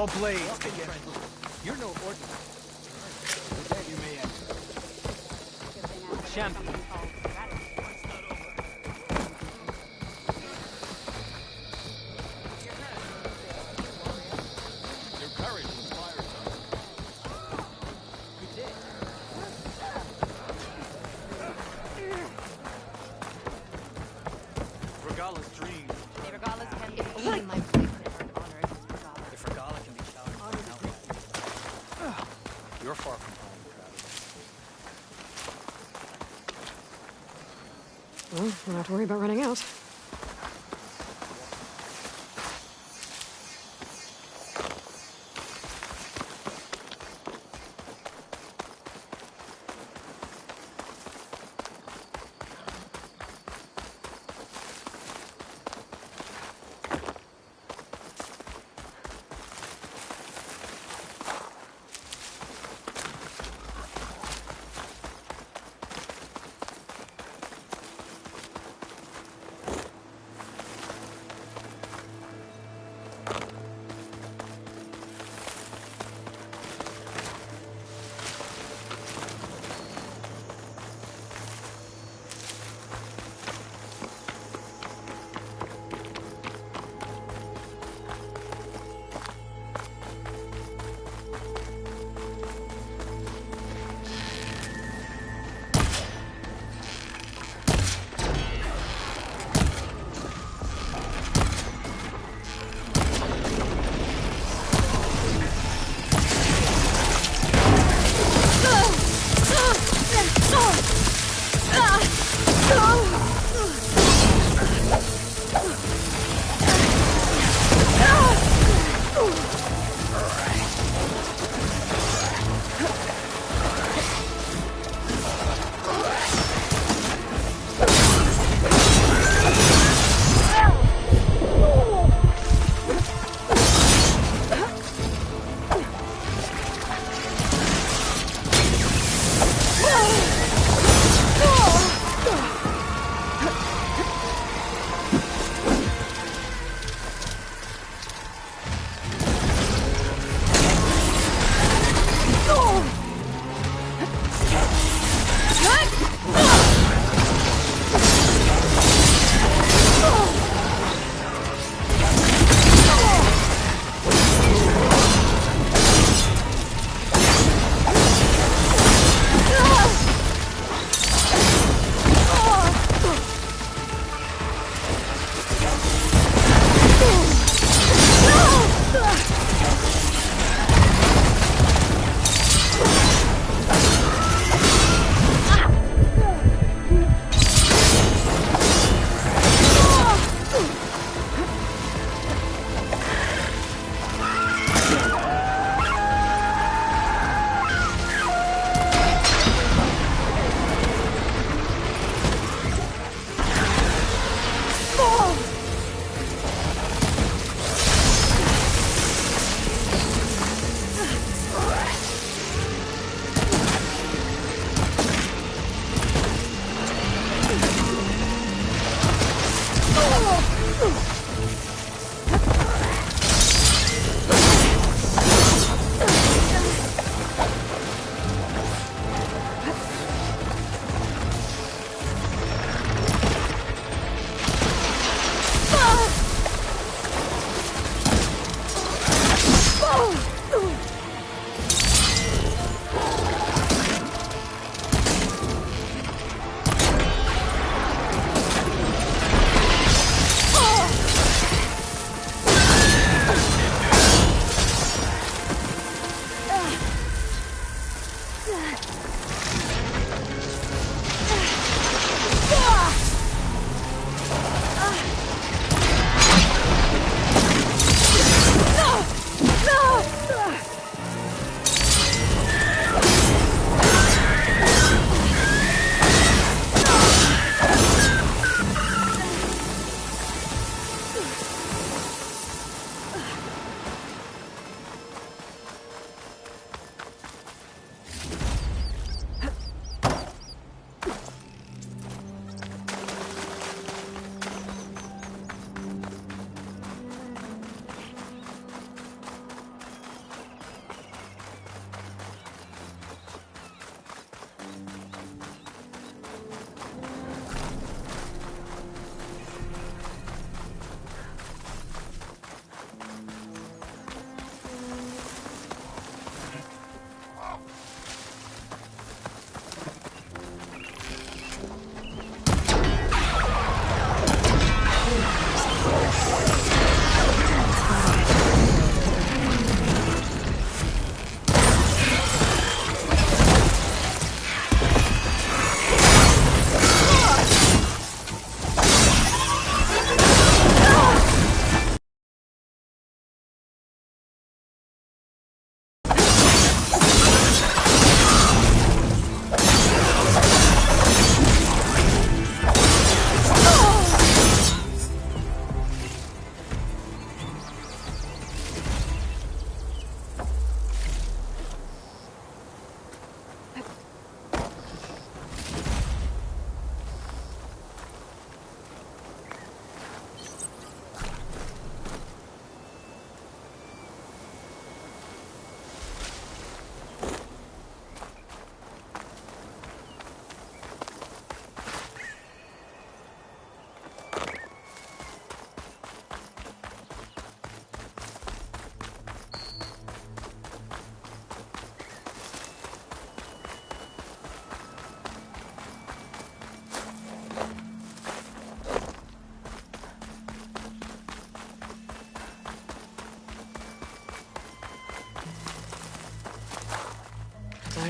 All blades begin. You're no ordinary. You may enter. Champion. Your courage inspires us. Regala's dream. Regala can be my favorite honor is Regala. If Regala can be showered by an outlet, you're far from home, Travis. Well, we don't have to worry about running out.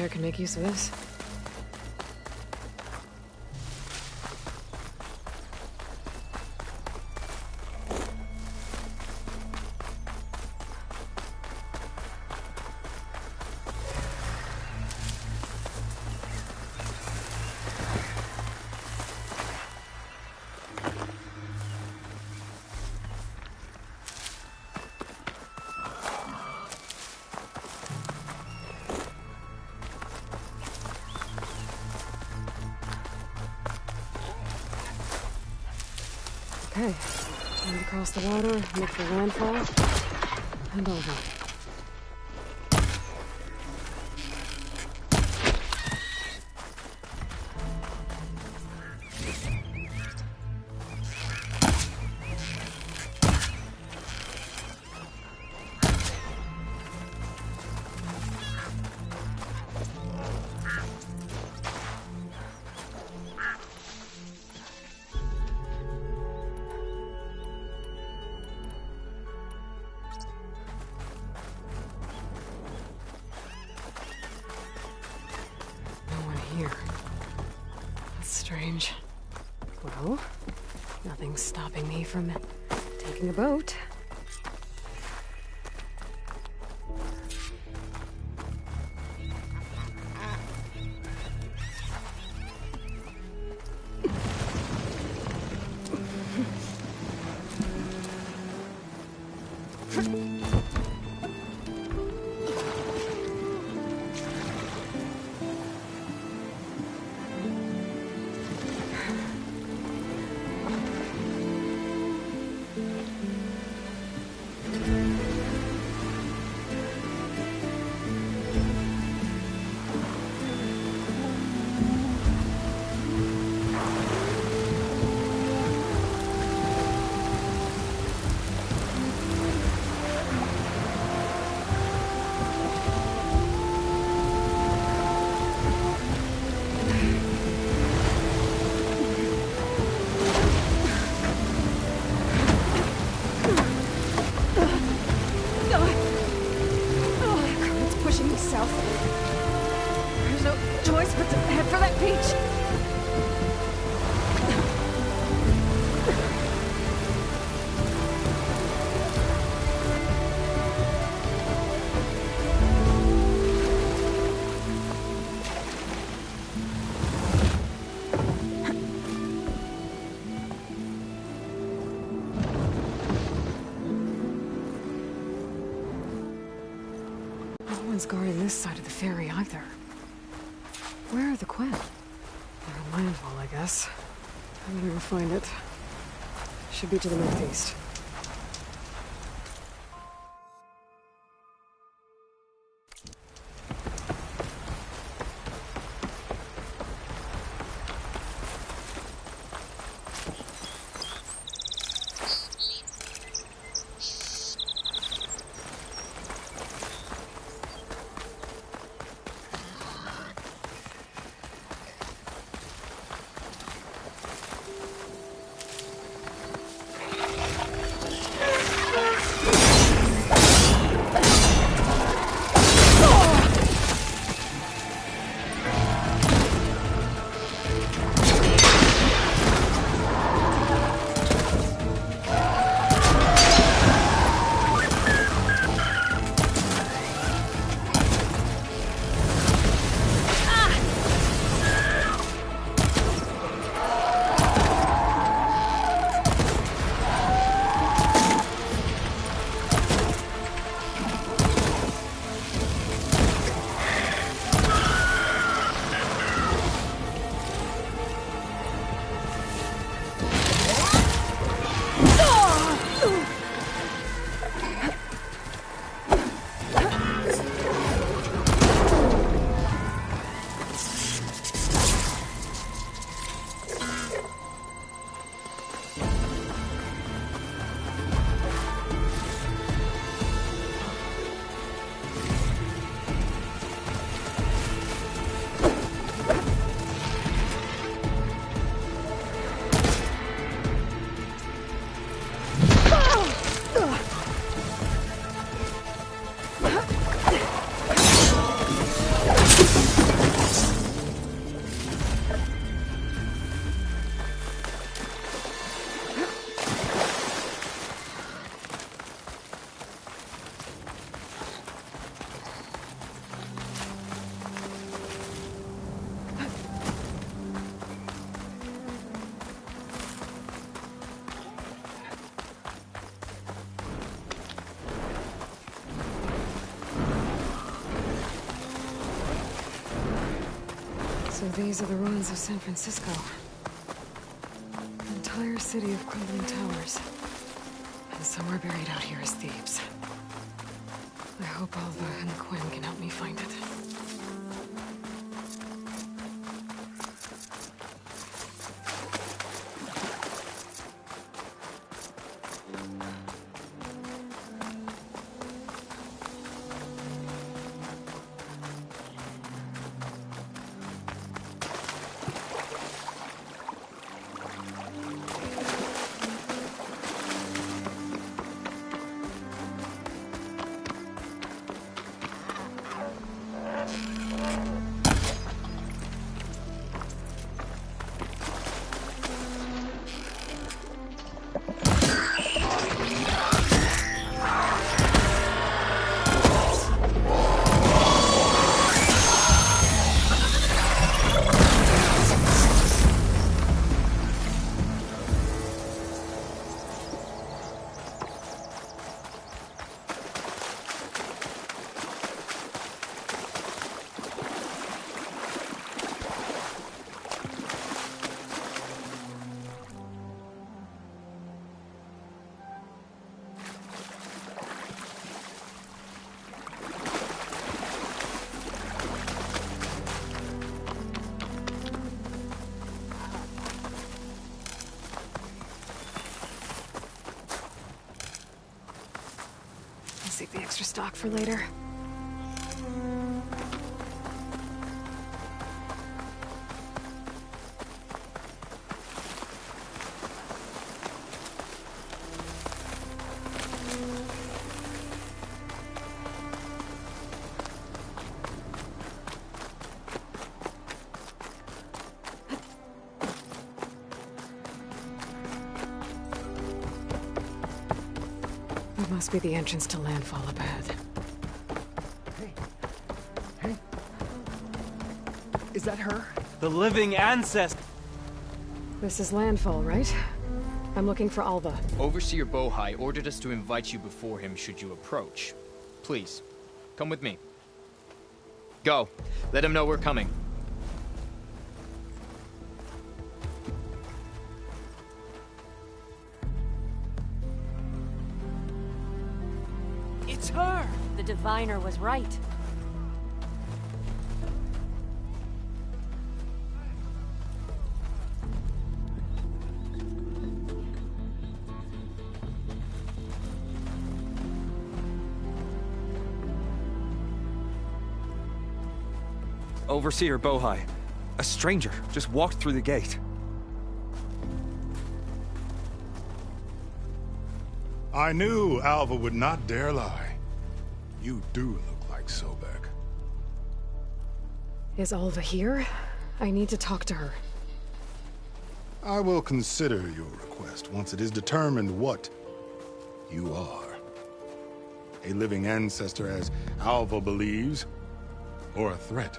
Spire can make use of this. Okay, time to cross the water, make for landfall, and over. Here. That's strange. Well, nothing's stopping me from taking a boat. There's no choice but to head for that beach. No one's guarding this side of the ferry either. Where are the Quen? They're on landfall, I guess. I better go find it. Should be to the northeast. these are the ruins of San Francisco. An entire city of crumbling towers. And somewhere buried out here is Thebes. I hope Alva and Quinn can help me find it. Save the extra stock for later. Must be the entrance to Landfall up ahead. Hey. Is that her? The living ancestor. This is Landfall, right? I'm looking for Alva. Overseer Bohai ordered us to invite you before him should you approach. Please, come with me. Go. Let him know we're coming. It's her! The diviner was right. Overseer Bohai. A stranger just walked through the gate. I knew Alva would not dare lie. You do look like Sobek. Is Alva here? I need to talk to her. I will consider your request once it is determined what you are. A living ancestor, as Alva believes, or a threat,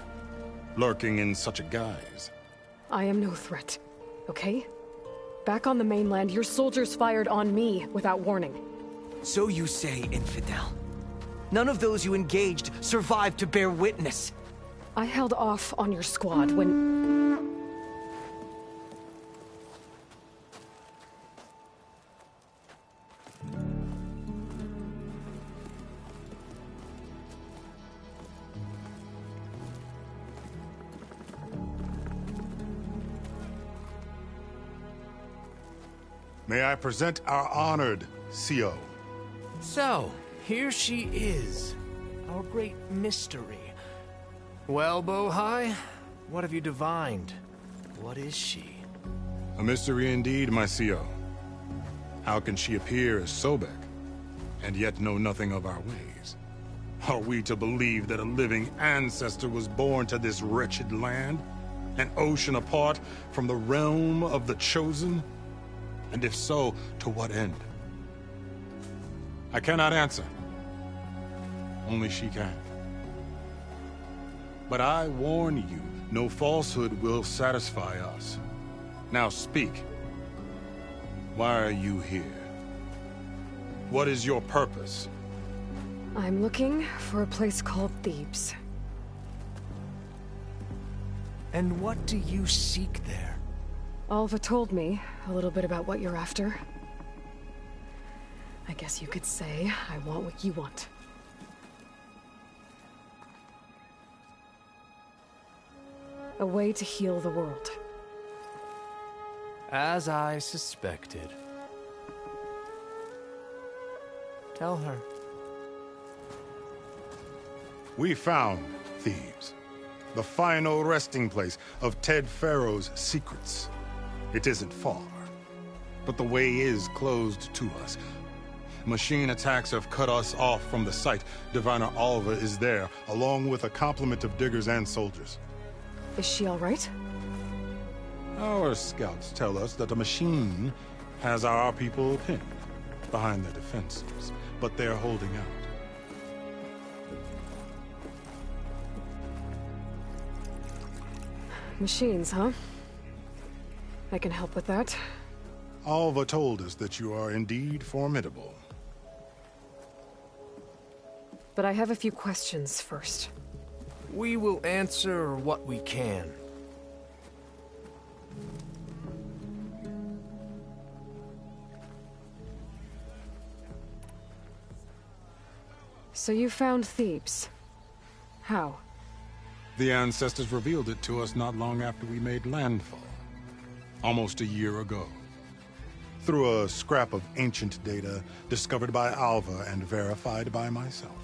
lurking in such a guise. I am no threat, okay? Back on the mainland, your soldiers fired on me without warning. So you say, infidel. None of those you engaged survived to bear witness. I held off on your squad when... May I present our honored CO. So, here she is, our great mystery. Well, Bohai, what have you divined? What is she? A mystery indeed, my CO. How can she appear as Sobek, and yet know nothing of our ways? Are we to believe that a living ancestor was born to this wretched land? An ocean apart from the realm of the Chosen? And if so, to what end? I cannot answer. Only she can. But I warn you, no falsehood will satisfy us. Now speak. Why are you here? What is your purpose? I'm looking for a place called Thebes. And what do you seek there? Alva told me a little bit about what you're after. I guess you could say I want what you want. A way to heal the world. As I suspected. Tell her. We found Thebes, the final resting place of Ted Pharaoh's secrets. It isn't far, but the way is closed to us. Machine attacks have cut us off from the site. Diviner Alva is there, along with a complement of diggers and soldiers. Is she all right? Our scouts tell us that a machine has our people pinned behind their defenses, but they're holding out. Machines, huh? I can help with that. Alva told us that you are indeed formidable. But I have a few questions first. We will answer what we can. So you found Thebes. How? The ancestors revealed it to us not long after we made landfall. Almost a year ago. Through a scrap of ancient data discovered by Alva and verified by myself.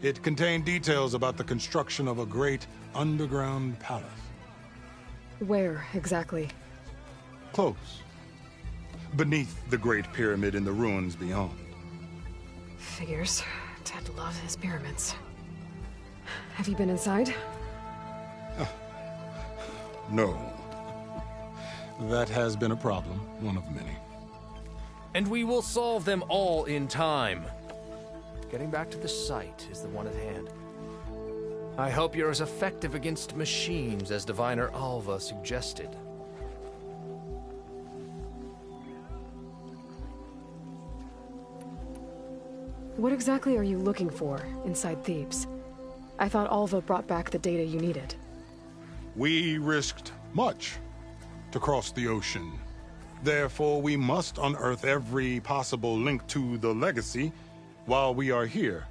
It contained details about the construction of a great underground palace. Where, exactly? Close. Beneath the Great Pyramid in the ruins beyond. Figures. Ted loves his pyramids. Have you been inside? No. That has been a problem, one of many. And we will solve them all in time. Getting back to the site is the one at hand. I hope you're as effective against machines as Diviner Alva suggested. What exactly are you looking for inside Thebes? I thought Alva brought back the data you needed. We risked much to cross the ocean. Therefore, we must unearth every possible link to the legacy while we are here.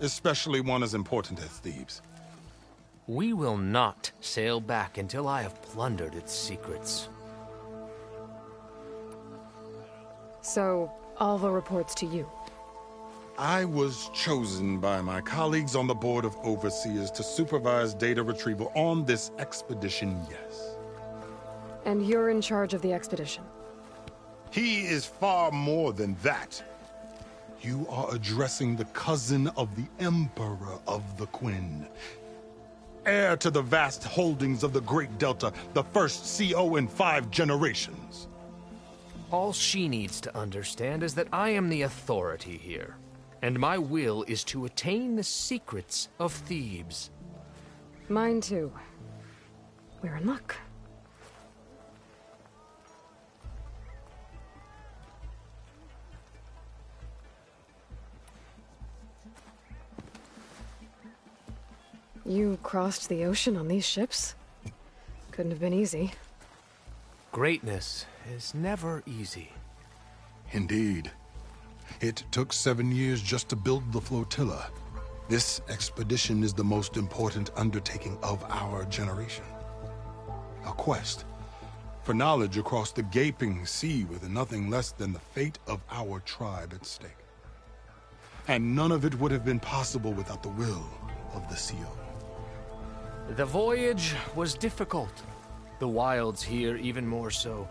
Especially one as important as Thebes. We will not sail back until I have plundered its secrets. So, Alva reports to you. I was chosen by my colleagues on the Board of Overseers to supervise data retrieval on this expedition, yes. And you're in charge of the expedition? He is far more than that. You are addressing the cousin of the Emperor of the Quen. Heir to the vast holdings of the Great Delta, the first CO in 5 generations. All she needs to understand is that I am the authority here, and my will is to attain the secrets of Thebes. Mine too. We're in luck. You crossed the ocean on these ships? Couldn't have been easy. Greatness is never easy. Indeed. It took 7 years just to build the flotilla. This expedition is the most important undertaking of our generation. A quest for knowledge across the gaping sea with nothing less than the fate of our tribe at stake. And none of it would have been possible without the will of the CO. The voyage was difficult. The wilds here even more so.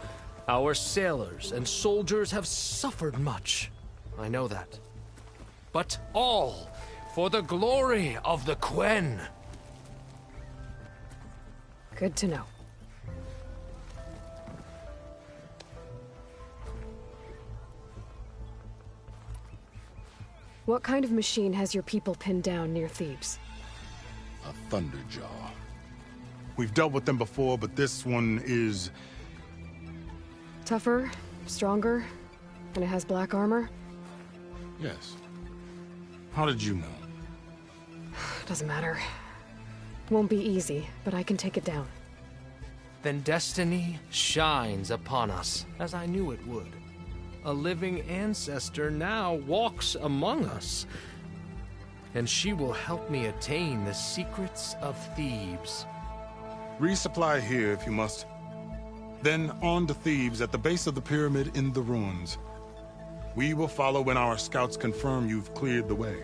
Our sailors and soldiers have suffered much. I know that. But all for the glory of the Quen. Good to know. What kind of machine has your people pinned down near Thebes? A Thunderjaw. We've dealt with them before, but this one is... Tougher, stronger, and it has black armor? Yes. How did you know? Doesn't matter. Won't be easy, but I can take it down. Then destiny shines upon us, as I knew it would. A living ancestor now walks among us, and she will help me attain the secrets of Thebes. Resupply here if you must. Then on to Thebes at the base of the pyramid in the ruins. We will follow when our scouts confirm you've cleared the way.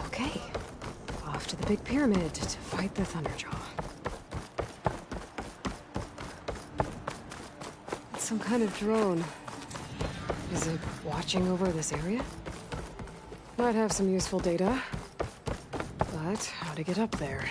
Okay. Off to the big pyramid to fight the Thunderjaw. It's some kind of drone. Is it watching over this area? Might have some useful data. But how to get up there?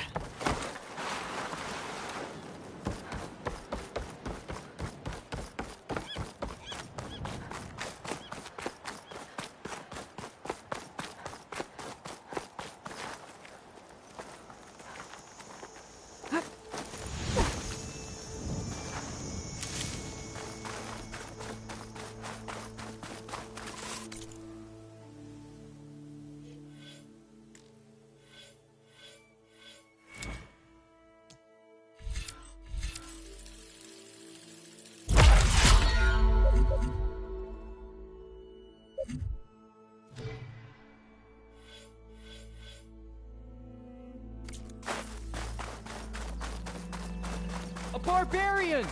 A barbarian!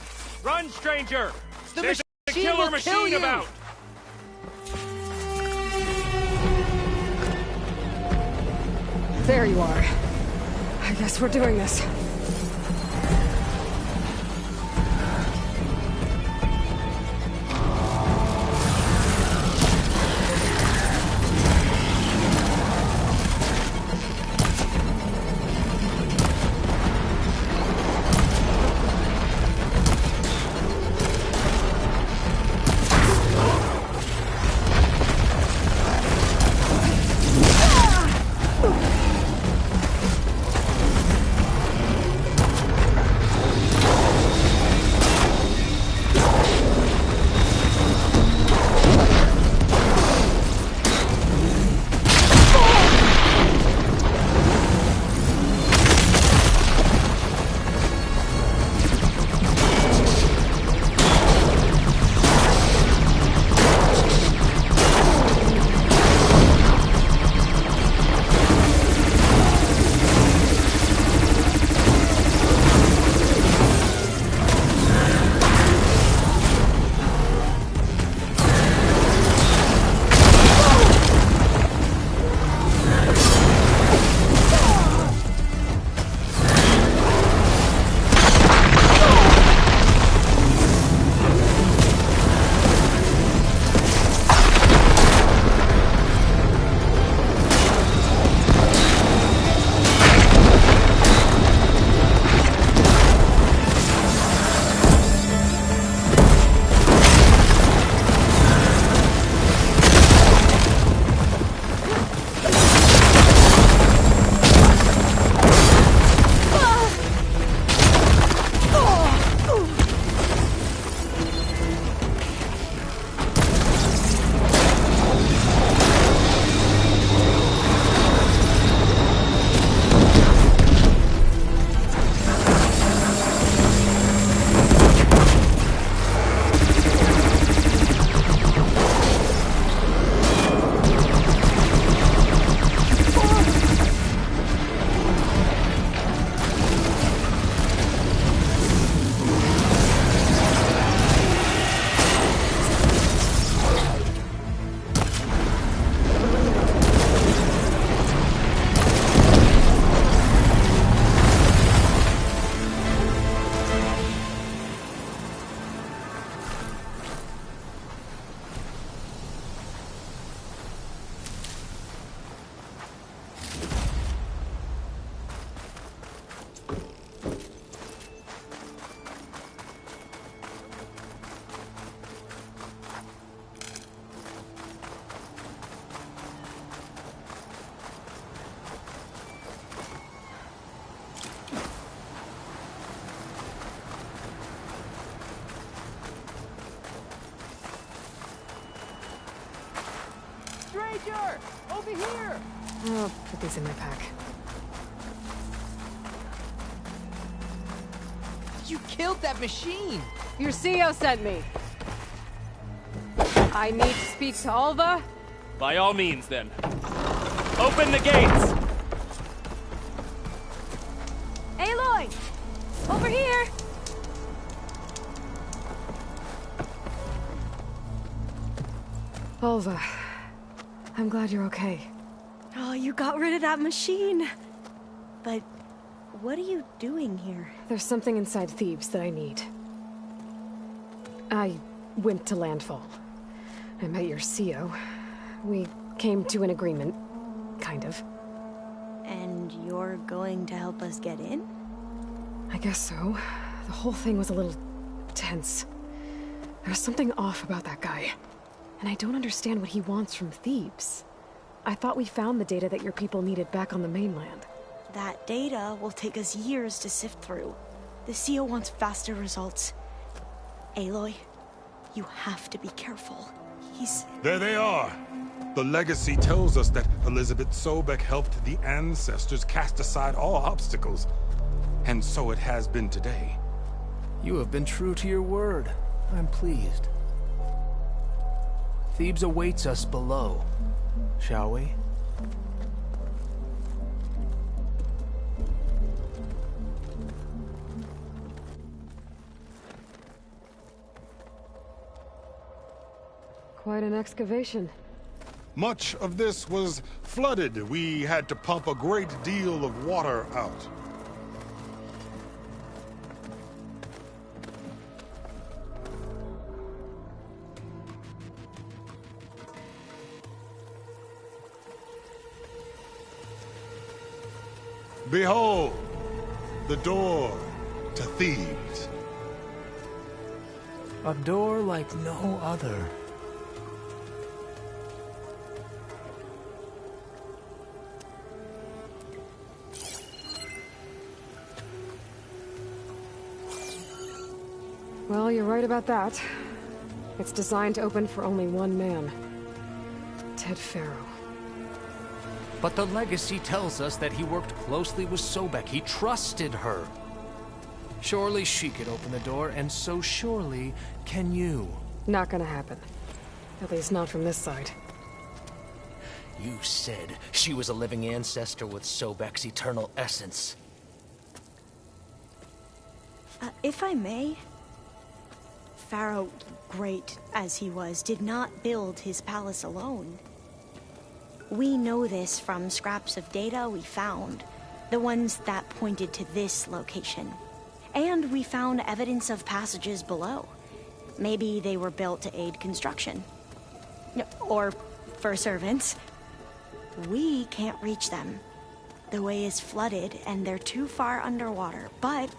Run, stranger! The There's a machine killer will kill machine you! about! There you are. I guess we're doing this. put these in my pack. You killed that machine! Your CEO sent me. I need to speak to Alva. By all means, then. Open the gates! Aloy! Over here! Alva, I'm glad you're okay. Oh, you got rid of that machine. But what are you doing here? There's something inside Thebes that I need. I went to Landfall. I met your CEO. We came to an agreement, kind of. And you're going to help us get in? I guess so. The whole thing was a little tense. There was something off about that guy. And I don't understand what he wants from Thebes. I thought we found the data that your people needed back on the mainland. That data will take us years to sift through. The CEO wants faster results. Aloy, you have to be careful. There they are! The legacy tells us that Elizabeth Sobek helped the ancestors cast aside all obstacles. And so it has been today. You have been true to your word. I'm pleased. Thebes awaits us below, shall we? Quite an excavation. Much of this was flooded. We had to pump a great deal of water out. Behold, the door to Thebes. A door like no other. Well, you're right about that. It's designed to open for only one man. Ted Faro. But the legacy tells us that he worked closely with Sobek. He trusted her. Surely she could open the door, and so surely can you. Not gonna happen. At least not from this side. You said she was a living ancestor with Sobek's eternal essence. If I may, Pharaoh, great as he was, did not build his palace alone. We know this from scraps of data we found, the ones that pointed to this location. And we found evidence of passages below. Maybe they were built to aid construction. Or for servants. We can't reach them. The way is flooded and they're too far underwater, but...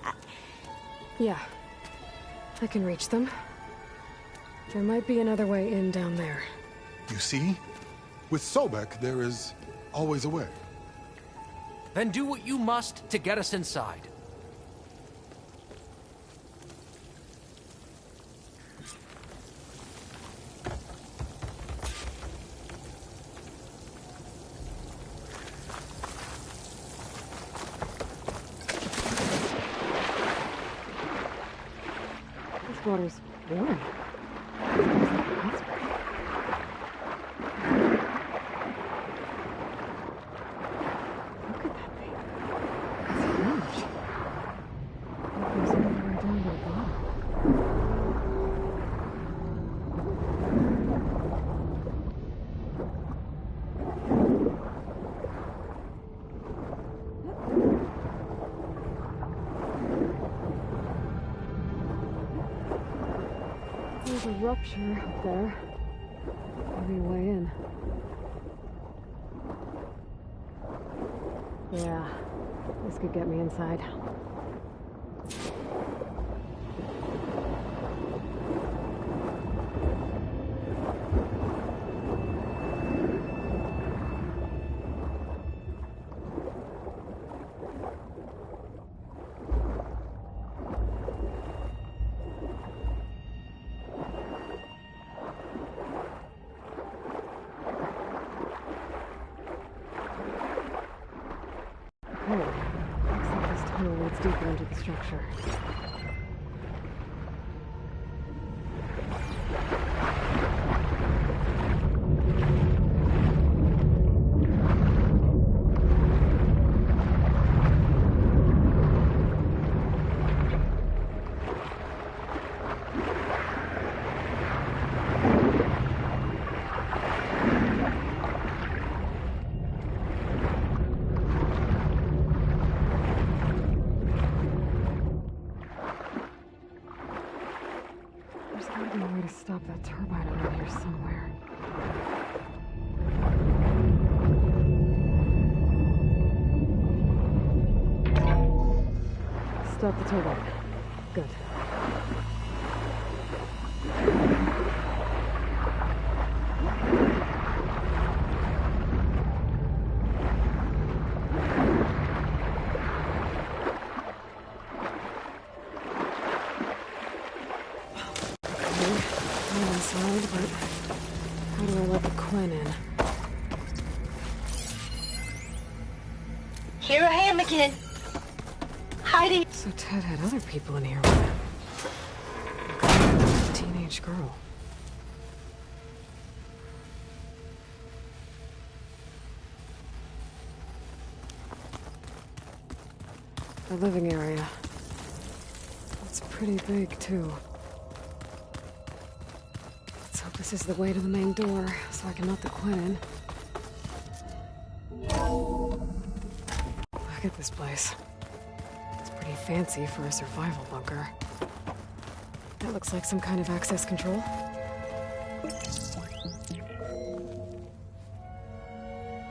Yeah. I can reach them. There might be another way in down there. You see? With Sobek, there is always a way. Then do what you must to get us inside. This water's warm. There's a rupture up there. Maybe a way in. Yeah, this could get me inside. code. Looks like this tunnel leads deeper into the structure. There's gotta be a way to stop that turbine around here somewhere. Stop the turbine. Good. I'm inside, but how do I let the Quinn in? Here I am again. Hiding. So Ted had other people in here with him. A teenage girl. The living area. It's pretty big, too. Let's hope this is the way to the main door, so I can let the Quinn in. Look at this place. It's pretty fancy for a survival bunker. That looks like some kind of access control.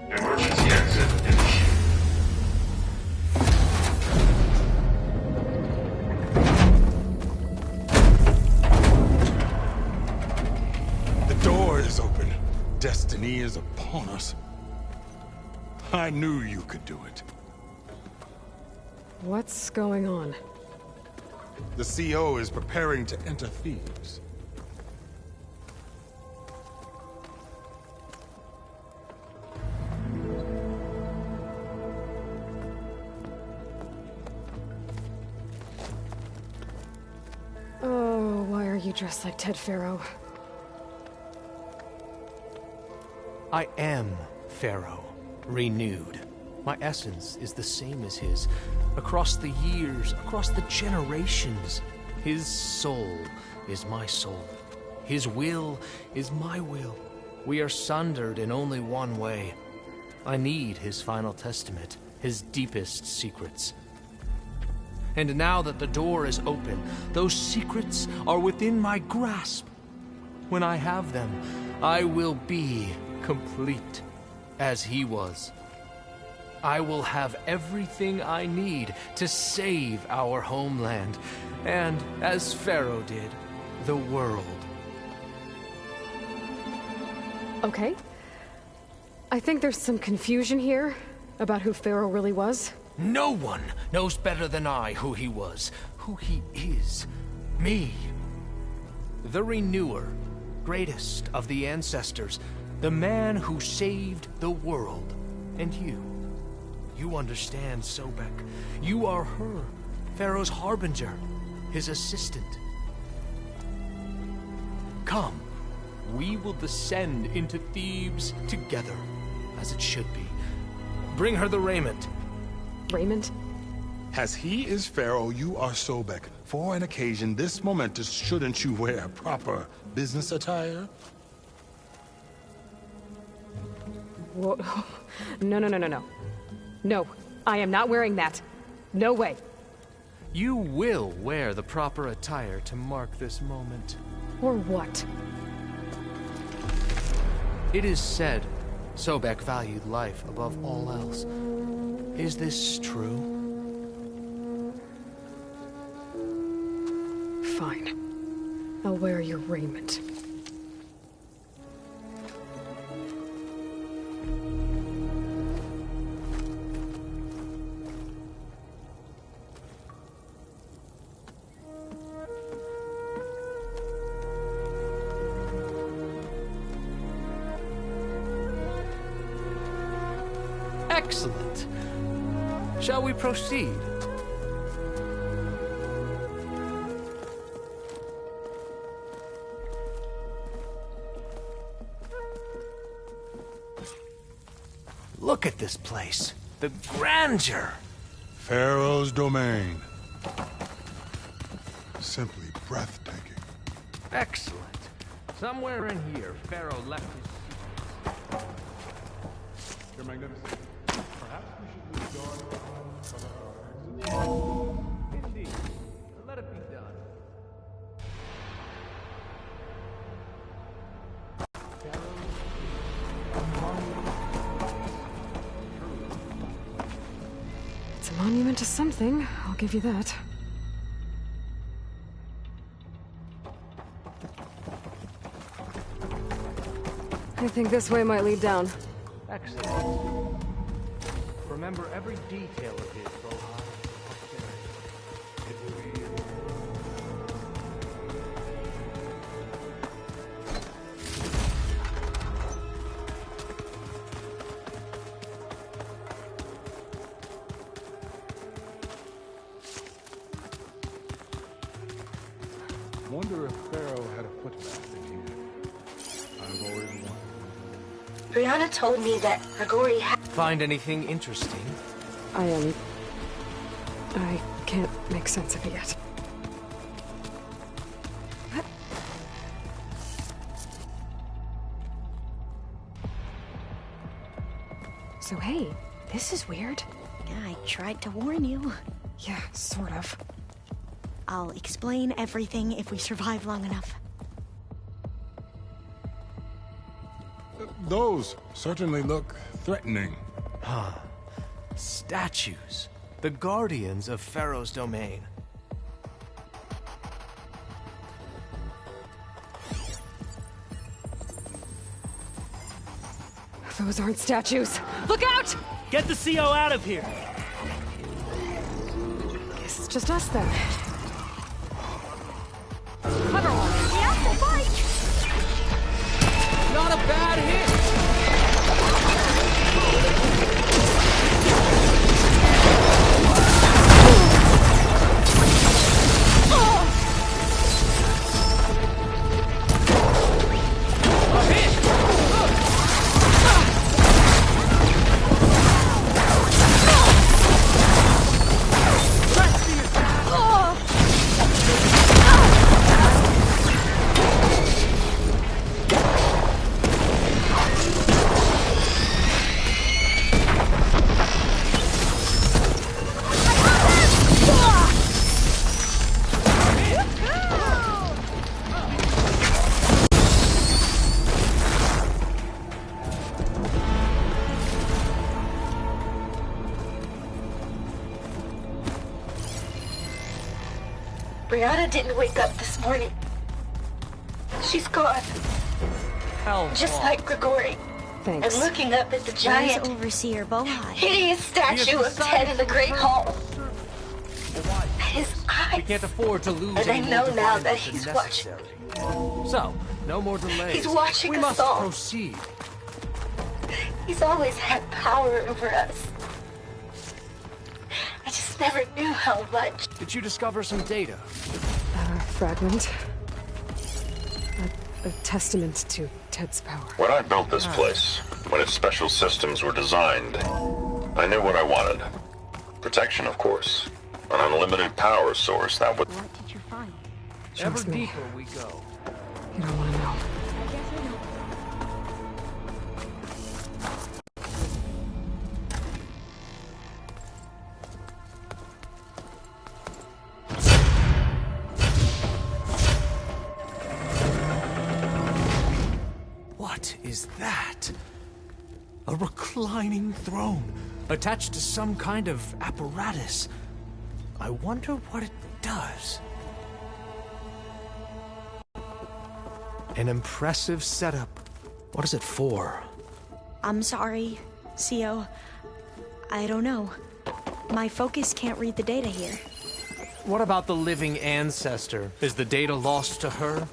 Emergency exit initiated. The door is open. Destiny is upon us. I knew you could do it. What's going on? The CO is preparing to enter Thebes. Oh, why are you dressed like Ted Faro? I am Pharaoh, renewed. My essence is the same as his. Across the years, across the generations, his soul is my soul. His will is my will. We are sundered in only one way. I need his final testament, his deepest secrets. And now that the door is open, those secrets are within my grasp. When I have them, I will be complete, as he was. I will have everything I need to save our homeland, and, as Pharaoh did, the world. Okay. I think there's some confusion here about who Pharaoh really was. No one knows better than I who he was, who he is. Me. The Renewer, greatest of the ancestors, the man who saved the world. And you. You understand, Sobek. You are her, Pharaoh's harbinger, his assistant. Come, we will descend into Thebes together, as it should be. Bring her the raiment. Raymond? As he is Pharaoh, you are Sobek. For an occasion this momentous, shouldn't you wear proper business attire? Whoa. No. No, I am not wearing that. No way. You will wear the proper attire to mark this moment. Or what? It is said Sobek valued life above all else. Is this true? Fine. I'll wear your raiment. Excellent. Shall we proceed? Look at this place. The grandeur. Pharaoh's domain. Simply breathtaking. Excellent. Somewhere in here, Pharaoh left his secrets. Your Magnificence. Perhaps we should lose guard. Indeed. Let it be done. It's a monument to something, I'll give you that. I think this way might lead down. Excellent. Remember every detail of his, Bohai. Wonder if Pharaoh had a footbath in here. I've always wondered. Brianna told me that Grigori had... Find anything interesting? I can't make sense of it yet. So hey, this is weird. Yeah, I tried to warn you. Yeah, sort of. I'll explain everything if we survive long enough. Those certainly look threatening. Statues. The guardians of Pharaoh's domain. Those aren't statues. Look out! Get the CO out of here! Guess it's just us then. Not a bad hit! Brianna didn't wake up this morning. She's gone. Hell, Just like Grigori. Thanks. I'm looking up at the Where's giant, Overseer Bohai? hideous statue of Ted in the Great Hall. His we eyes. can't afford to lose And I any know more now diviners that than he's necessary. So, no more delays. He's watching we us must all. proceed. He's always had power over us. I just never knew how much. Did you discover some data? A fragment. A testament to Ted's power. When I built this place, when its special systems were designed, I knew what I wanted. Protection, of course. An unlimited power source that would... What did you find? Ever Trust me. deeper we go. You don't want to know. I guess I know. What is that? A reclining throne, attached to some kind of apparatus. I wonder what it does. An impressive setup. What is it for? I'm sorry, CO. I don't know. My focus can't read the data here. What about the living ancestor? Is the data lost to her?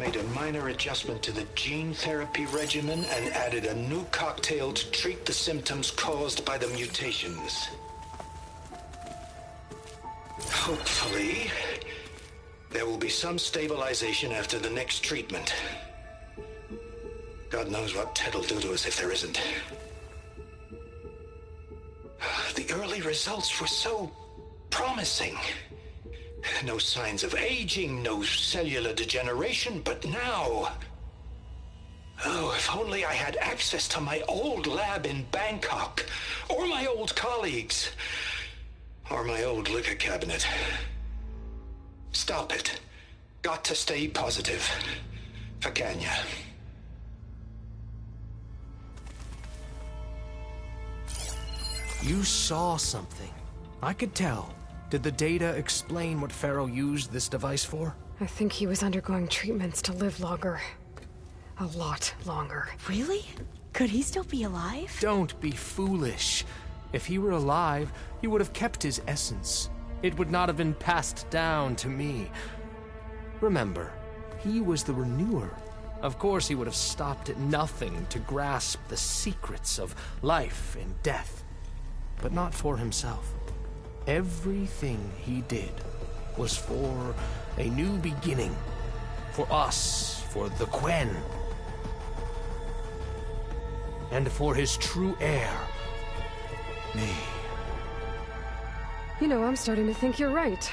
made a minor adjustment to the gene therapy regimen and added a new cocktail to treat the symptoms caused by the mutations. Hopefully, there will be some stabilization after the next treatment. God knows what Ted will do to us if there isn't. The early results were so promising. No signs of aging, no cellular degeneration, but now... Oh, if only I had access to my old lab in Bangkok, or my old colleagues, or my old liquor cabinet. Stop it. Got to stay positive. For Ganya. You saw something. I could tell. Did the data explain what Pharaoh used this device for? I think he was undergoing treatments to live longer. A lot longer. Really? Could he still be alive? Don't be foolish. If he were alive, he would have kept his essence. It would not have been passed down to me. Remember, he was the renewer. Of course he would have stopped at nothing to grasp the secrets of life and death. But not for himself. Everything he did was for a new beginning. For us, for the Quen. And for his true heir, me. You know, I'm starting to think you're right.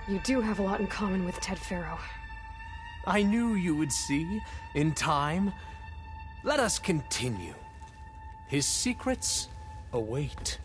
You do have a lot in common with Ted Pharaoh. I knew you would see, in time. Let us continue. His secrets await.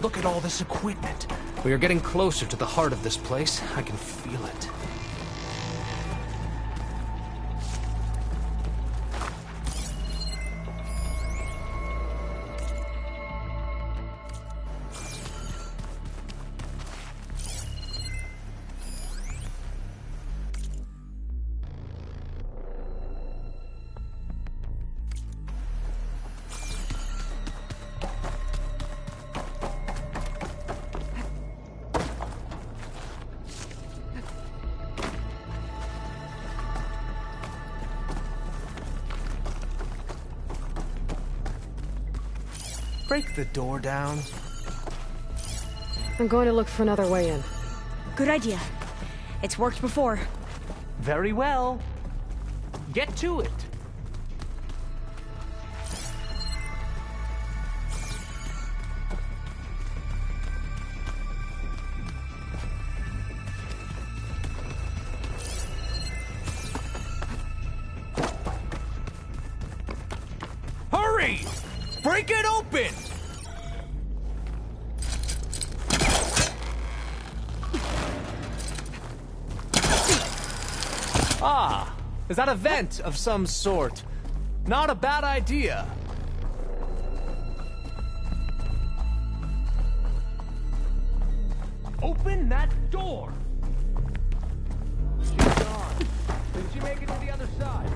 Look at all this equipment. We are getting closer to the heart of this place. I can feel it. Break the door down. I'm going to look for another way in. Good idea. It's worked before. Very well. Get to it. Hurry! Break it open! Ah, is that a vent of some sort? Not a bad idea. Open that door! She's gone. Did she make it to the other side?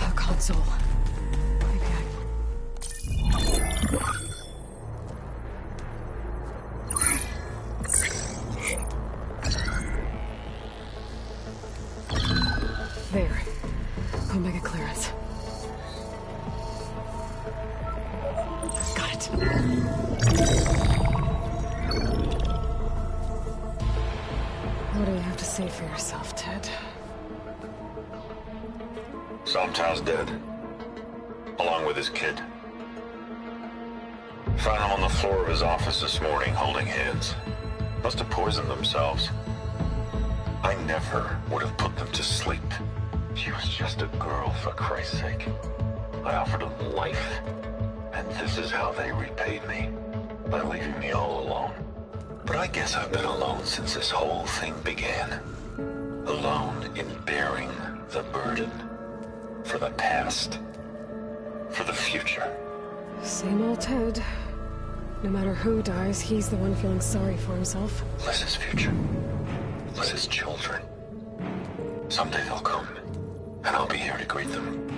A console. Maybe There. Omega clearance. Got it. What do you have to say for yourself, Ted? Somtown's dead. Along with his kid. Found him on the floor of his office this morning, holding hands. Must have poisoned themselves. I never would have put them to sleep. She was just a girl, for Christ's sake. I offered them life, and this is how they repaid me. By leaving me all alone. But I guess I've been alone since this whole thing began. Alone in bearing the burden, for the past, for the future. Same old Ted. No matter who dies, he's the one feeling sorry for himself. Liz's future. Liz's children. Someday they'll come, and I'll be here to greet them.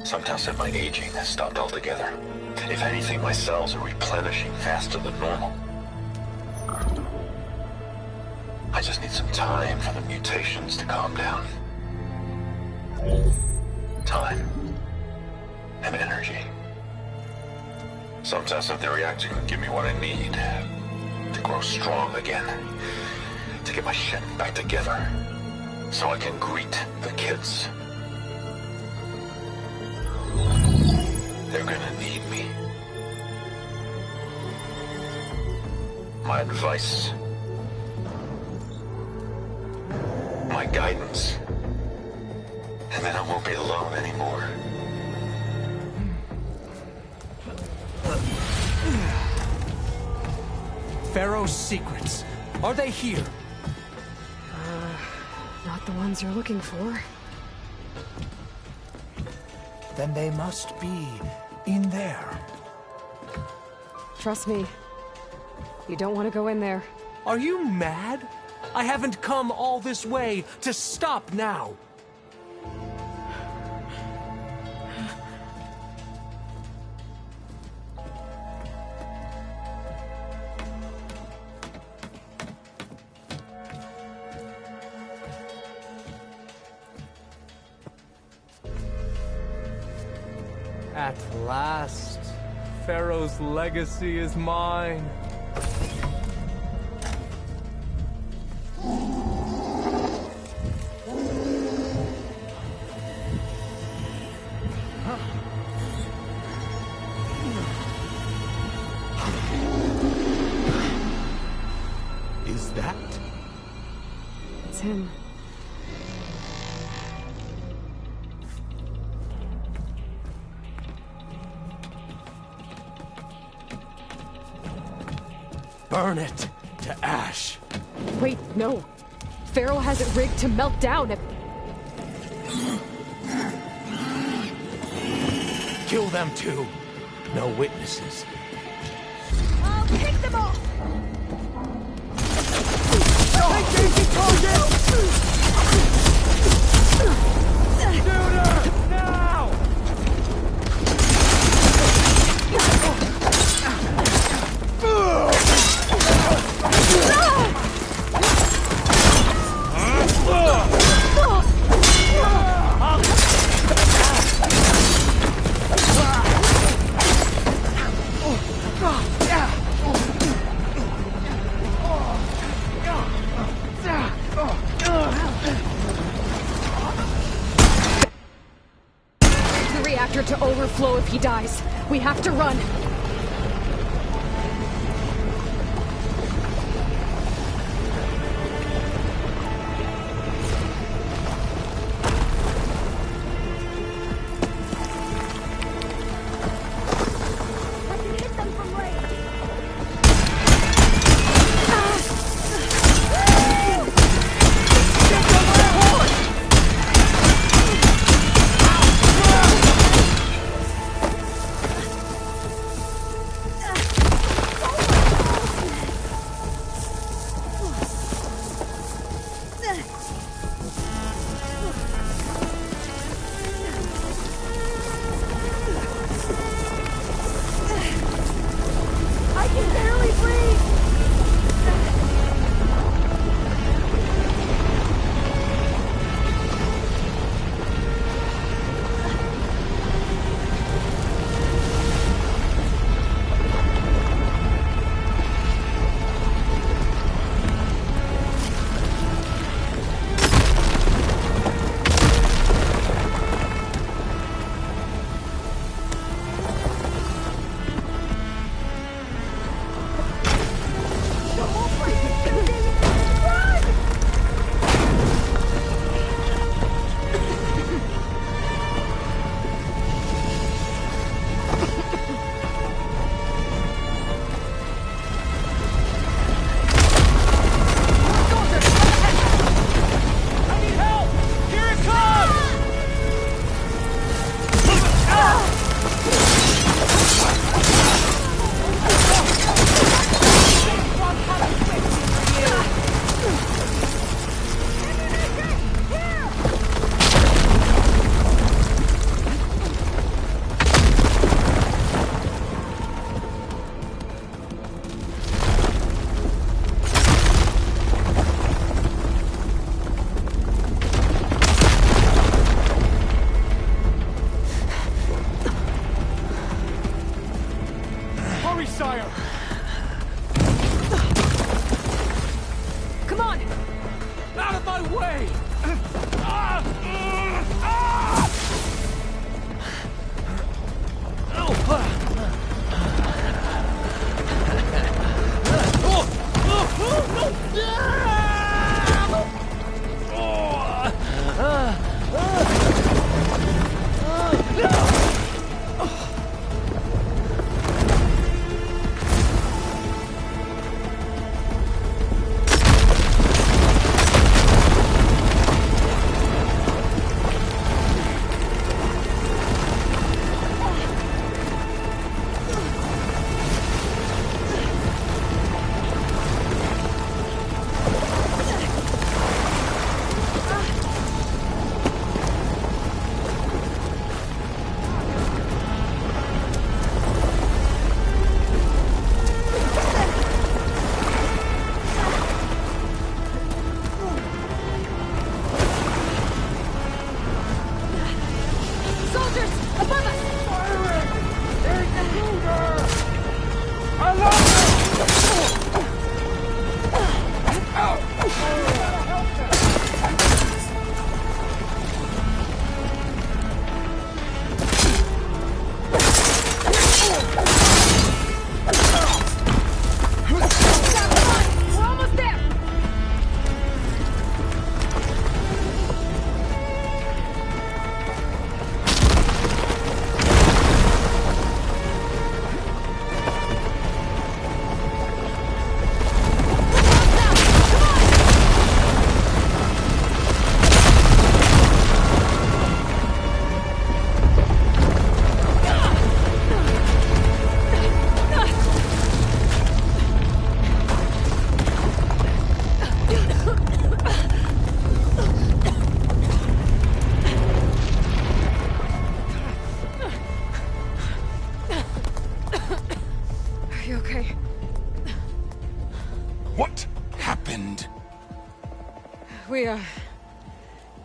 Some tell said my aging has stopped altogether. If anything, my cells are replenishing faster than normal. I just need some time for the mutations to calm down. Time. And energy. Some test that the reactor can give me what I need to grow strong again. To get my shit back together. So I can greet the kids. They're gonna need me. My advice. My guidance. And then I won't be alone anymore. Pharaoh's secrets. Are they here? Not the ones you're looking for. Then they must be in there. Trust me. You don't want to go in there. Are you mad? I haven't come all this way to stop now. At last, Pharaoh's legacy is mine. Is that? It's him. Burn it to ash. Wait, no. Pharaoh has it rigged to melt down if... Kill them too. No witnesses. I'll pick them off! Engaging target! Shooter! Now! The reactor to overflow if he dies. We have to run. sire! Come on! Out of my way!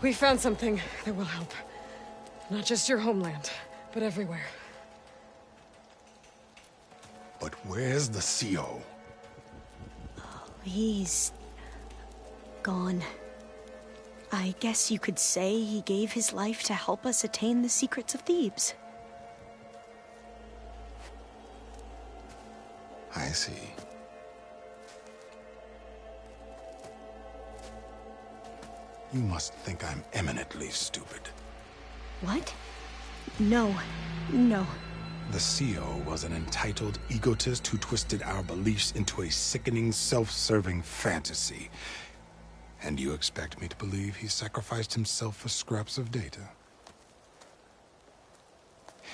We found something that will help. Not just your homeland, but everywhere. But where's the CO? He's gone. I guess you could say he gave his life to help us attain the secrets of Thebes. I see. You must think I'm eminently stupid. What? No. No. The CO was an entitled egotist who twisted our beliefs into a sickening, self-serving fantasy. And you expect me to believe he sacrificed himself for scraps of data?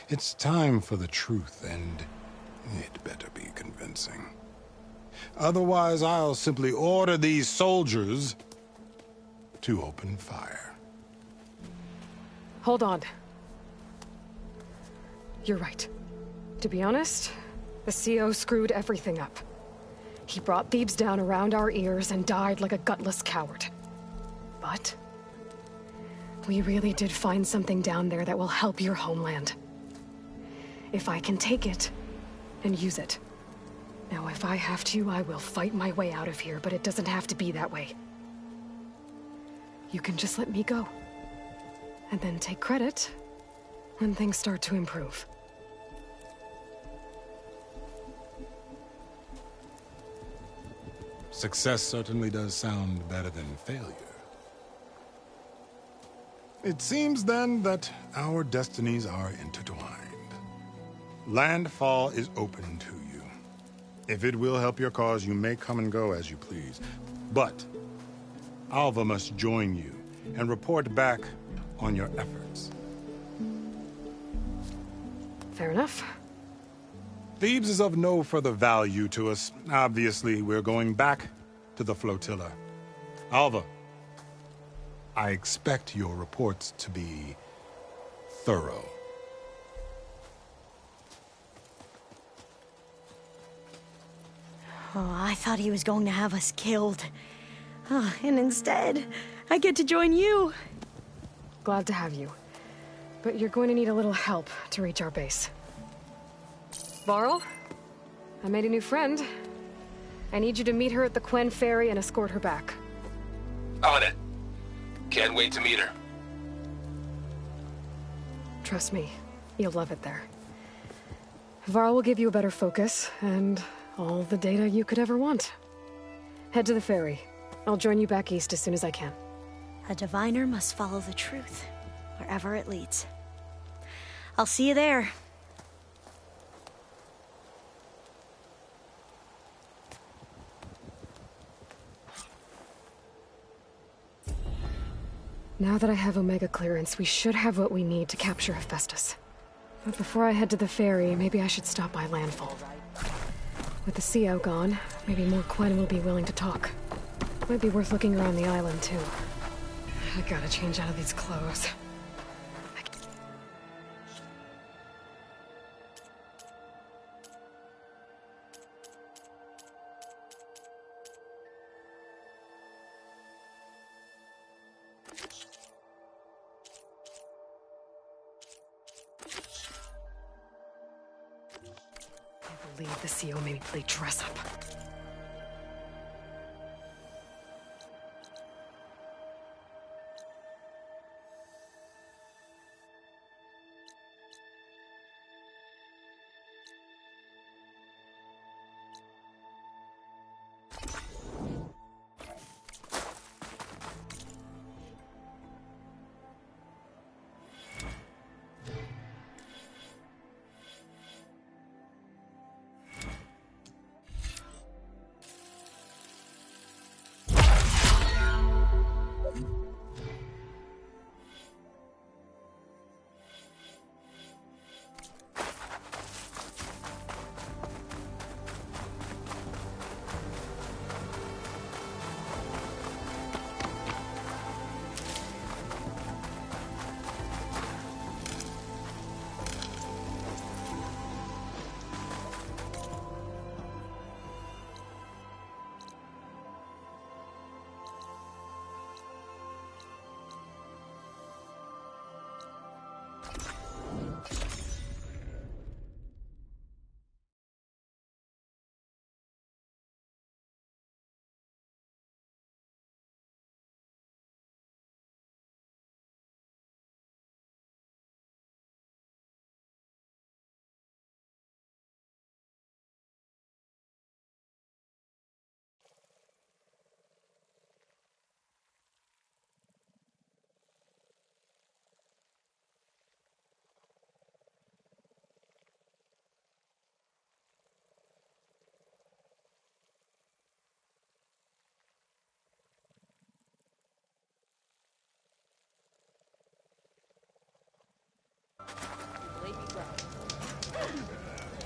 It's time for the truth, and it better be convincing. Otherwise, I'll simply order these soldiers to open fire. Hold on. You're right. To be honest, the CO screwed everything up. He brought Thebes down around our ears and died like a gutless coward. But we really did find something down there that will help your homeland. If I can take it and use it. Now, if I have to, I will fight my way out of here, but it doesn't have to be that way. You can just let me go. And then take credit when things start to improve. Success certainly does sound better than failure. It seems then that our destinies are intertwined. Landfall is open to you. If it will help your cause, you may come and go as you please. But Alva must join you and report back on your efforts. Fair enough. Thebes is of no further value to us. Obviously, we're going back to the flotilla. Alva, I expect your reports to be thorough. Oh, I thought he was going to have us killed. Oh, and instead, I get to join you. Glad to have you. But you're going to need a little help to reach our base. Varl, I made a new friend. I need you to meet her at the Quen Ferry and escort her back. On it. Can't wait to meet her. Trust me, you'll love it there. Varl will give you a better focus, and all the data you could ever want. Head to the ferry. I'll join you back east as soon as I can. A diviner must follow the truth, wherever it leads. I'll see you there. Now that I have Omega clearance, we should have what we need to capture Hephaestus. But before I head to the ferry, maybe I should stop by Landfall. With the CO gone, maybe more Quen will be willing to talk. Might be worth looking around the island, too. I gotta change out of these clothes. I believe the CO made me play dress up.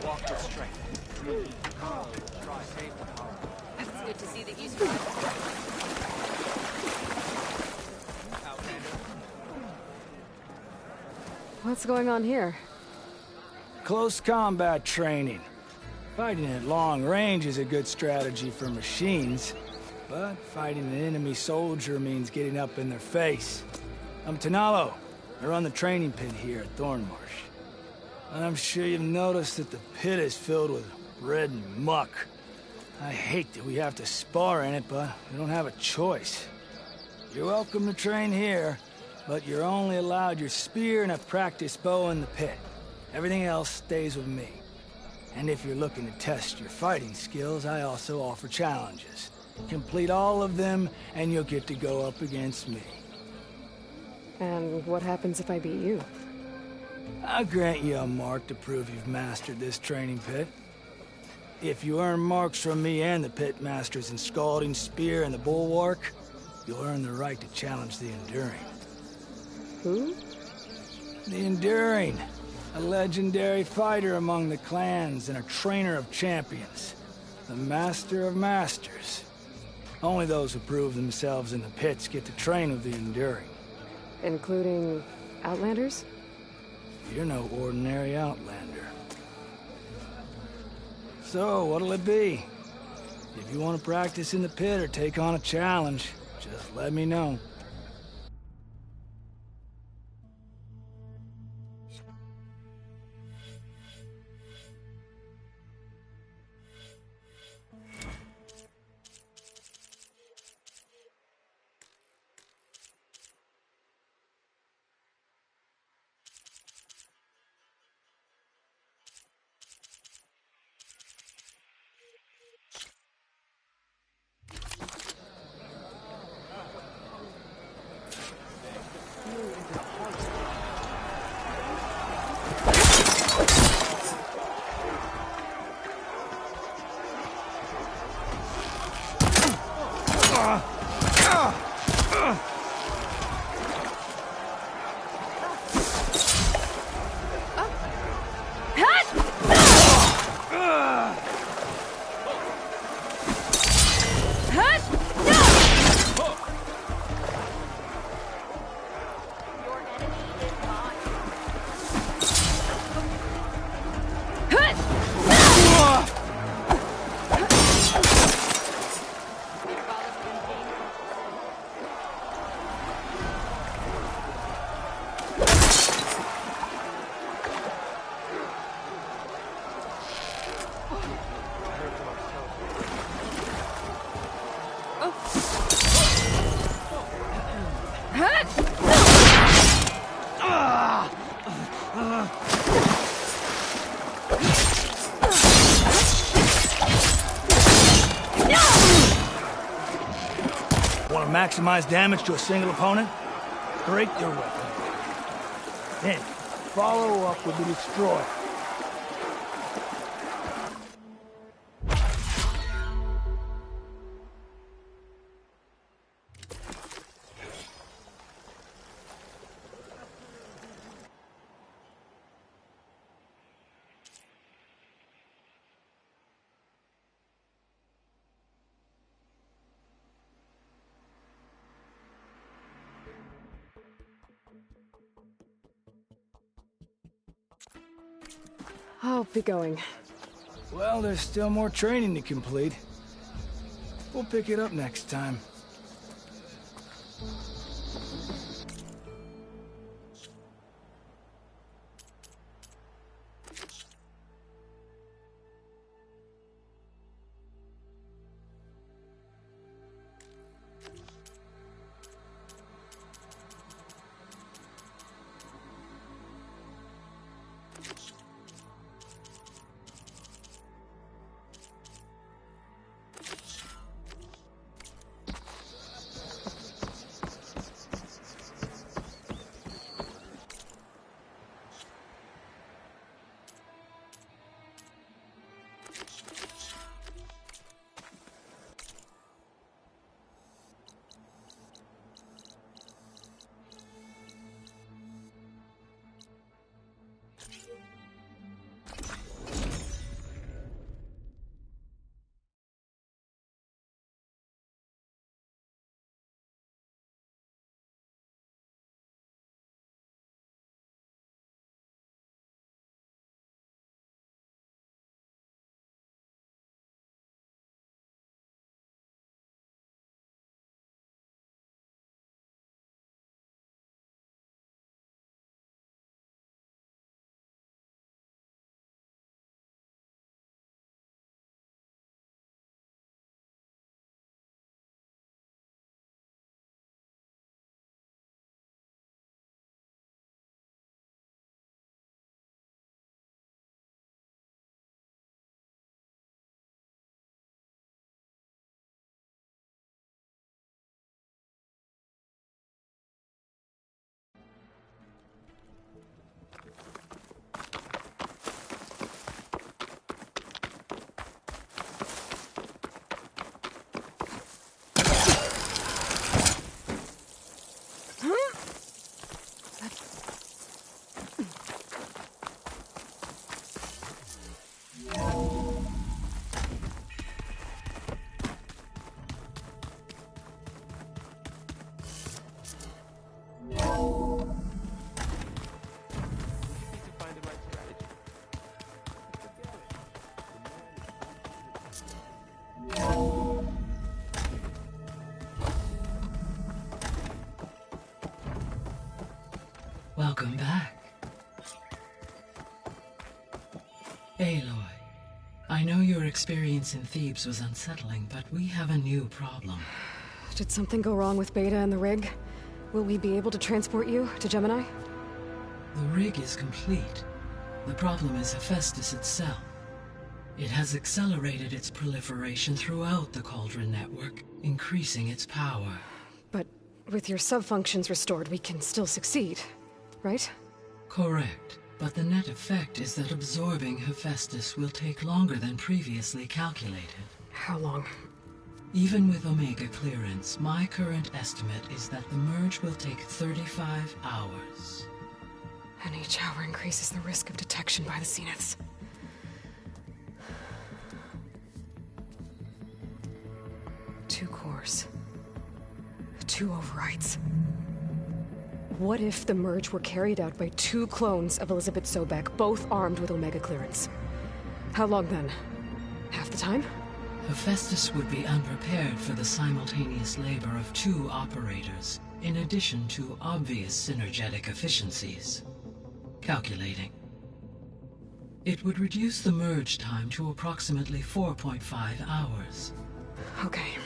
Walk with strength. Calm. Try safe and calm. It's good to see that you survived. What's going on here? Close combat training. Fighting at long range is a good strategy for machines, but fighting an enemy soldier means getting up in their face. I'm Tanalo. I run the training pit here at Thornmarsh. I'm sure you've noticed that the pit is filled with red muck. I hate that we have to spar in it, but we don't have a choice. You're welcome to train here, but you're only allowed your spear and a practice bow in the pit. Everything else stays with me. And if you're looking to test your fighting skills, I also offer challenges. Complete all of them, and you'll get to go up against me. And what happens if I beat you? I'll grant you a mark to prove you've mastered this training pit. If you earn marks from me and the pit masters in Scalding Spear and the Bulwark, you'll earn the right to challenge the Enduring. Who? The Enduring. A legendary fighter among the clans and a trainer of champions. The Master of Masters. Only those who prove themselves in the pits get to train with the Enduring. Including Outlanders? You're no ordinary Outlander. So, what'll it be? If you want to practice in the pit or take on a challenge, just let me know. maximize damage to a single opponent? Break their weapon. Then, follow up with the destroyer. I'll be going. Well, there's still more training to complete. We'll pick it up next time. Welcome back. Aloy, I know your experience in Thebes was unsettling, but we have a new problem. Did something go wrong with Beta and the rig? Will we be able to transport you to Gemini? The rig is complete. The problem is Hephaestus itself. It has accelerated its proliferation throughout the Cauldron network, increasing its power. But with your sub-functions restored, we can still succeed, right? Correct. But the net effect is that absorbing Hephaestus will take longer than previously calculated. How long? Even with Omega clearance, my current estimate is that the merge will take 35 hours. And each hour increases the risk of detection by the Zeniths. Two cores. Two overrides. What if the merge were carried out by two clones of Elizabeth Sobek, both armed with Omega clearance? How long then? Half the time? Hephaestus would be unprepared for the simultaneous labor of two operators, in addition to obvious synergetic efficiencies. Calculating. It would reduce the merge time to approximately 4.5 hours. Okay.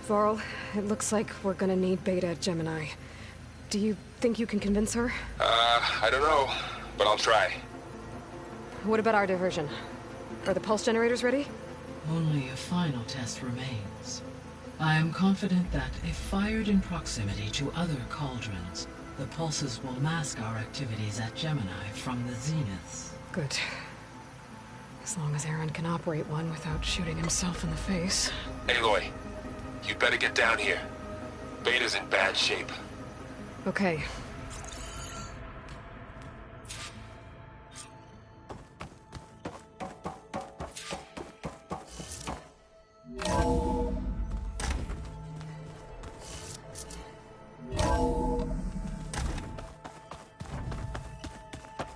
Varl, it looks like we're gonna need Beta at Gemini. Do you think you can convince her? I don't know, but I'll try. What about our diversion? Are the pulse generators ready? Only a final test remains. I am confident that if fired in proximity to other cauldrons, the pulses will mask our activities at Gemini from the zeniths. Good. As long as Aaron can operate one without shooting himself in the face. Aloy, you better get down here. Beta's in bad shape. Okay.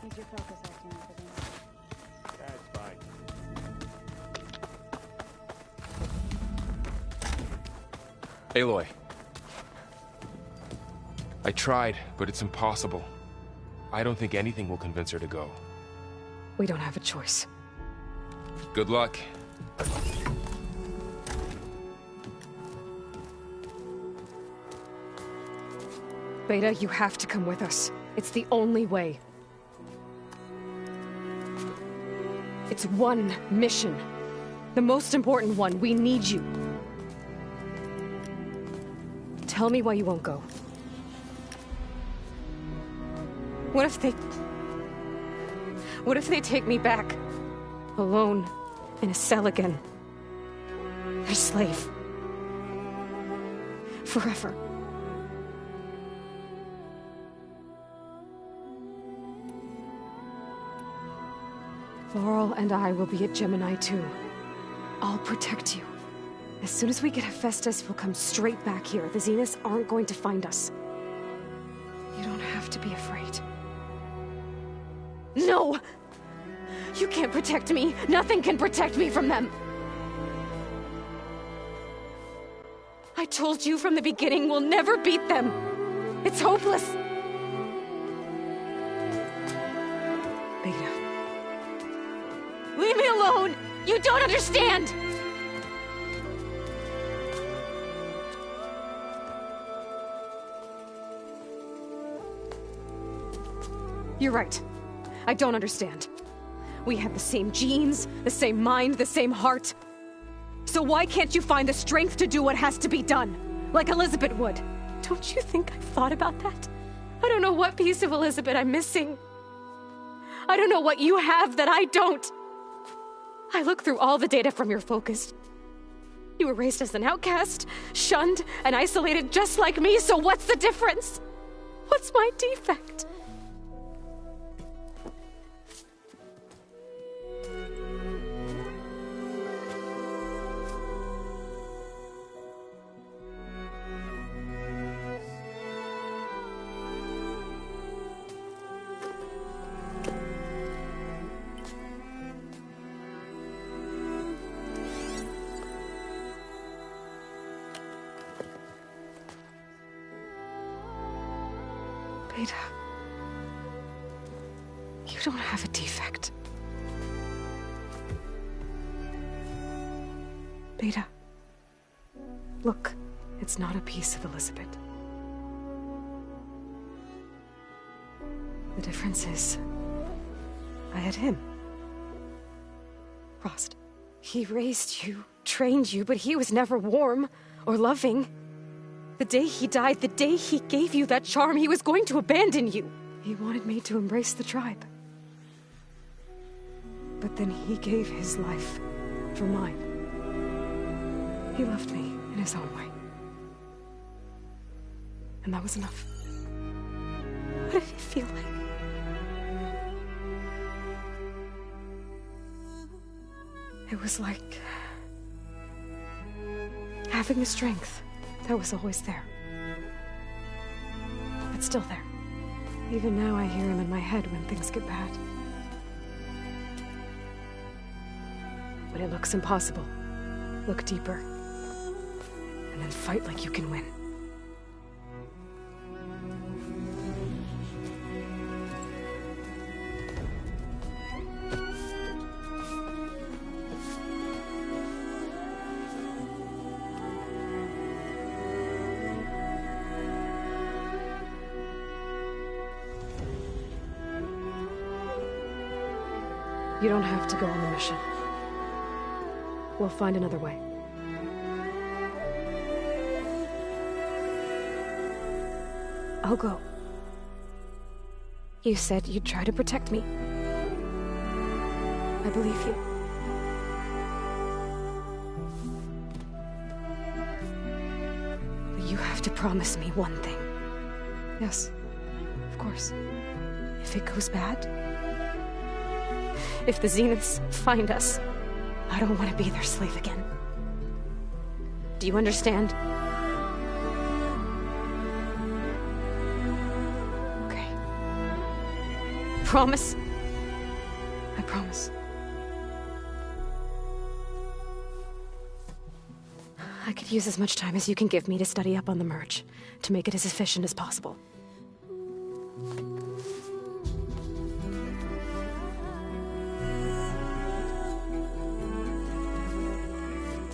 Use your focus acting for this. That's fine. Aloy. I tried, but it's impossible. I don't think anything will convince her to go. We don't have a choice. Good luck. Beta, you have to come with us. It's the only way. It's one mission. The most important one. We need you. Tell me why you won't go. What if they take me back? Alone, in a cell again. Their slave. Forever. Laurel and I will be at Gemini too. I'll protect you. As soon as we get Hephaestus, we'll come straight back here. The Zeniths aren't going to find us. You don't have to be afraid. No! You can't protect me. Nothing can protect me from them. I told you from the beginning we'll never beat them. It's hopeless. Beta. Leave me alone! You don't understand! You're right. I don't understand. We have the same genes, the same mind, the same heart. So why can't you find the strength to do what has to be done? Like Elizabeth would. Don't you think I've thought about that? I don't know what piece of Elizabeth I'm missing. I don't know what you have that I don't. I look through all the data from your focus. You were raised as an outcast, shunned, and isolated just like me, so what's the difference? What's my defect? Beta, you don't have a defect. Beta, look, it's not a piece of Elizabeth. The difference is, I had him. Rost. He raised you, trained you, but he was never warm or loving. The day he died, the day he gave you that charm, he was going to abandon you. He wanted me to embrace the tribe. But then he gave his life for mine. He loved me in his own way. And that was enough. What did it feel like? It was like having the strength that was always there. It's still there. Even now I hear him in my head when things get bad. When it looks impossible, look deeper. And then fight like you can win. You don't have to go on the mission. We'll find another way. I'll go. You said you'd try to protect me. I believe you. But you have to promise me one thing. Yes, of course. If it goes bad, if the Zeniths find us, I don't want to be their slave again. Do you understand? Okay. Promise? I promise. I could use as much time as you can give me to study up on the merge, to make it as efficient as possible.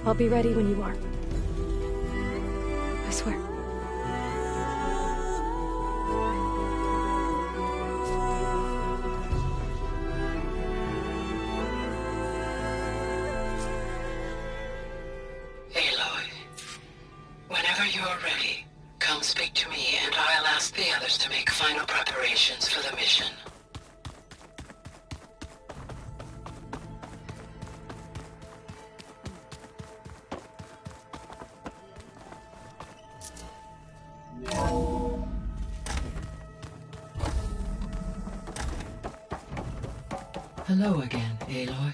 I'll be ready when you are. I swear. Aloy, whenever you're ready, come speak to me and I'll ask the others to make final preparations for the mission. Hello again, Aloy.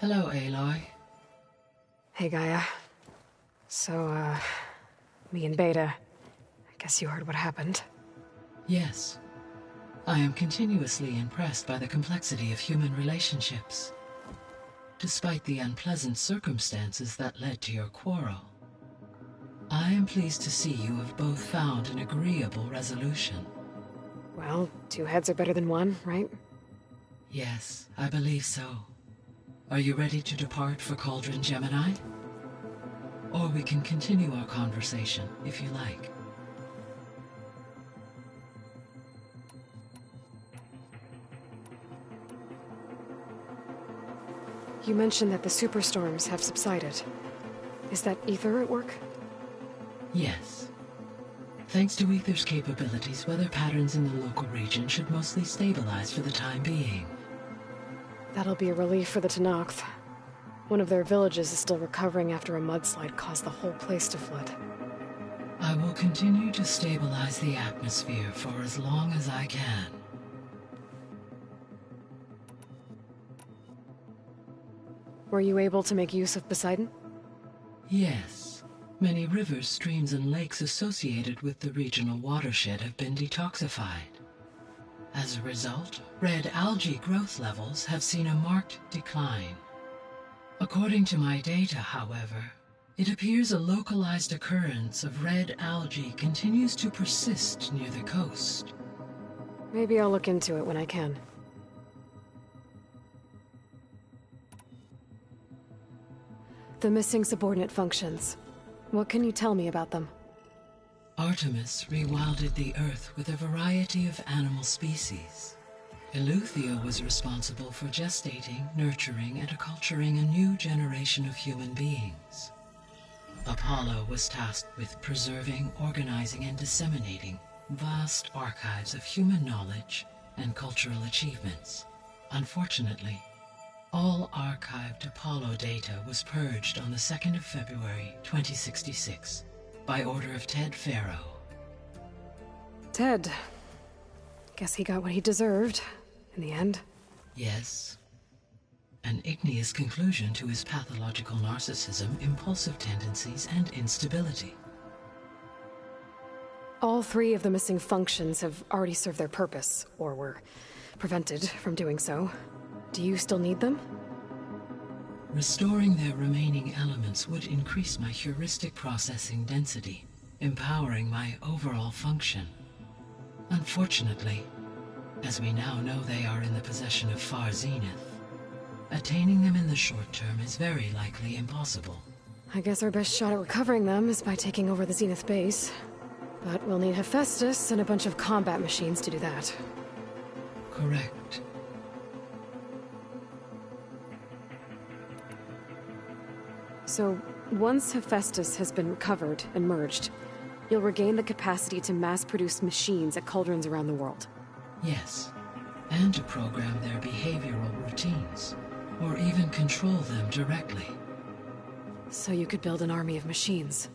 Hello, Aloy. Hey, Gaia. So, me and Beta, I guess you heard what happened. Yes. I am continuously impressed by the complexity of human relationships. Despite the unpleasant circumstances that led to your quarrel, I am pleased to see you have both found an agreeable resolution. Well, two heads are better than one, right? Yes, I believe so. Are you ready to depart for Cauldron Gemini? Or we can continue our conversation, if you like. You mentioned that the superstorms have subsided. Is that Aether at work? Yes. Thanks to Aether's capabilities, weather patterns in the local region should mostly stabilize for the time being. That'll be a relief for the Tenakth. One of their villages is still recovering after a mudslide caused the whole place to flood. I will continue to stabilize the atmosphere for as long as I can. Were you able to make use of Poseidon? Yes. Many rivers, streams, and lakes associated with the regional watershed have been detoxified. As a result, red algae growth levels have seen a marked decline. According to my data, however, it appears a localized occurrence of red algae continues to persist near the coast. Maybe I'll look into it when I can. The missing subordinate functions. What can you tell me about them? Artemis rewilded the Earth with a variety of animal species. Eleuthia was responsible for gestating, nurturing, and acculturating a new generation of human beings. Apollo was tasked with preserving, organizing, and disseminating vast archives of human knowledge and cultural achievements. Unfortunately, all archived Apollo data was purged on the 2nd of February, 2066. By order of Ted Faro. Ted. Guess he got what he deserved, in the end. Yes. An igneous conclusion to his pathological narcissism, impulsive tendencies, and instability. All three of the missing functions have already served their purpose, or were prevented from doing so. Do you still need them? Restoring their remaining elements would increase my heuristic processing density, empowering my overall function. Unfortunately, as we now know they are in the possession of Far Zenith, attaining them in the short term is very likely impossible. I guess our best shot at recovering them is by taking over the Zenith base. But we'll need Hephaestus and a bunch of combat machines to do that. Correct. So, once Hephaestus has been recovered and merged, you'll regain the capacity to mass-produce machines at cauldrons around the world. Yes, and to program their behavioral routines, or even control them directly. So you could build an army of machines.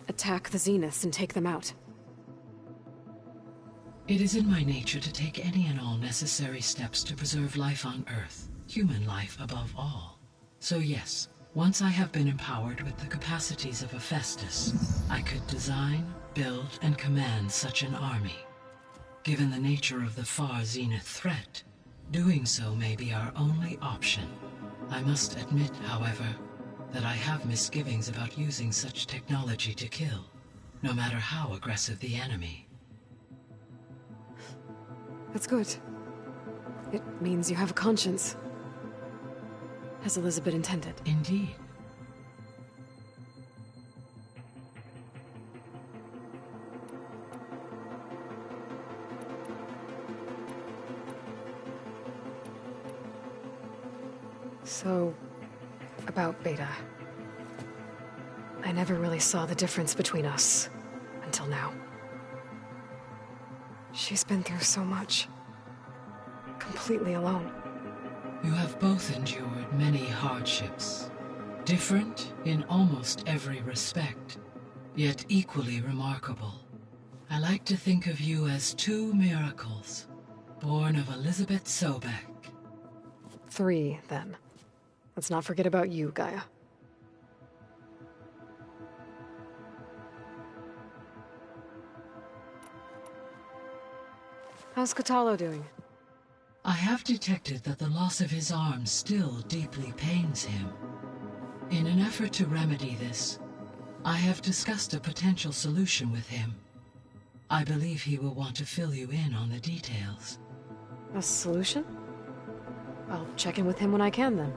Attack the Zeniths and take them out. It is in my nature to take any and all necessary steps to preserve life on Earth, human life above all. So yes, once I have been empowered with the capacities of Hephaestus, I could design, build, and command such an army. Given the nature of the far Zenith threat, doing so may be our only option. I must admit, however, that I have misgivings about using such technology to kill, no matter how aggressive the enemy. That's good. It means you have a conscience. As Elizabeth intended. Indeed. So, about Beta. I never really saw the difference between us, until now. She's been through so much. Completely alone. You have both endured many hardships. Different in almost every respect, yet equally remarkable. I like to think of you as two miracles, born of Elizabeth Sobek. 3, then. Let's not forget about you, Gaia. How's Kotallo doing? I have detected that the loss of his arm still deeply pains him. In an effort to remedy this, I have discussed a potential solution with him. I believe he will want to fill you in on the details. A solution? I'll check in with him when I can, then.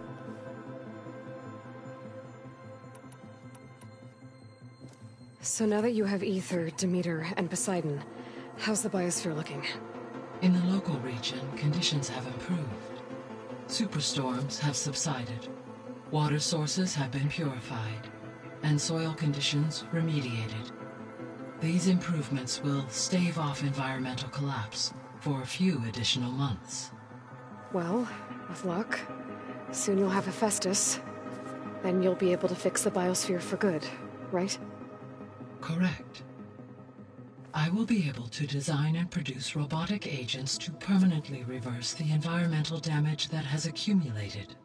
So now that you have Aether, Demeter, and Poseidon, how's the biosphere looking? In the local region, conditions have improved. Superstorms have subsided. Water sources have been purified, and soil conditions remediated. These improvements will stave off environmental collapse for a few additional months. Well, with luck, soon you'll have Hephaestus. Then you'll be able to fix the biosphere for good, right? Correct. I will be able to design and produce robotic agents to permanently reverse the environmental damage that has accumulated.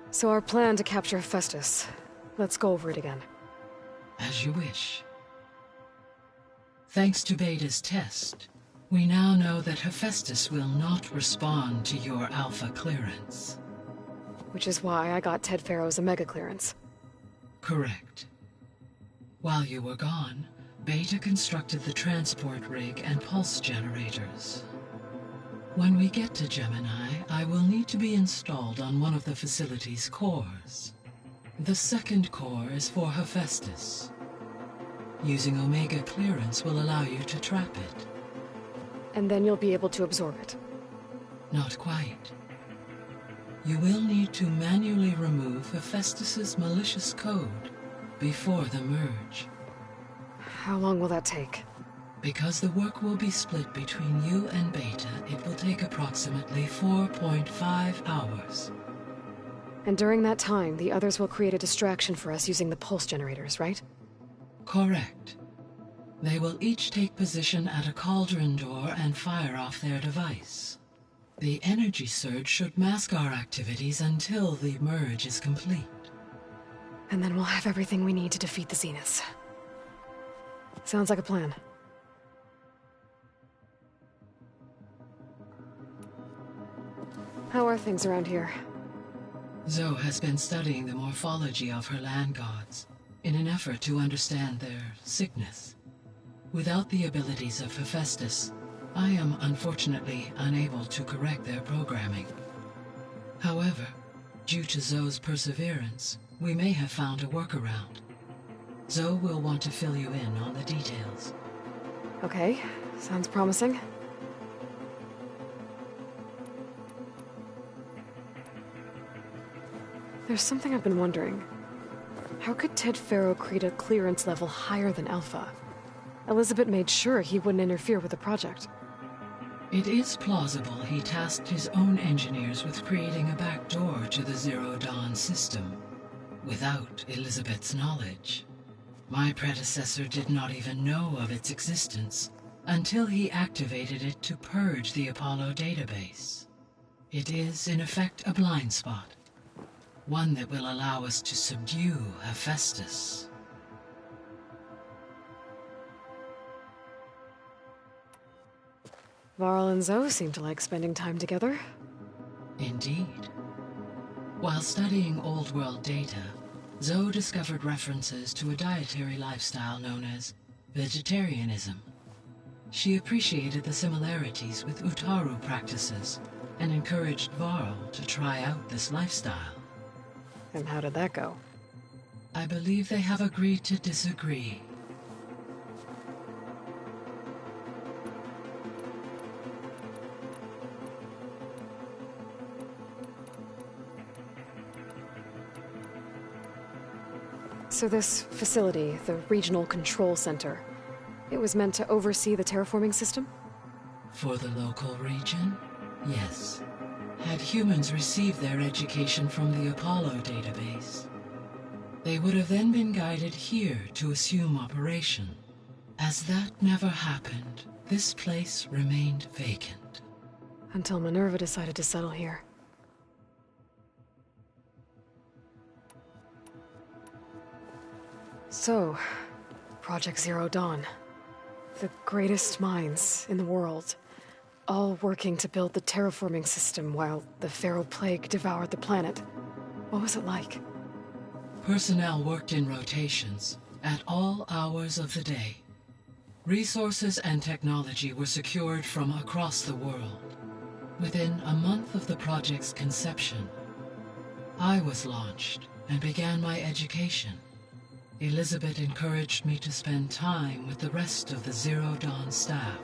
So our plan to capture Hephaestus. Let's go over it again. As you wish. Thanks to Beta's test, we now know that Hephaestus will not respond to your Alpha clearance. Which is why I got Ted Farrow's Omega clearance. Correct. While you were gone, Beta constructed the transport rig and pulse generators. When we get to Gemini, I will need to be installed on one of the facility's cores. The second core is for Hephaestus. Using Omega clearance will allow you to trap it. And then you'll be able to absorb it. Not quite. You will need to manually remove Hephaestus's malicious code before the merge. How long will that take? Because the work will be split between you and Beta, it will take approximately 4.5 hours. And during that time, the others will create a distraction for us using the pulse generators, right? Correct. They will each take position at a cauldron door and fire off their device. The energy surge should mask our activities until the merge is complete. And then we'll have everything we need to defeat the Zeniths. Sounds like a plan. How are things around here? Zoe has been studying the morphology of her land gods in an effort to understand their sickness. Without the abilities of Hephaestus, I am unfortunately unable to correct their programming. However, due to Zoe's perseverance, we may have found a workaround. Zoe will want to fill you in on the details. Okay, sounds promising. There's something I've been wondering. How could Ted Faro create a clearance level higher than Alpha? Elizabeth made sure he wouldn't interfere with the project. It is plausible he tasked his own engineers with creating a backdoor to the Zero Dawn system, without Elizabeth's knowledge. My predecessor did not even know of its existence until he activated it to purge the Apollo database. It is, in effect, a blind spot, one that will allow us to subdue Hephaestus. Varl and Zoe seem to like spending time together. Indeed. While studying Old World data, Zoe discovered references to a dietary lifestyle known as vegetarianism. She appreciated the similarities with Utaru practices and encouraged Varl to try out this lifestyle. And how did that go? I believe they have agreed to disagree. So this facility, the Regional Control Center, it was meant to oversee the terraforming system? For the local region, yes. Had humans received their education from the Apollo database, they would have then been guided here to assume operation. As that never happened, this place remained vacant. Until Minerva decided to settle here. So, Project Zero Dawn. The greatest minds in the world, all working to build the terraforming system while the Pharaoh Plague devoured the planet. What was it like? Personnel worked in rotations, at all hours of the day. Resources and technology were secured from across the world. Within a month of the project's conception, I was launched and began my education. Elizabeth encouraged me to spend time with the rest of the Zero Dawn staff.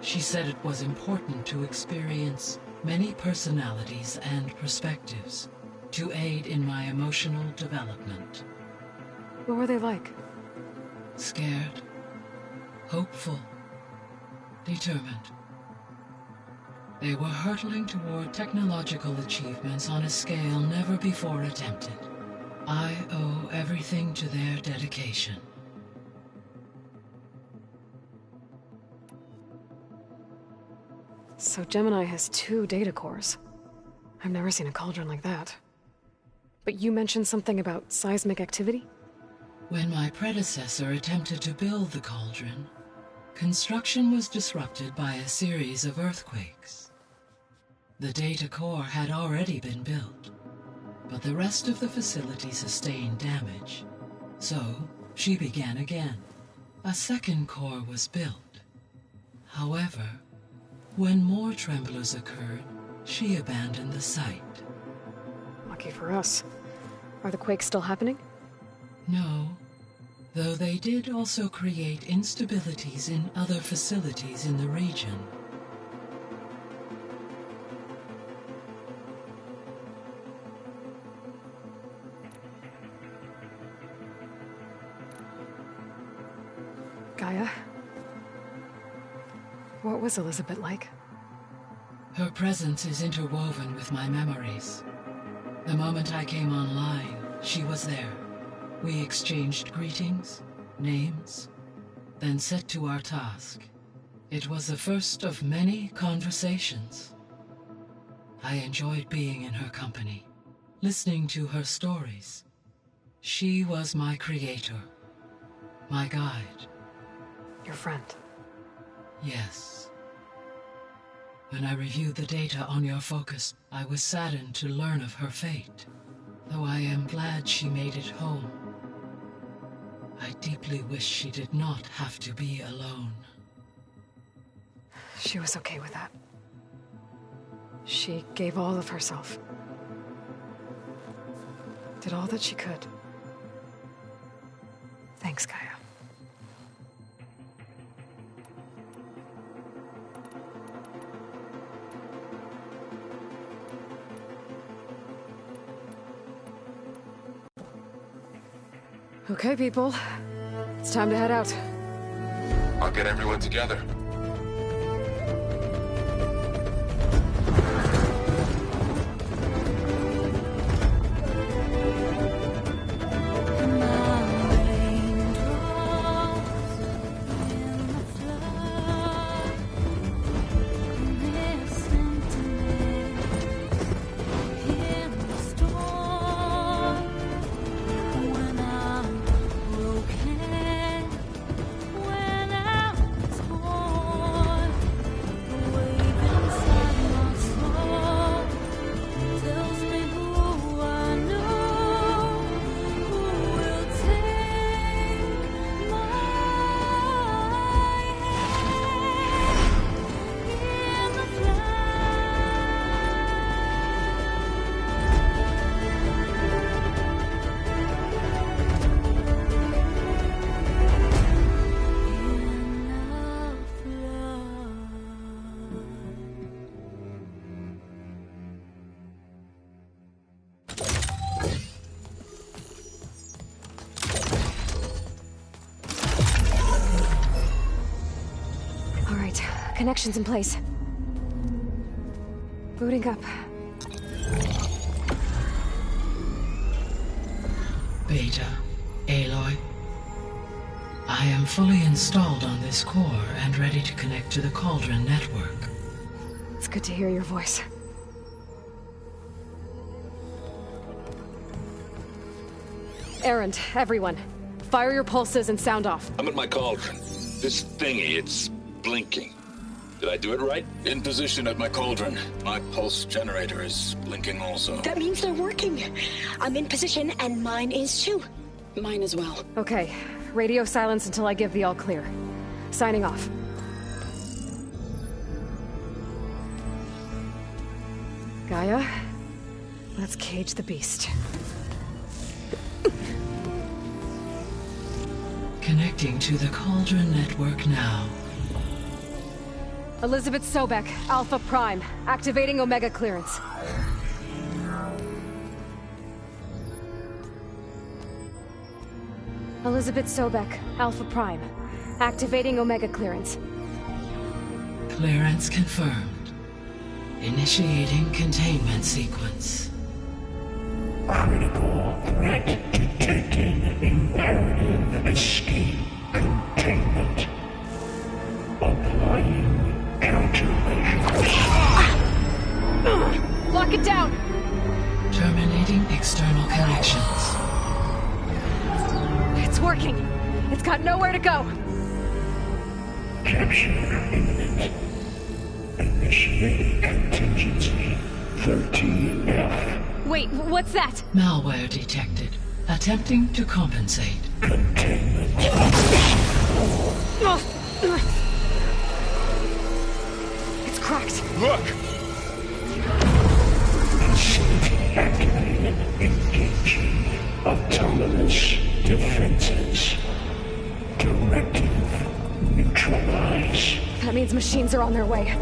She said it was important to experience many personalities and perspectives to aid in my emotional development. What were they like? Scared, hopeful, determined. They were hurtling toward technological achievements on a scale never before attempted. I owe everything to their dedication. So Gemini has 2 data cores. I've never seen a cauldron like that. But you mentioned something about seismic activity? When my predecessor attempted to build the cauldron, construction was disrupted by a series of earthquakes. The data core had already been built, but the rest of the facility sustained damage. So, she began again. A second core was built. However, when more tremblers occurred, she abandoned the site. Lucky for us. Are the quakes still happening? No, though they did also create instabilities in other facilities in the region. Gaia? What was Elizabeth like? Her presence is interwoven with my memories. The moment I came online, she was there. We exchanged greetings, names, then set to our task. It was the first of many conversations. I enjoyed being in her company, listening to her stories. She was my creator, my guide. Your friend? Yes. When I reviewed the data on your focus, I was saddened to learn of her fate, though I am glad she made it home. I deeply wish she did not have to be alone. She was okay with that. She gave all of herself. Did all that she could. Thanks, Gaia. Okay, people. It's time to head out. I'll get everyone together. Connections in place. Booting up. Beta, Aloy. I am fully installed on this core and ready to connect to the Cauldron network. It's good to hear your voice. Erend, everyone. Fire your pulses and sound off. I'm at my Cauldron. This thingy, it's blinking. Did I do it right? In position at my Cauldron. My pulse generator is blinking also. That means they're working. I'm in position, and mine is too. Mine as well. Okay. Radio silence until I give the all clear. Signing off. Gaia, let's cage the beast. Connecting to the Cauldron network now. Elizabeth Sobek, Alpha Prime, activating Omega clearance. Elizabeth Sobek, Alpha Prime, activating Omega clearance. Clearance confirmed. Initiating containment sequence. Critical threat detected. Imperative escape containment. Applying countermeasures. Lock it down! Terminating external connections. It's working. It's got nowhere to go. Capture imminent. Initiate contingency 13F. Wait, what's that? Malware detected. Attempting to compensate. Containment. It's cracked. Look! Facility activated. Engaging autonomous defenses. Directive. Neutralize. That means machines are on their way.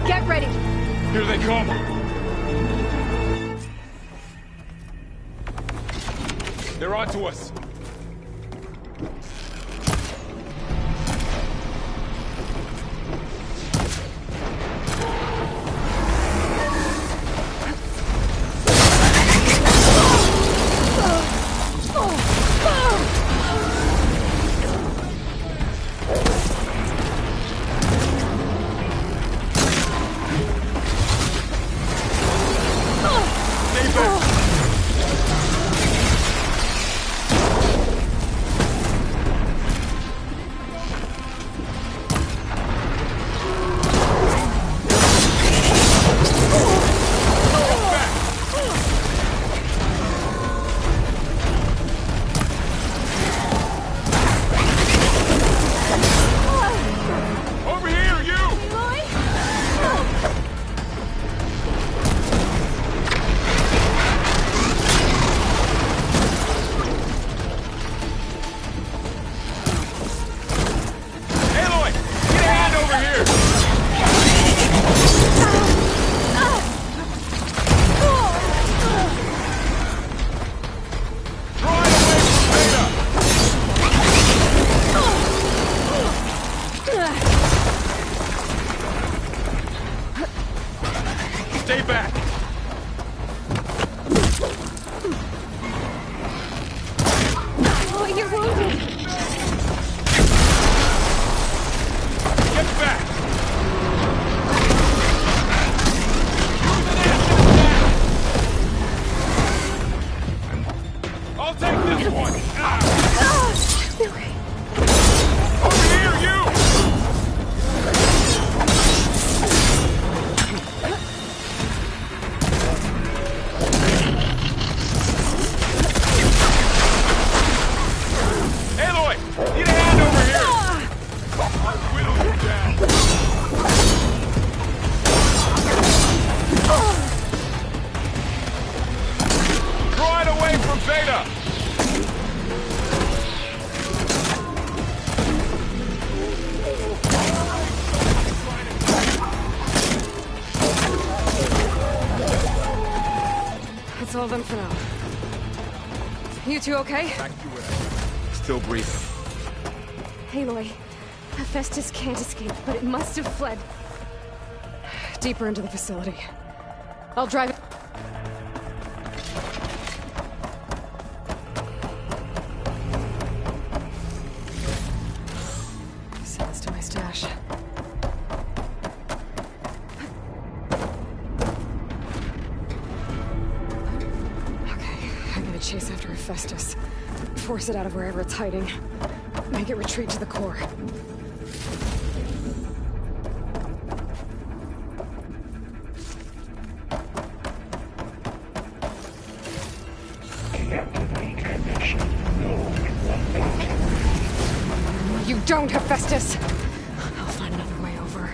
Get ready! Here they come! They're onto us! this one! Billy. Over here, you! Aloy! Need a hand over here! I'll whittle you down! Drawing away from Beta! That's all of them for now. You two okay? Back to it. Still breathing. Aloy, Hephaestus can't escape, but it must have fled. Deeper into the facility. I'll drive it. Send this to my stash. Okay, I'm gonna chase after Hephaestus. Force it out of wherever it's hiding. Make it retreat to the core. You don't, Hephaestus! I'll find another way over.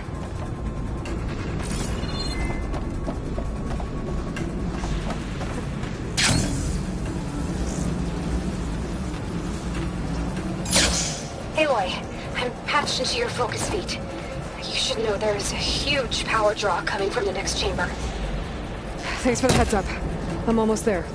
Aloy, I'm patched into your focus feet. You should know there's a huge power draw coming from the next chamber. Thanks for the heads up. I'm almost there.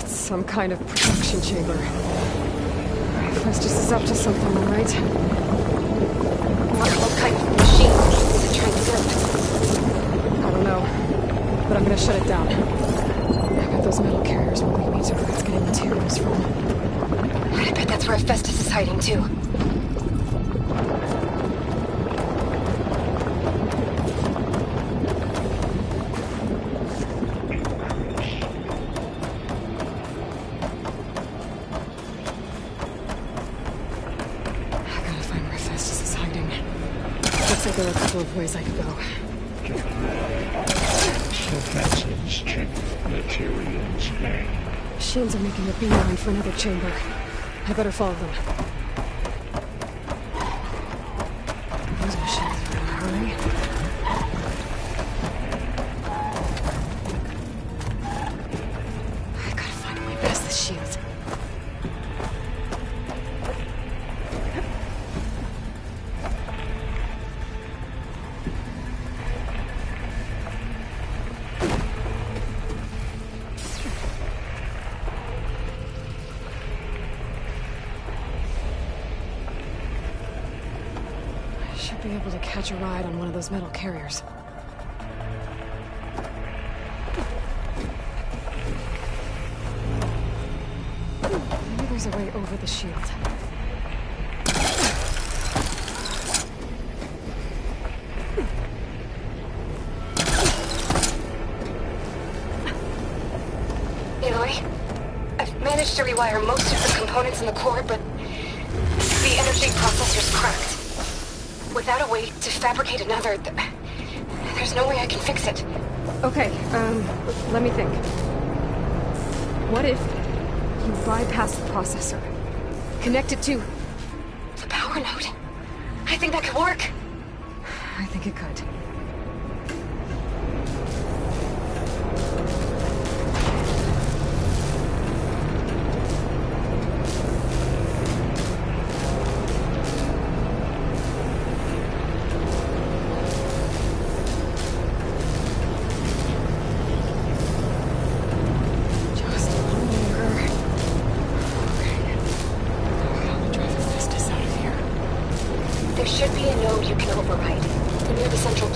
Some kind of production chamber. Hephaestus is up to something, all right? What kind of machine is it trying to build? I don't know, but I'm gonna shut it down. I bet those metal carriers will lead me to where it's getting materials from. I bet that's where Hephaestus is hiding, too. Looks like there are a couple of ways I could go. Machines are making a beeline for another chamber. I better follow them. Those machines are in a hurry. I gotta find a way past the shields. Be able to catch a ride on one of those metal carriers. Maybe there's a way over the shield. Aloy, I've managed to rewire most of the components in the core, but the energy processor's cracked. Without a way to fabricate another, there's no way I can fix it. Okay, let me think. What if you bypass the processor? Connect it to... the power node? I think that could work. I think it could. There should be a node you can override, near the central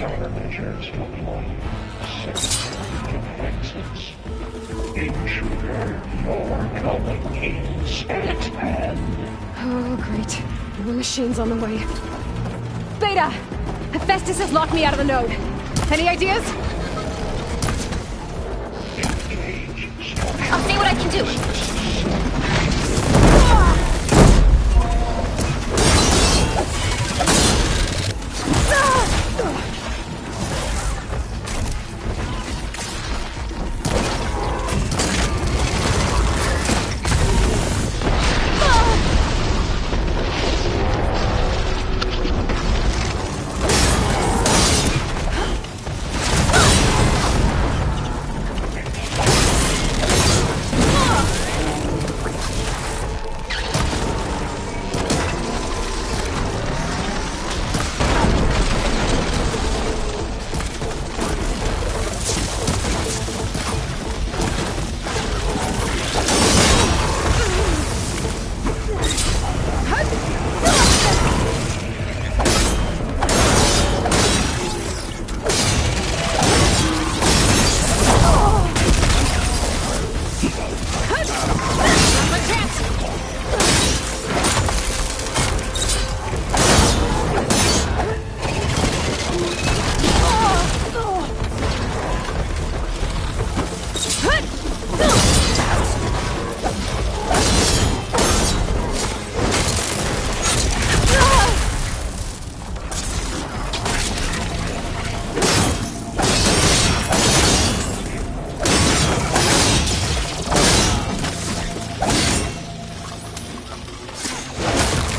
countermeasures look like significant fixes. Intruder, your coming is at hand. Oh, great. More machines on the way. Beta! Hephaestus has locked me out of the node. Any ideas? I'll see what I can do.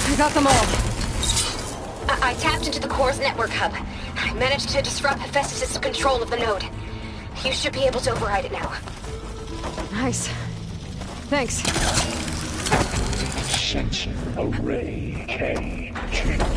I got them all. I tapped into the core's network hub. I managed to disrupt Hephaestus' control of the node. You should be able to override it now. Nice. Thanks. Sensor array K2.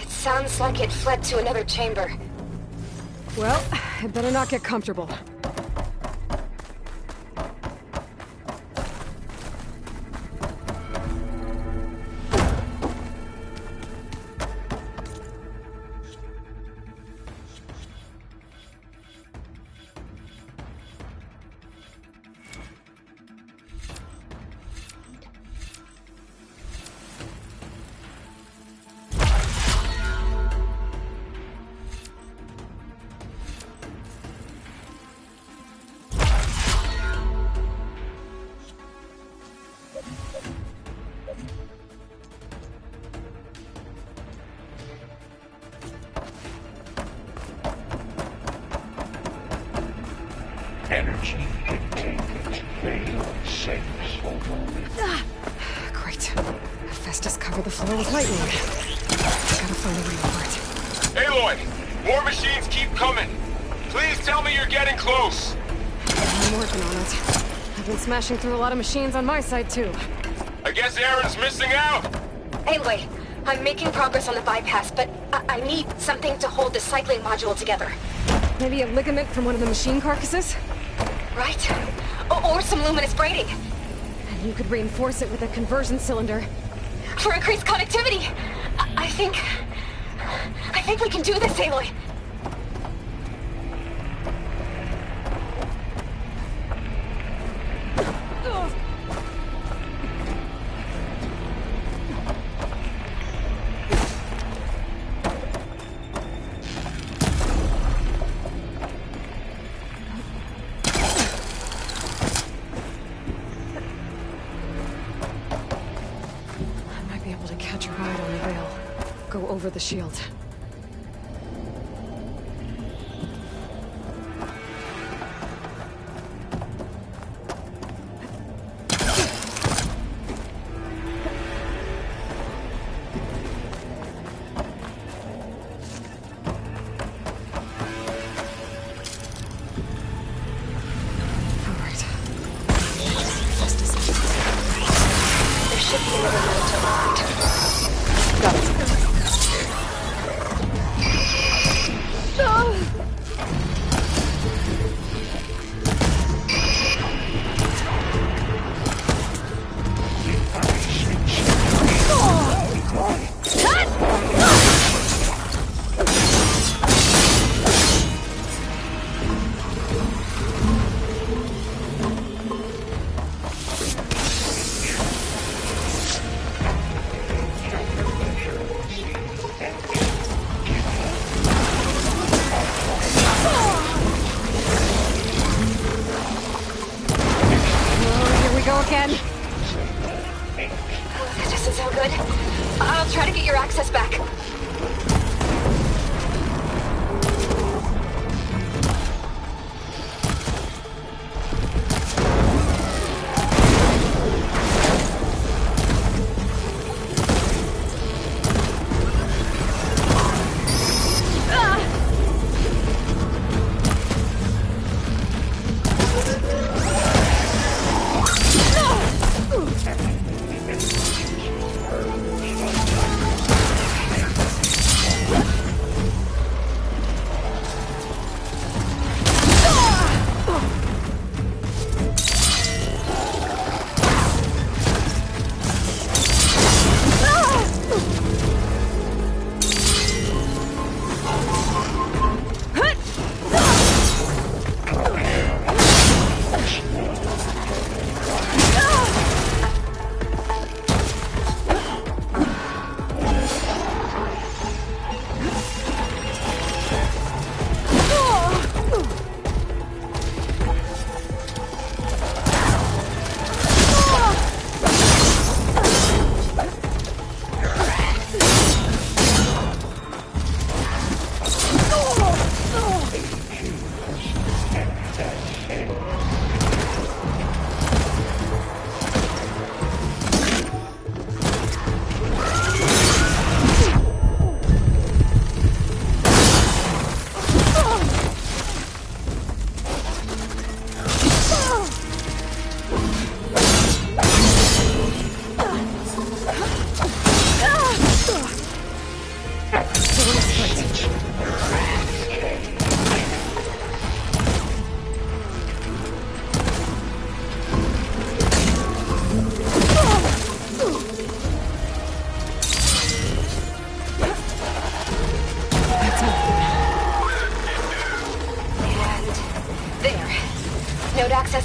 Sounds like it fled to another chamber. Well, I better not get comfortable. Energy containment failed. Safe hold. Great. Hephaestus covered the floor with lightning. Gotta find a way over it. Aloy! More machines keep coming! Please tell me you're getting close! I'm working on it. I've been smashing through a lot of machines on my side, too. I guess Aaron's missing out! Aloy, I'm making progress on the bypass, but I need something to hold the cycling module together. Maybe a ligament from one of the machine carcasses? Right. Or some luminous braiding. And you could reinforce it with a conversion cylinder. For increased connectivity! I think we can do this, Aloy. Over the shield.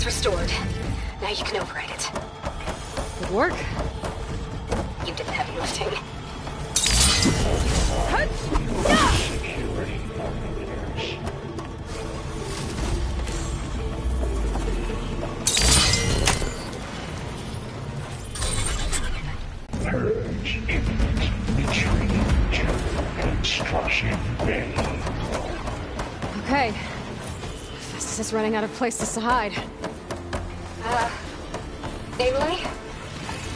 is restored. Now you can override it. Good work. You did the heavy lifting. Purge imminent. Retreat to Construction Bay. Okay. Festus is running out of places to hide. Aloy?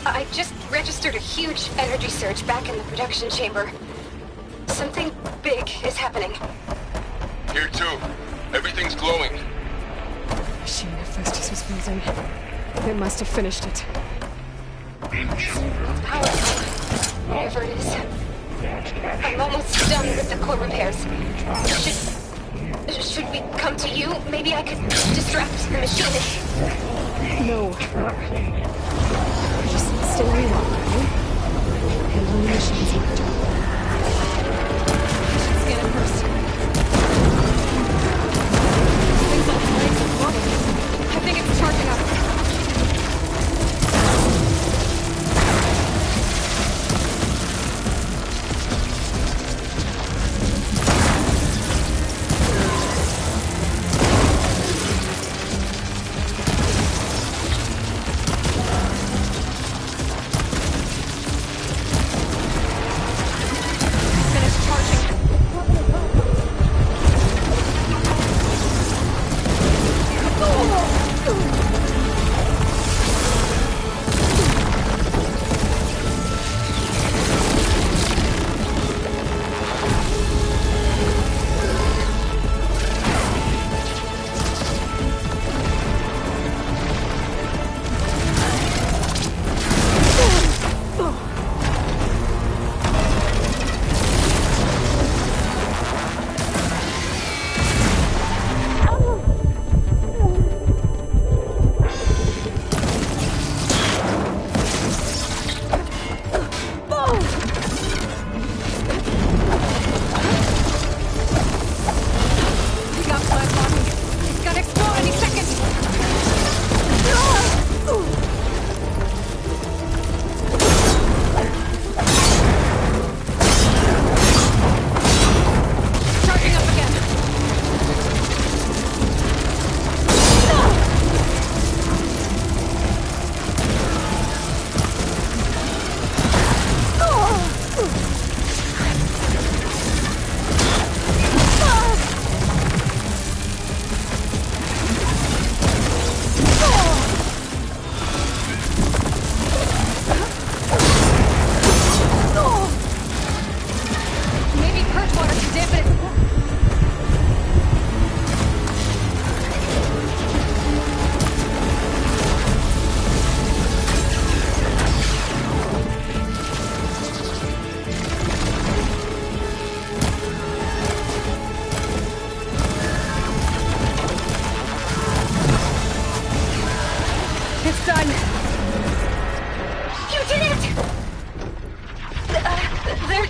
I just registered a huge energy surge back in the production chamber. Something big is happening. Here too. Everything's glowing. The machine Festus was building. It must have finished it. Powerful. Whatever it is. I'm almost done with the core repairs. Should we come to you? Maybe I could distract the machine. No. Just stay where you are, okay? Handling the machine's my job. Scan it first. Things all right. I think it's charging up.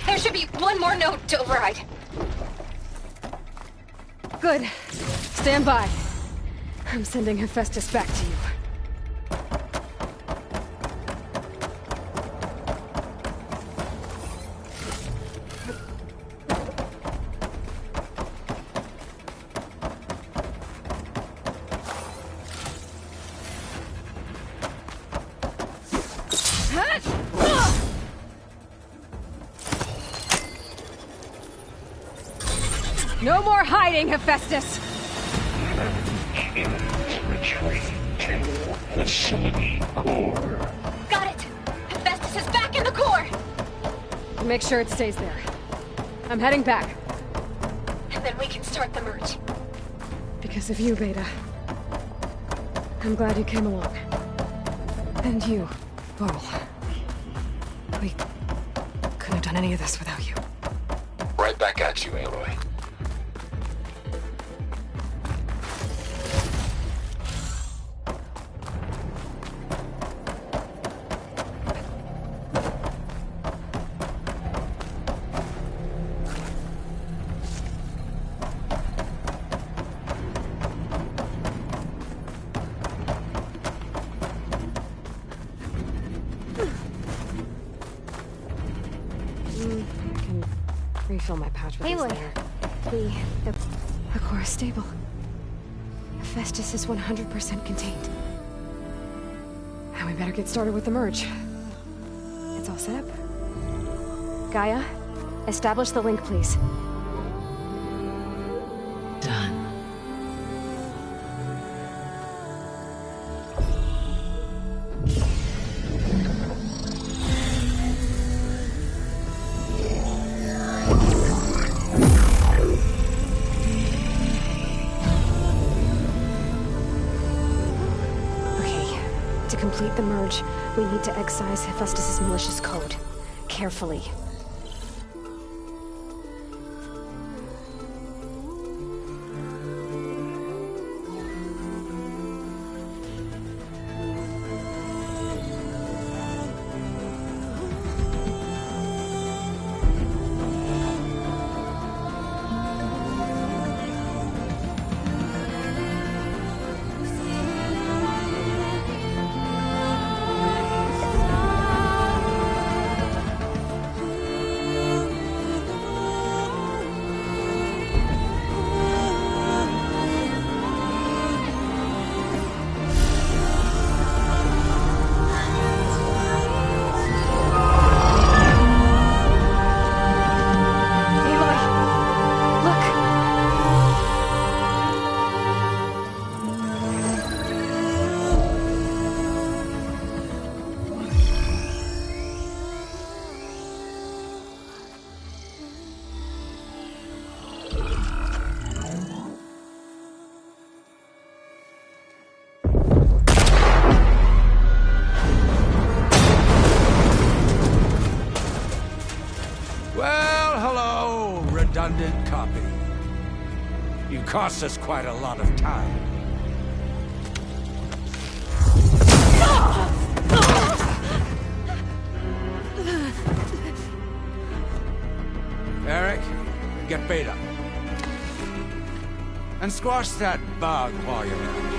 There should be one more node to override. Good. Stand by. I'm sending Hephaestus back to you. No more hiding, Hephaestus! Retreat to the city core. Got it! Hephaestus is back in the core! Make sure it stays there. I'm heading back. And then we can start the merge. Because of you, Beta. I'm glad you came along. And you, Varl. We couldn't have done any of this without you. Right back at you, Aloy. Refill my pouch with these Aloy, later. The core is stable. Hephaestus is 100% contained. And we better get started with the merge. It's all set up. Gaia, establish the link, please. Done. To complete the merge, we need to excise Hephaestus' malicious code. Carefully. Redundant copy. You cost us quite a lot of time. Eric, get Beta. And squash that bug while you're at it.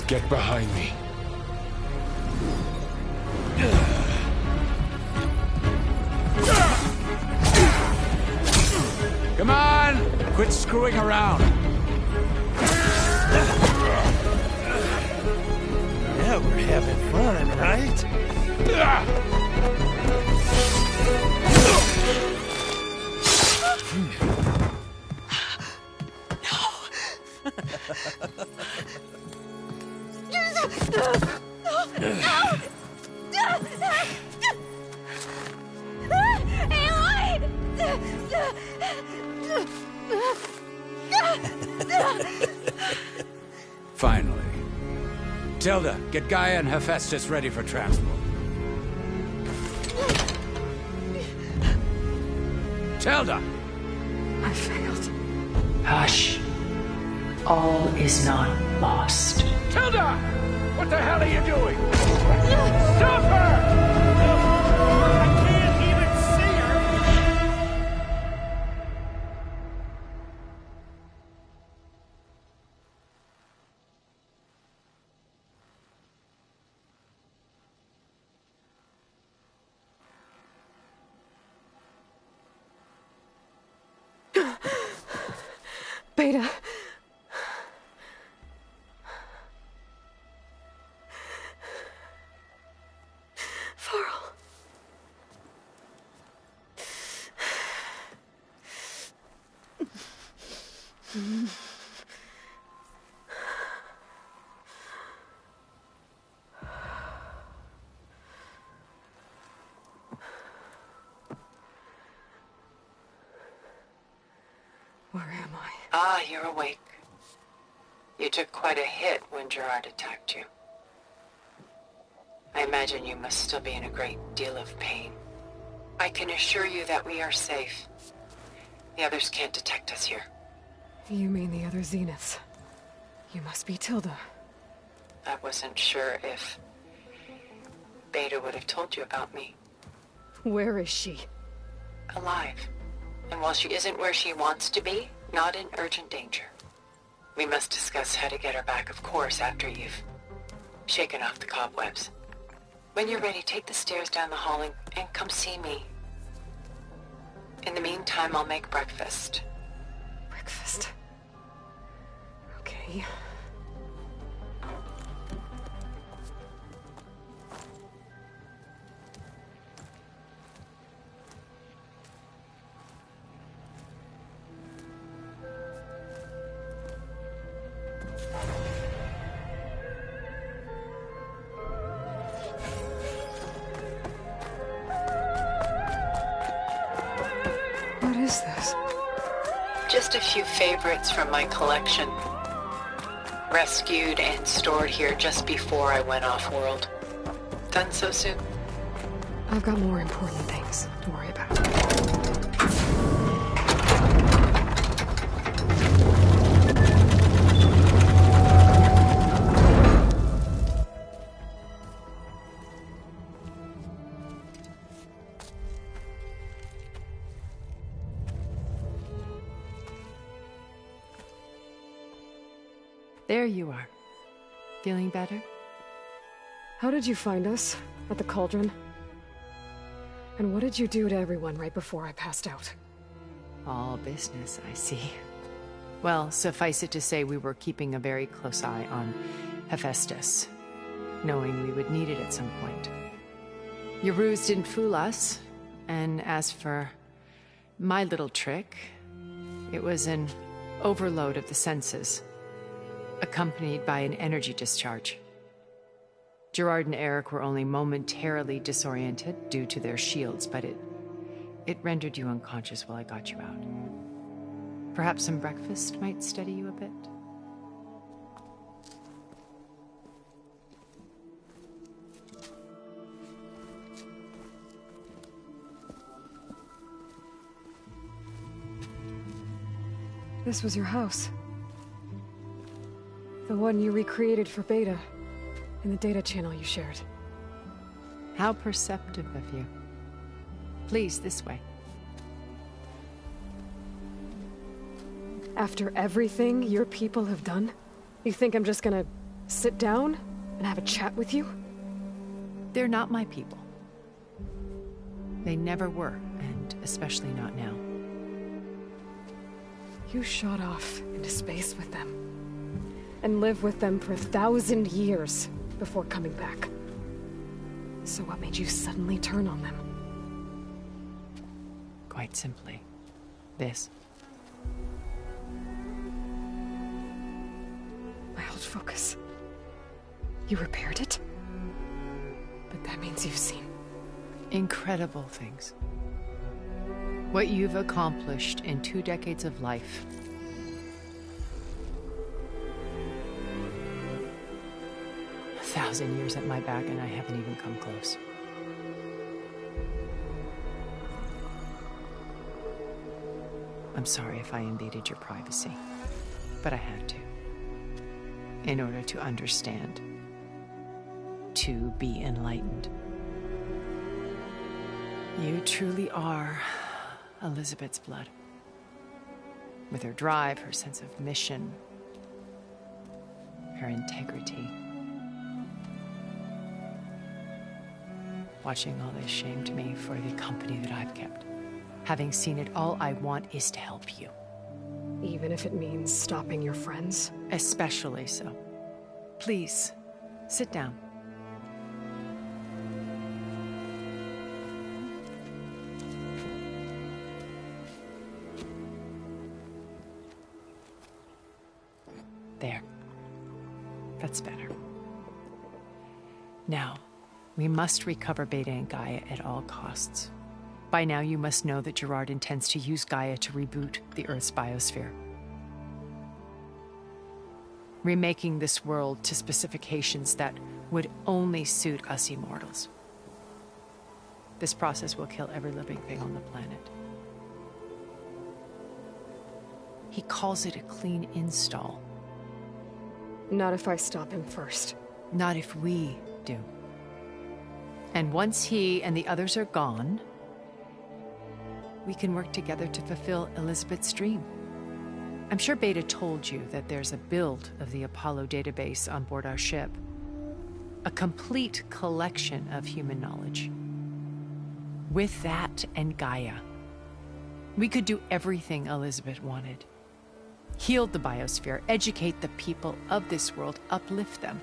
Get behind me. Come on! Quit screwing around. Yeah, we're having fun, right? Finally. Tilda, get Gaia and Hephaestus ready for transport. Tilda! I failed. Hush. All is not lost. Tilda! What the hell are you doing? Stop her! I can't even see her! Beta. Varl. Where am I? Ah, you're awake. You took quite a hit when Gerard attacked you. I imagine you must still be in a great deal of pain. I can assure you that we are safe. The others can't detect us here. You mean the other Zeniths? You must be Tilda. I wasn't sure if Beta would have told you about me. Where is she? alive. And while she isn't where she wants to be, not in urgent danger. We must discuss how to get her back, of course, after you've shaken off the cobwebs. When you're ready, take the stairs down the hall and come see me. In the meantime, I'll make breakfast. Breakfast? Okay. What is this? Just a few favorites from my collection. Rescued and stored here just before I went off-world. Done so soon? I've got more important things to worry about. There you are. Feeling better? How did you find us? At the Cauldron? And what did you do to everyone right before I passed out? All business, I see. Well, suffice it to say we were keeping a very close eye on Hephaestus, knowing we would need it at some point. Your ruse didn't fool us, and as for my little trick, it was an overload of the senses, accompanied by an energy discharge. Gerard and Eric were only momentarily disoriented due to their shields, but it rendered you unconscious while I got you out. Perhaps some breakfast might steady you a bit? This was your house. The one you recreated for Beta, in the data channel you shared. How perceptive of you. Please, this way. After everything your people have done, you think I'm just gonna sit down and have a chat with you? They're not my people. They never were, and especially not now. You shot off into space with them, and lived with them for 1,000 years before coming back. So what made you suddenly turn on them? Quite simply, this. My old focus. You repaired it? But that means you've seen incredible things. What you've accomplished in 2 decades of life. A 1,000 years at my back, and I haven't even come close. I'm sorry if I invaded your privacy, but I had to. In order to understand. To be enlightened. You truly are Elizabeth's blood. With her drive, her sense of mission, her integrity. Watching all this shamed me for the company that I've kept. Having seen it, all I want is to help you. Even if it means stopping your friends? Especially so. Please, sit down. There. That's better. Now, we must recover Beta and Gaia at all costs. By now, you must know that Gerard intends to use Gaia to reboot the Earth's biosphere. Remaking this world to specifications that would only suit us immortals. This process will kill every living thing on the planet. He calls it a clean install. Not if I stop him first. Not if we do. And once he and the others are gone, we can work together to fulfill Elizabeth's dream. I'm sure Beta told you that there's a build of the Apollo database on board our ship. A complete collection of human knowledge. With that and Gaia, we could do everything Elizabeth wanted. Heal the biosphere, educate the people of this world, uplift them.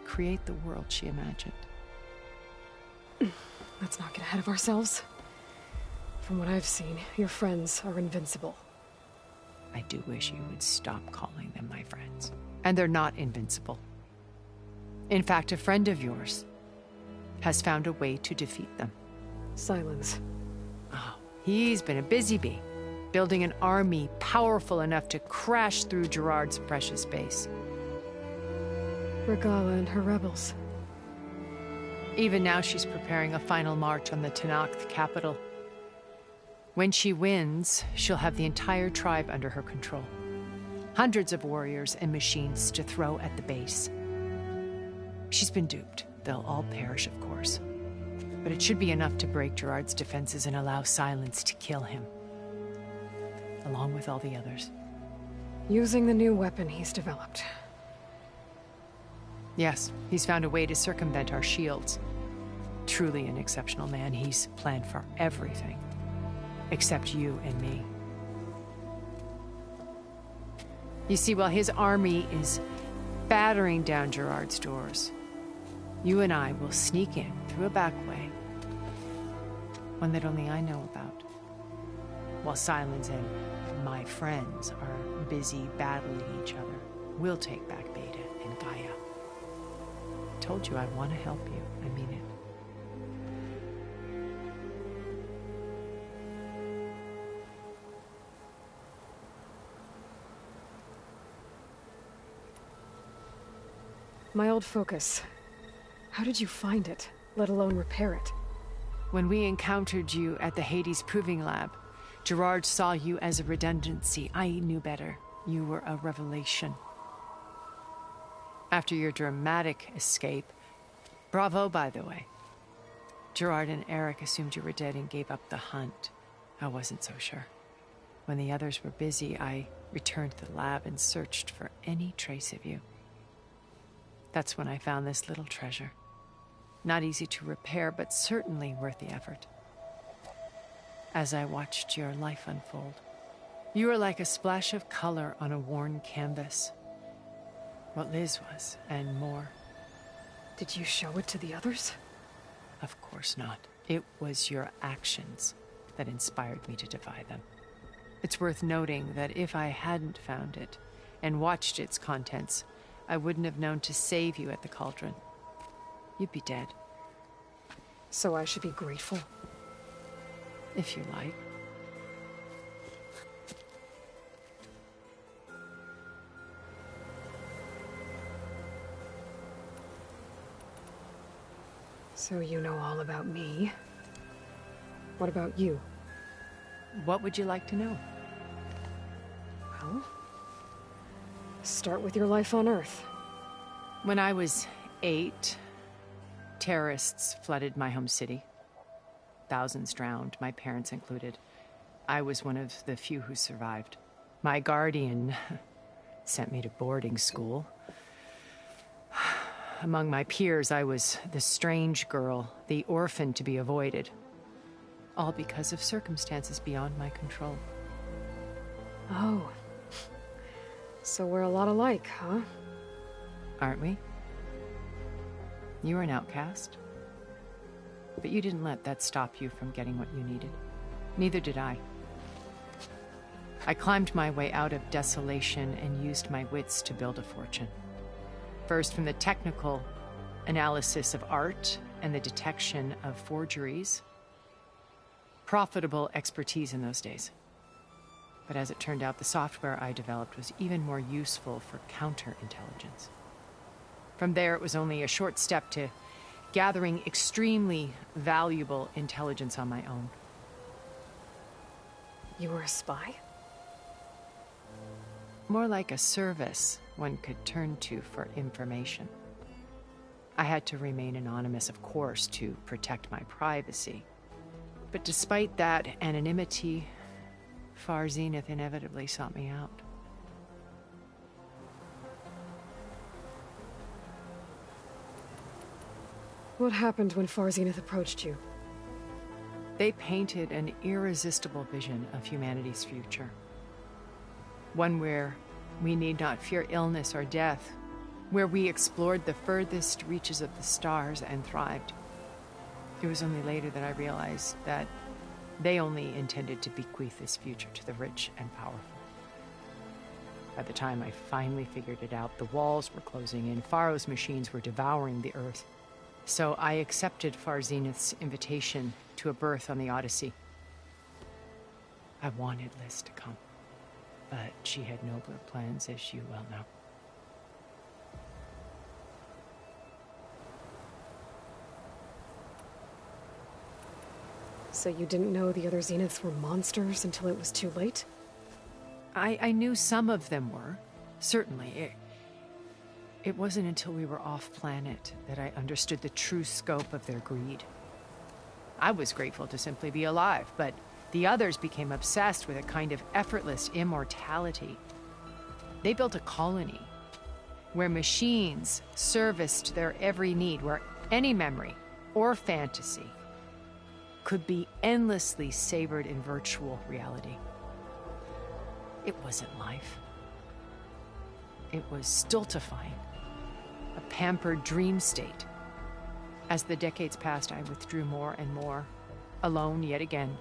Create the world she imagined. Let's not get ahead of ourselves. From what I've seen, your friends are invincible. I do wish you would stop calling them my friends. And they're not invincible. In fact, a friend of yours has found a way to defeat them. Silence. Oh, he's been a busy bee, building an army powerful enough to crash through Gerard's precious base. Regala and her rebels. Even now she's preparing a final march on the Tenakth capital. When she wins, she'll have the entire tribe under her control. Hundreds of warriors and machines to throw at the base. She's been duped. They'll all perish, of course. But it should be enough to break Gerard's defenses and allow Silence to kill him. Along with all the others. Using the new weapon he's developed. Yes, he's found a way to circumvent our shields. Truly an exceptional man. He's planned for everything. Except you and me. You see, while his army is battering down Gerard's doors, you and I will sneak in through a back way. One that only I know about. While Silence and my friends are busy battling each other, we'll take back Beta and Gaia. Told you I want to help you. I mean it. My old focus. How did you find it, let alone repair it? When we encountered you at the Hades Proving Lab, Gerard saw you as a redundancy. I knew better. You were a revelation. After your dramatic escape, bravo, by the way. Gerard and Eric assumed you were dead and gave up the hunt. I wasn't so sure. When the others were busy, I returned to the lab and searched for any trace of you. That's when I found this little treasure. Not easy to repair, but certainly worth the effort. As I watched your life unfold, you were like a splash of color on a worn canvas. What Liz was, and more. Did you show it to the others? Of course not. It was your actions that inspired me to defy them. It's worth noting that if I hadn't found it and watched its contents, I wouldn't have known to save you at the Cauldron. You'd be dead. So I should be grateful? If you like. So you know all about me. What about you? What would you like to know? Well, start with your life on Earth. When I was 8, terrorists flooded my home city. Thousands drowned, my parents included. I was one of the few who survived. My guardian sent me to boarding school. Among my peers, I was the strange girl, the orphan to be avoided. All because of circumstances beyond my control. Oh. So we're a lot alike, huh? Aren't we? You were an outcast. But you didn't let that stop you from getting what you needed. Neither did I. I climbed my way out of desolation and used my wits to build a fortune. First, from the technical analysis of art and the detection of forgeries. Profitable expertise in those days. But as it turned out, the software I developed was even more useful for counterintelligence. From there, it was only a short step to gathering extremely valuable intelligence on my own. You were a spy? More like a service one could turn to for information. I had to remain anonymous, of course, to protect my privacy. But despite that anonymity, Far Zenith inevitably sought me out. What happened when Far Zenith approached you? They painted an irresistible vision of humanity's future. One where we need not fear illness or death, where we explored the furthest reaches of the stars and thrived. It was only later that I realized that they only intended to bequeath this future to the rich and powerful. By the time I finally figured it out, the walls were closing in, Pharaoh's machines were devouring the Earth. So I accepted Far Zenith's invitation to a berth on the Odyssey. I wanted Liz to come, but she had nobler plans, as you well know. So you didn't know the other Zeniths were monsters until it was too late? I knew some of them were, certainly. It wasn't until we were off-planet that I understood the true scope of their greed. I was grateful to simply be alive, but the others became obsessed with a kind of effortless immortality. They built a colony where machines serviced their every need, where any memory or fantasy could be endlessly savored in virtual reality. It wasn't life. It was stultifying, a pampered dream state. As the decades passed, I withdrew more and more, alone yet again,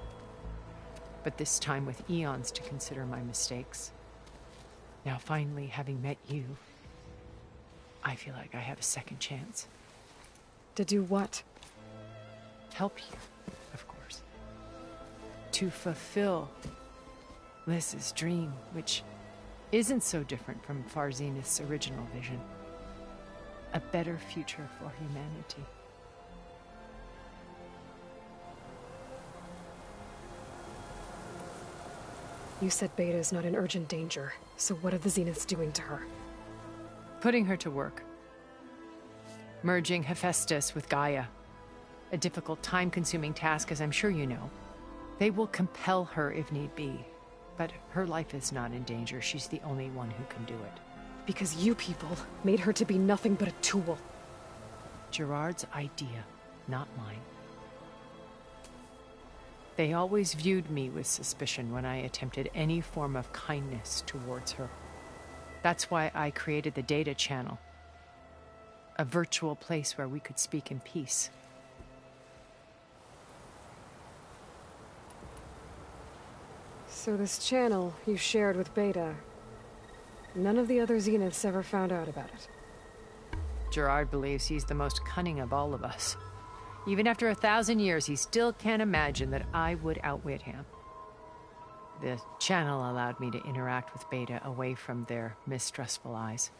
but this time with eons to consider my mistakes. Now finally, having met you, I feel like I have a second chance. To do what? Help you, of course. To fulfill Liz's dream, which isn't so different from Far Zenith's original vision. A better future for humanity. You said Beta is not in urgent danger, so what are the Zeniths doing to her? Putting her to work. Merging Hephaestus with Gaia. A difficult, time-consuming task, as I'm sure you know. They will compel her if need be. But her life is not in danger. She's the only one who can do it. Because you people made her to be nothing but a tool. Gerard's idea, not mine. They always viewed me with suspicion when I attempted any form of kindness towards her. That's why I created the data channel. A virtual place where we could speak in peace. So this channel you shared with Beta, none of the other Zeniths ever found out about it? Gerard believes he's the most cunning of all of us. Even after 1,000 years, he still can't imagine that I would outwit him. The channel allowed me to interact with Beta away from their mistrustful eyes.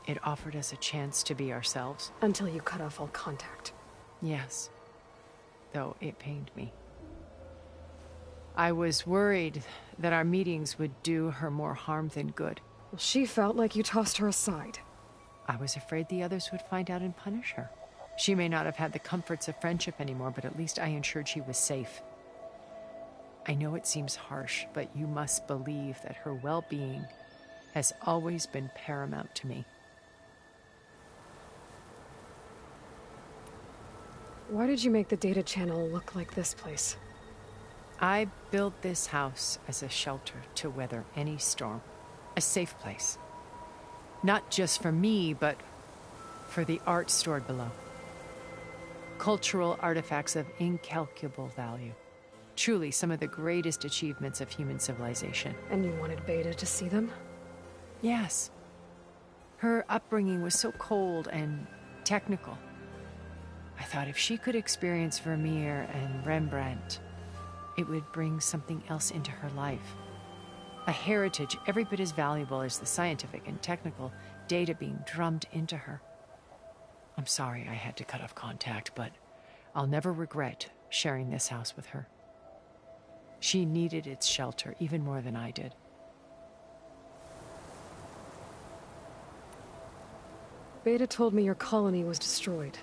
It offered us a chance to be ourselves. Until you cut off all contact. Yes. Though it pained me. I was worried that our meetings would do her more harm than good. Well, she felt like you tossed her aside. I was afraid the others would find out and punish her. She may not have had the comforts of friendship anymore, but at least I ensured she was safe. I know it seems harsh, but you must believe that her well-being has always been paramount to me. Why did you make the data channel look like this place? I built this house as a shelter to weather any storm. A safe place. Not just for me, but for the art stored below. Cultural artifacts of incalculable value. Truly some of the greatest achievements of human civilization. And you wanted Beta to see them? Yes. Her upbringing was so cold and technical. I thought if she could experience Vermeer and Rembrandt, it would bring something else into her life. A heritage every bit as valuable as the scientific and technical data being drummed into her. I'm sorry I had to cut off contact, but I'll never regret sharing this house with her. She needed its shelter even more than I did. Beta told me your colony was destroyed.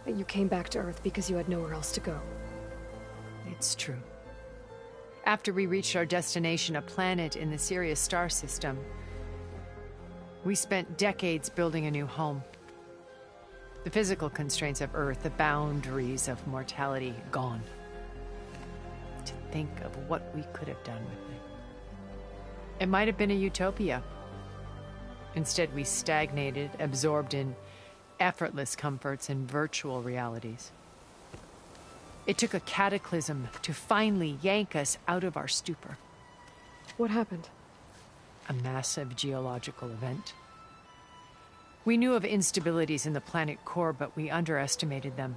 That you came back to Earth because you had nowhere else to go. It's true. After we reached our destination, a planet in the Sirius star system, we spent decades building a new home. The physical constraints of Earth, the boundaries of mortality, gone. To think of what we could have done with it. It might have been a utopia. Instead, we stagnated, absorbed in effortless comforts and virtual realities. It took a cataclysm to finally yank us out of our stupor. What happened? A massive geological event. We knew of instabilities in the planet core, but we underestimated them.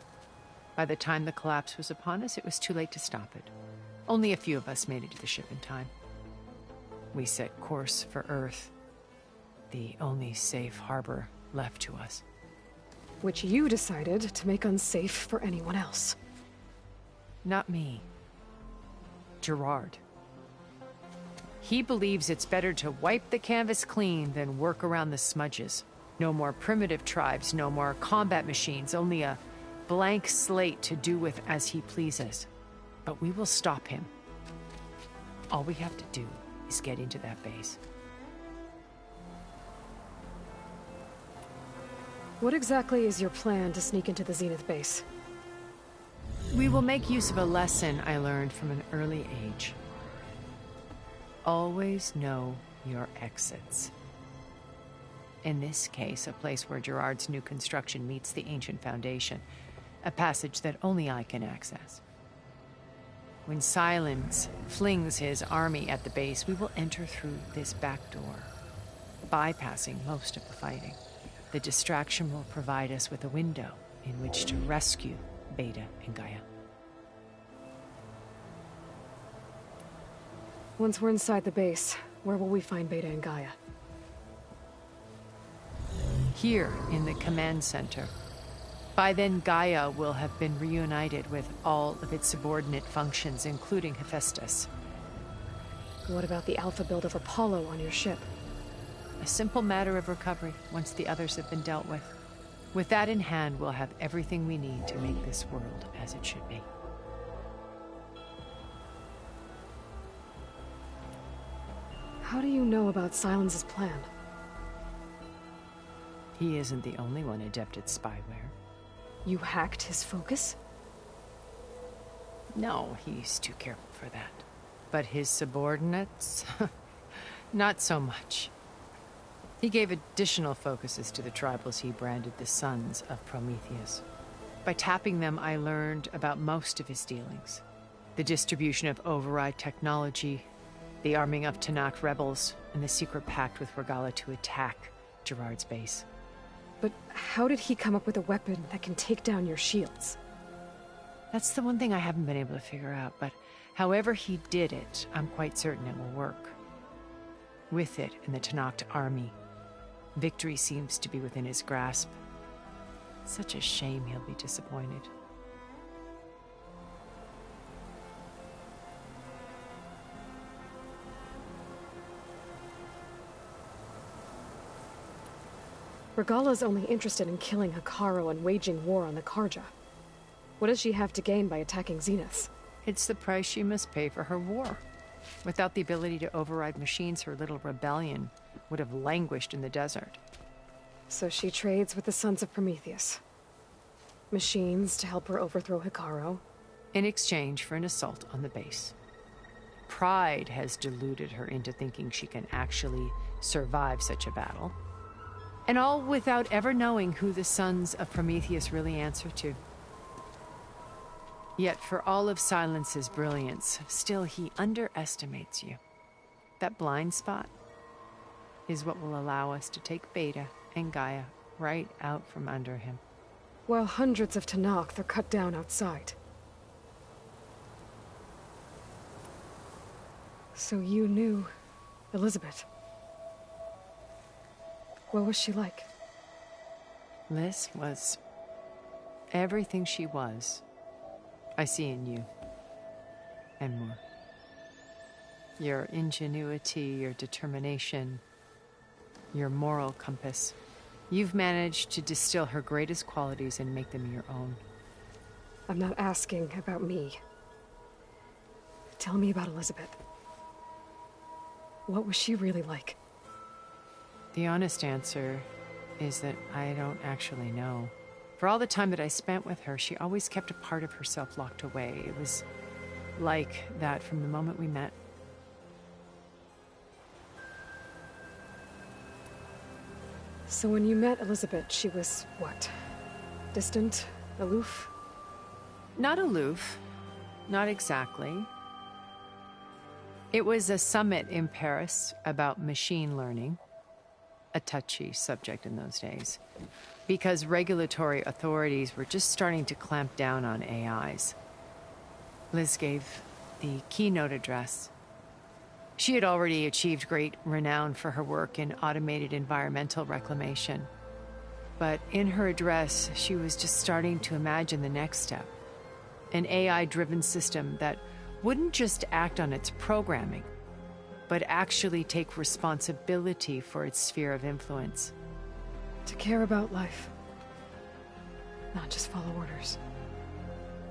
By the time the collapse was upon us, it was too late to stop it. Only a few of us made it to the ship in time. We set course for Earth, the only safe harbor left to us. Which you decided to make unsafe for anyone else. Not me. Gerard. He believes it's better to wipe the canvas clean than work around the smudges. No more primitive tribes, no more combat machines, only a blank slate to do with as he pleases. But we will stop him. All we have to do is get into that base. What exactly is your plan to sneak into the Zenith base? We will make use of a lesson I learned from an early age. Always know your exits. In this case, a place where Gerard's new construction meets the ancient foundation, a passage that only I can access. When Silence flings his army at the base, we will enter through this back door, bypassing most of the fighting. The distraction will provide us with a window in which to rescue Beta and Gaia. Once we're inside the base, where will we find Beta and Gaia? Here in the command center. By then, Gaia will have been reunited with all of its subordinate functions, including Hephaestus. What about the alpha build of Apollo on your ship? A simple matter of recovery once the others have been dealt with. With that in hand, we'll have everything we need to make this world as it should be. How do you know about Silence's plan? He isn't the only one adept at spyware. You hacked his focus? No, he's too careful for that. But his subordinates? Not so much. He gave additional focuses to the tribals he branded the Sons of Prometheus. By tapping them, I learned about most of his dealings. The distribution of override technology, the arming of Tanakh rebels, and the secret pact with Regalla to attack Gerard's base. But how did he come up with a weapon that can take down your shields? That's the one thing I haven't been able to figure out, but however he did it, I'm quite certain it will work. With it and the Tanakh army, victory seems to be within his grasp. Such a shame he'll be disappointed. Regalla's only interested in killing Hekarro and waging war on the Karja. What does she have to gain by attacking Zenith? It's the price she must pay for her war. Without the ability to override machines, her little rebellion would have languished in the desert. So she trades with the Sons of Prometheus. Machines to help her overthrow Hekarro. In exchange for an assault on the base. Pride has deluded her into thinking she can actually survive such a battle. And all without ever knowing who the Sons of Prometheus really answer to. Yet for all of Silence's brilliance, still he underestimates you. That blind spot is what will allow us to take Beta and Gaia right out from under him. While hundreds of Tanakh are cut down outside. So you knew Elizabeth. What was she like? Liz was everything she was. I see in you. And more. Your ingenuity, your determination, your moral compass. You've managed to distill her greatest qualities and make them your own. I'm not asking about me. Tell me about Elizabeth. What was she really like? The honest answer is that I don't actually know. For all the time that I spent with her, she always kept a part of herself locked away. It was like that from the moment we met. So when you met Elizabeth, she was what? Distant? Aloof? Not aloof. Not exactly. It was a summit in Paris about machine learning. A touchy subject in those days. Because regulatory authorities were just starting to clamp down on AIs. Liz gave the keynote address. She had already achieved great renown for her work in automated environmental reclamation. But in her address, she was just starting to imagine the next step. An AI-driven system that wouldn't just act on its programming, but actually take responsibility for its sphere of influence. To care about life. Not just follow orders.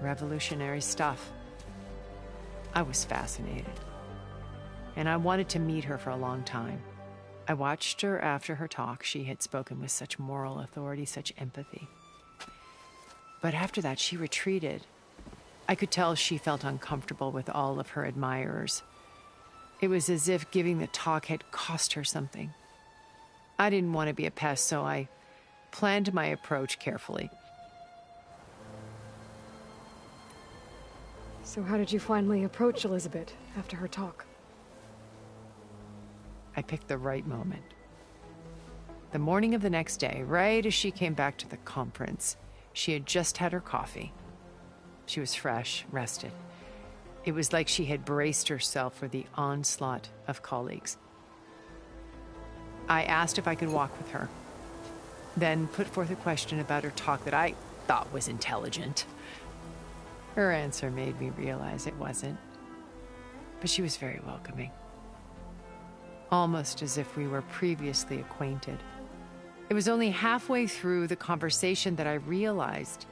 Revolutionary stuff. I was fascinated. And I wanted to meet her for a long time. I watched her after her talk. She had spoken with such moral authority, such empathy. But after that, she retreated. I could tell she felt uncomfortable with all of her admirers. It was as if giving the talk had cost her something. I didn't want to be a pest, so I planned my approach carefully. So how did you finally approach Elizabeth after her talk? I picked the right moment. The morning of the next day, right as she came back to the conference, she had just had her coffee. She was fresh, rested. It was like she had braced herself for the onslaught of colleagues. I asked if I could walk with her, then put forth a question about her talk that I thought was intelligent. Her answer made me realize it wasn't, but she was very welcoming. Almost as if we were previously acquainted. It was only halfway through the conversation that I realized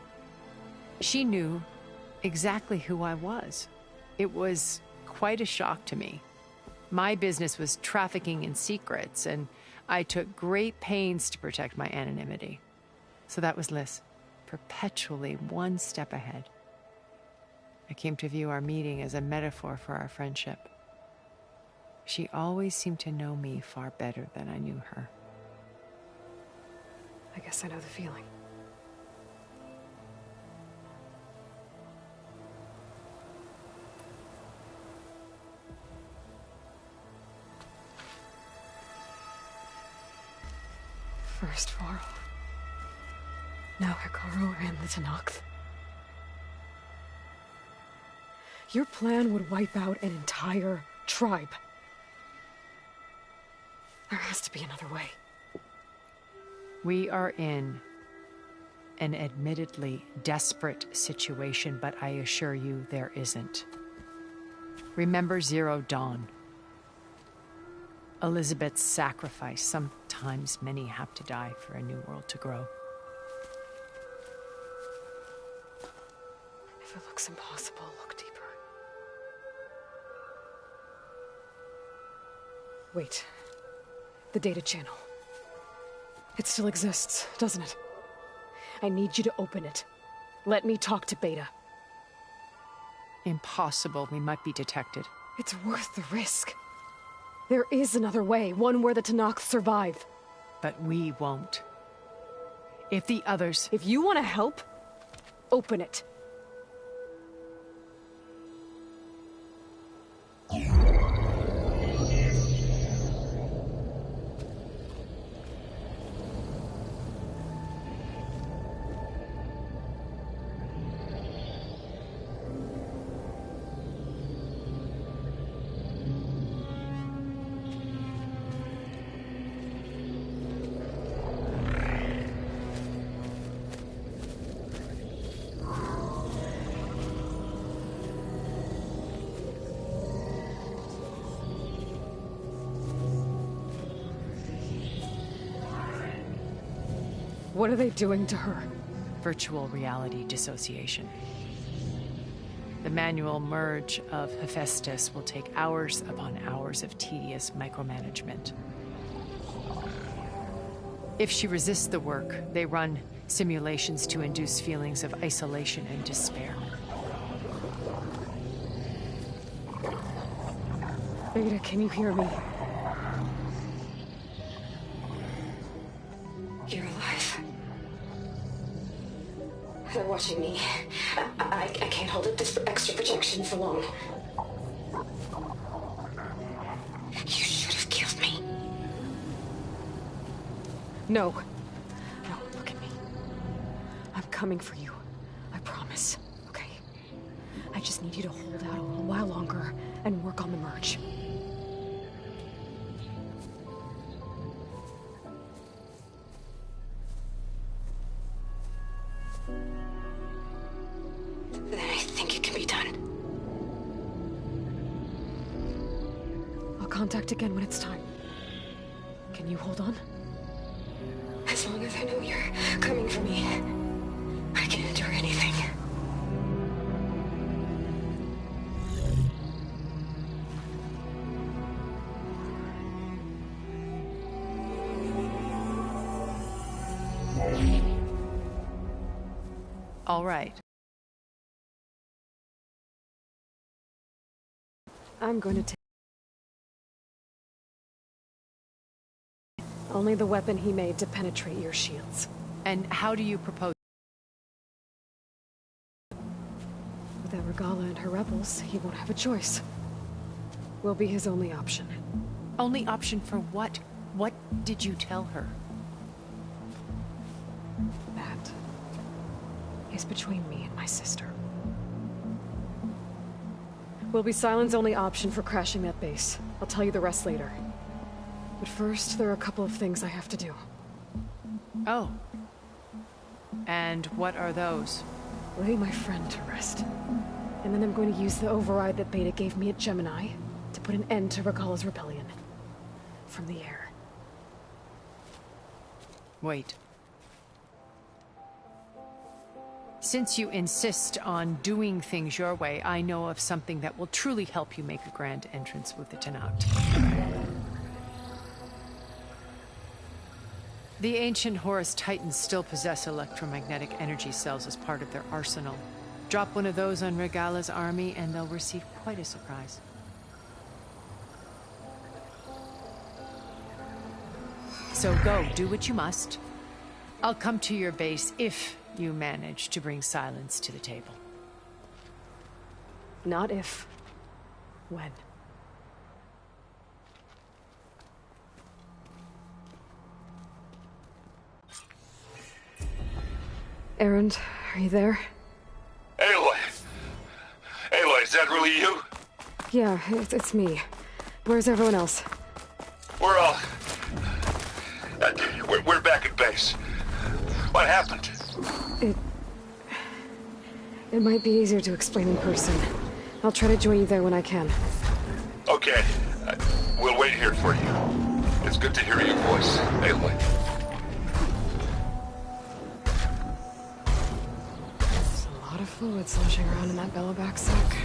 she knew exactly who I was. It was quite a shock to me. My business was trafficking in secrets, and I took great pains to protect my anonymity. So that was Liz, perpetually one step ahead. I came to view our meeting as a metaphor for our friendship. She always seemed to know me far better than I knew her. I guess I know the feeling. First Varl. Now Hekarro and the Tenakth. Your plan would wipe out an entire tribe. There has to be another way. We are in an admittedly desperate situation, but I assure you there isn't. Remember Zero Dawn. Elizabeth's sacrifice. Sometimes many have to die for a new world to grow. If it looks impossible, look deeper. Wait. The data channel. It still exists, doesn't it? I need you to open it. Let me talk to Beta. Impossible. We might be detected. It's worth the risk. There is another way, one where the Tenakth survive. But we won't. If the others... If you want to help, open it. What are they doing to her? Virtual reality dissociation. The manual merge of Hephaestus will take hours upon hours of tedious micromanagement. If she resists the work, they run simulations to induce feelings of isolation and despair. Beta, can you hear me? You're alive. They're watching me. I can't hold up this extra projection for long. You should have killed me. No. No, look at me. I'm coming for you. I promise, okay? I just need you to hold out a little while longer and work on the merge. Then I think it can be done. I'll contact again when it's time. Can you hold on? As long as I know you're coming for me, I can endure anything. All right. I'm going to take only the weapon he made to penetrate your shields. And how do you propose? Without Regala and her rebels, he won't have a choice. We'll be his only option. Only option for what? What did you tell her? That is between me and my sister. Will be Sylens' only option for crashing that base. I'll tell you the rest later. But first, there are a couple of things I have to do. Oh. And what are those? Lay my friend to rest. And then I'm going to use the override that Beta gave me at Gemini to put an end to Regala's rebellion. From the air. Wait. Since you insist on doing things your way, I know of something that will truly help you make a grand entrance with the Tenat. The ancient Horus Titans still possess electromagnetic energy cells as part of their arsenal. Drop one of those on Regala's army and they'll receive quite a surprise. So go, do what you must. I'll come to your base if you manage to bring Sylens to the table. Not if. When. Erend, are you there? Aloy! Aloy, is that really you? Yeah, it's me. Where's everyone else? We're all... we're back at base. What happened? It might be easier to explain in person. I'll try to join you there when I can. Okay. We'll wait here for you. It's good to hear your voice, Aloy. There's a lot of fluid sloshing around in that bellow-back sack.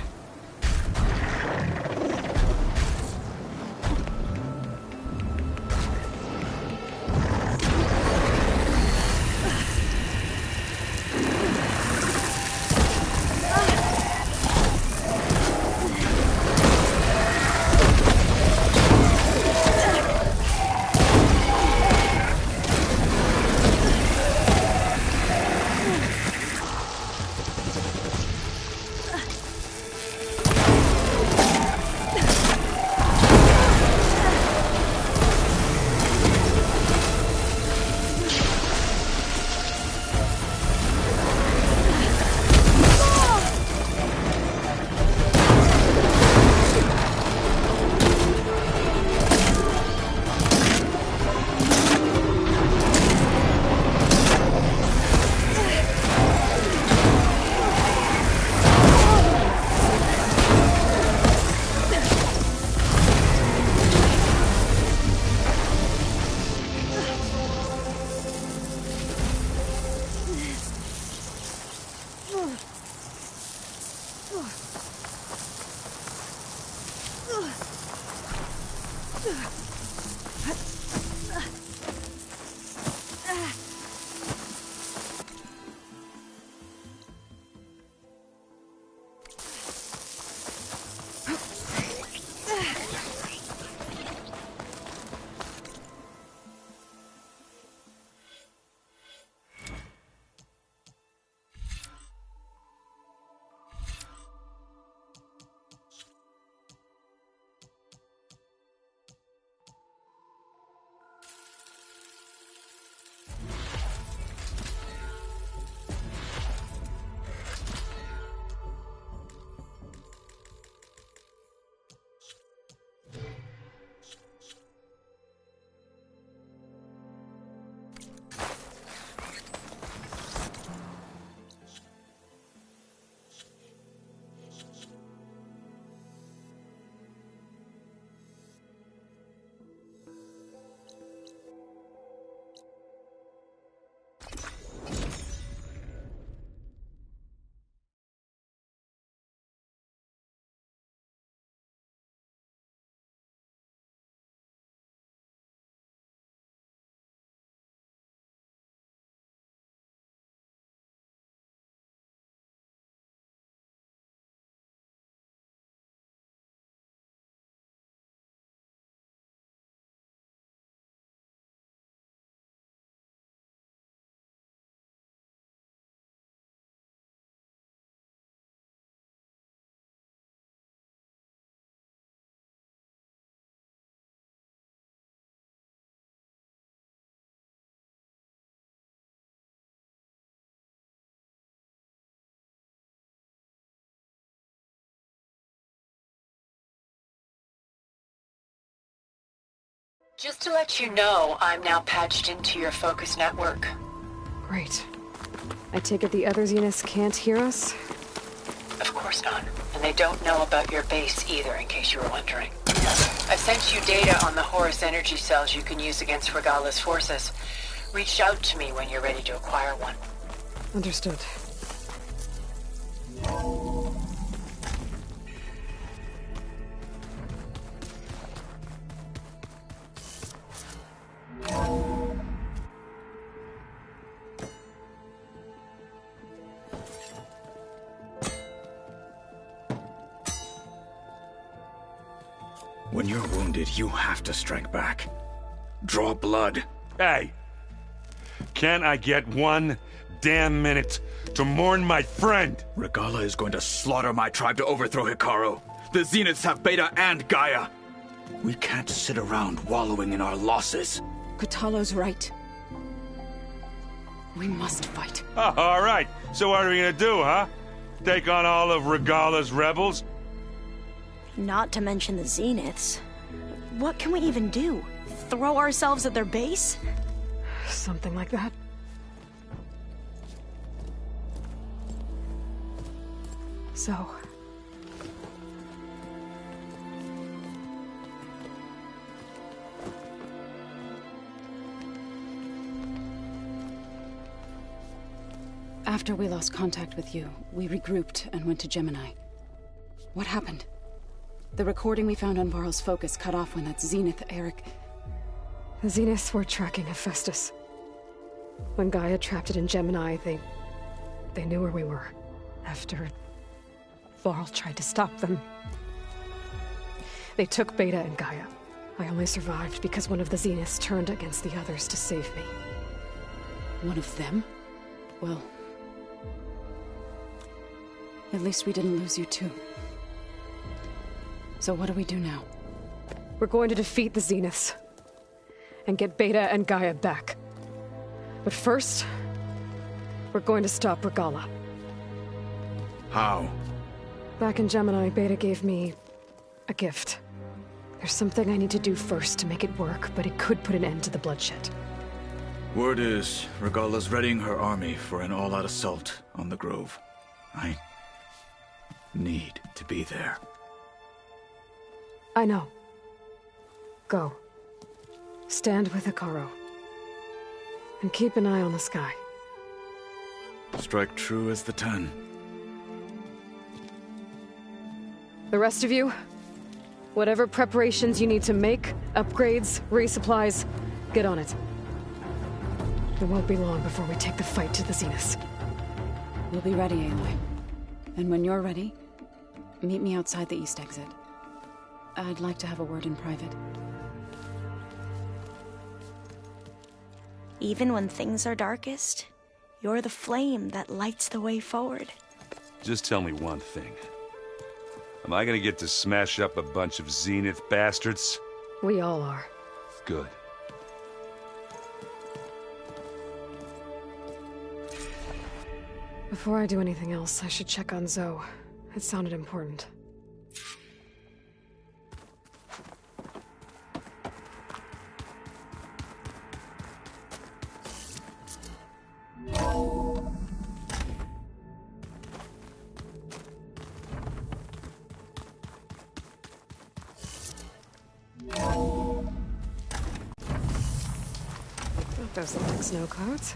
Just to let you know, I'm now patched into your focus network. Great. I take it the other Zeniths can't hear us? Of course not. And they don't know about your base either, in case you were wondering. I've sent you data on the Horus energy cells you can use against Regala's forces. Reach out to me when you're ready to acquire one. Understood. When you're wounded, you have to strike back. Draw blood. Hey! Can't I get 1 damn minute to mourn my friend? Regala is going to slaughter my tribe to overthrow Hekarro. The Zeniths have Beta and Gaia. We can't sit around wallowing in our losses. Kotallo's right. We must fight. Oh, all right. So what are we gonna do, huh? Take on all of Regala's rebels? Not to mention the Zeniths. What can we even do? Throw ourselves at their base? Something like that. So... After we lost contact with you, we regrouped and went to Gemini. What happened? The recording we found on Varl's focus cut off when that Zenith, Eric... The Zeniths were tracking Hephaestus. When Gaia trapped it in Gemini, they knew where we were. After Varl tried to stop them. They took Beta and Gaia. I only survived because one of the Zeniths turned against the others to save me. One of them? Well... At least we didn't lose you too. So what do we do now? We're going to defeat the Zeniths. And get Beta and Gaia back. But first, we're going to stop Regala. How? Back in Gemini, Beta gave me a gift. There's something I need to do first to make it work, but it could put an end to the bloodshed. Word is, Regala's readying her army for an all-out assault on the Grove. I need to be there. I know. Go. Stand with Hekarro. And keep an eye on the sky. Strike true as the 10. The rest of you, Whatever preparations you need to make, upgrades, resupplies, get on it. It won't be long before we take the fight to the Zenith. We'll be ready, Aloy. And when you're ready, meet me outside the east exit. I'd like to have a word in private. Even when things are darkest, you're the flame that lights the way forward. Just tell me one thing. Am I gonna get to smash up a bunch of Zenith bastards? We all are. Good. Before I do anything else, I should check on Zoe. It sounded important. Those look like snow clouds.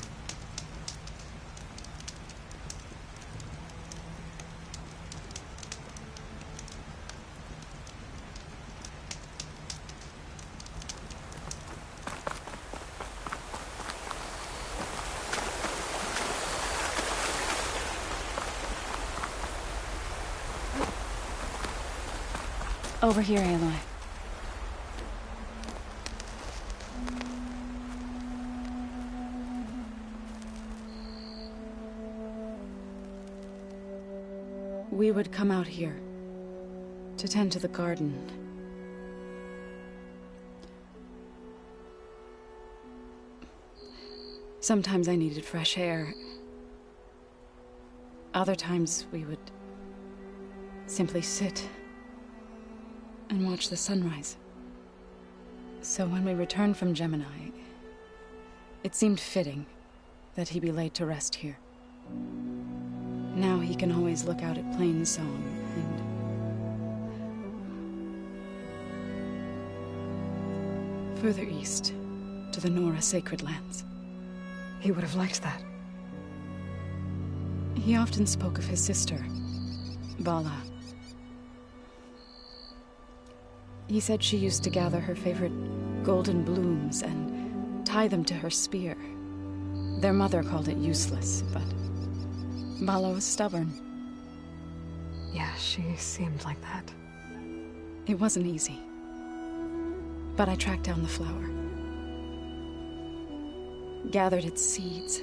Over here, Aloy. We would come out here to tend to the garden. Sometimes I needed fresh air. Other times we would simply sit and watch the sunrise. So when we returned from Gemini, it seemed fitting that he be laid to rest here. Now he can always look out at Plainsong and further east to the Nora Sacred Lands. He would have liked that. He often spoke of his sister, Vala. He said she used to gather her favorite golden blooms and tie them to her spear. Their mother called it useless, but Vala was stubborn. Yeah, she seemed like that. It wasn't easy. But I tracked down the flower. Gathered its seeds.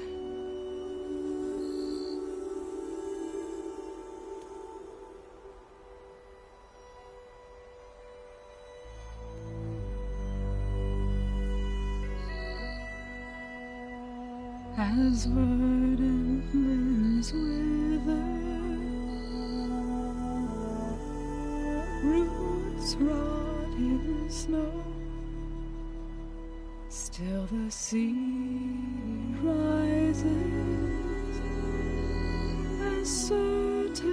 As verdant limbs wither, roots rot in snow, still the sea rises as certain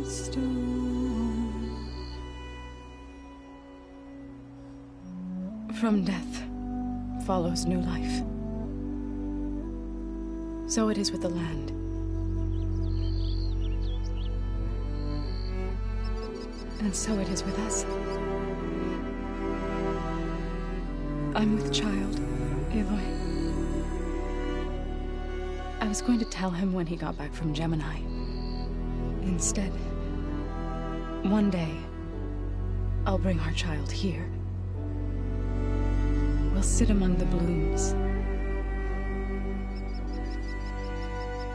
as stone. From death follows new life. So it is with the land. And so it is with us. I'm with Child, Aloy. I was going to tell him when he got back from Gemini. Instead, one day, I'll bring our child here. We'll sit among the blooms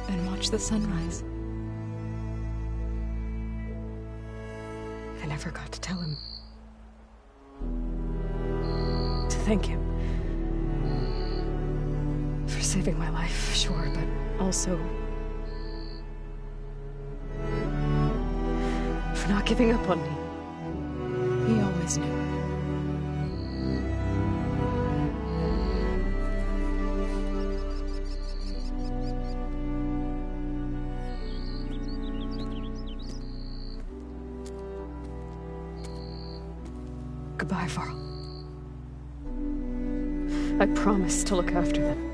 and watch the sunrise. I never got to tell him. To thank him. For saving my life, sure, but also for not giving up on me. He always knew. Goodbye, Varl. I promise to look after them.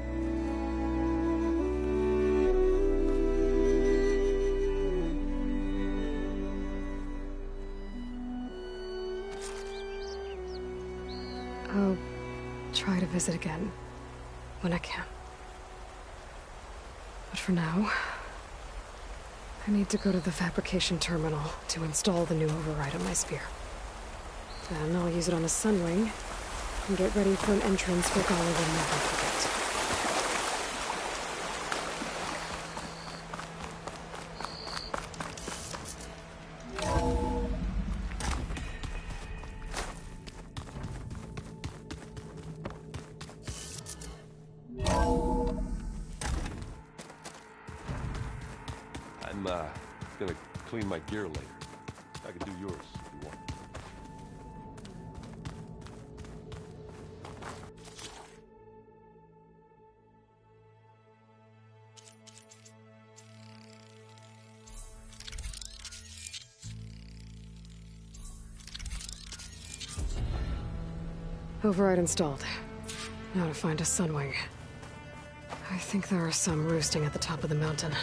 I'll try to visit again when I can. But for now, I need to go to the fabrication terminal to install the new override on my spear. Then I'll use it on a Sunwing and get ready for an entrance Regalla will never forget. I'm gonna clean my gear later. I can do yours if you want. Override installed. Now to find a Sunwing. I think there are some roosting at the top of the mountain.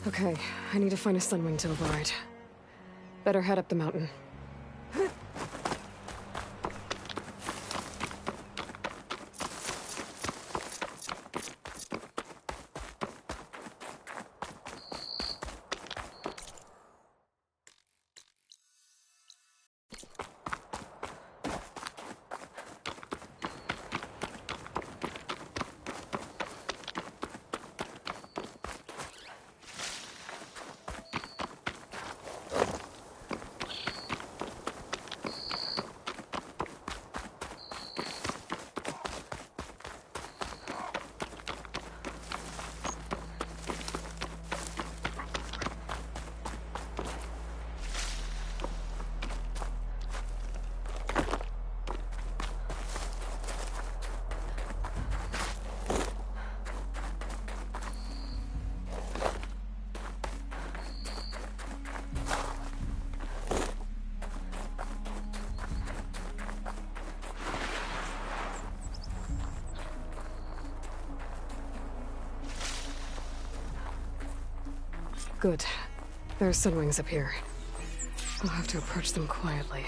Okay, I need to find a Sunwing to override. Better head up the mountain. Good. There are Sunwings up here. I'll have to approach them quietly.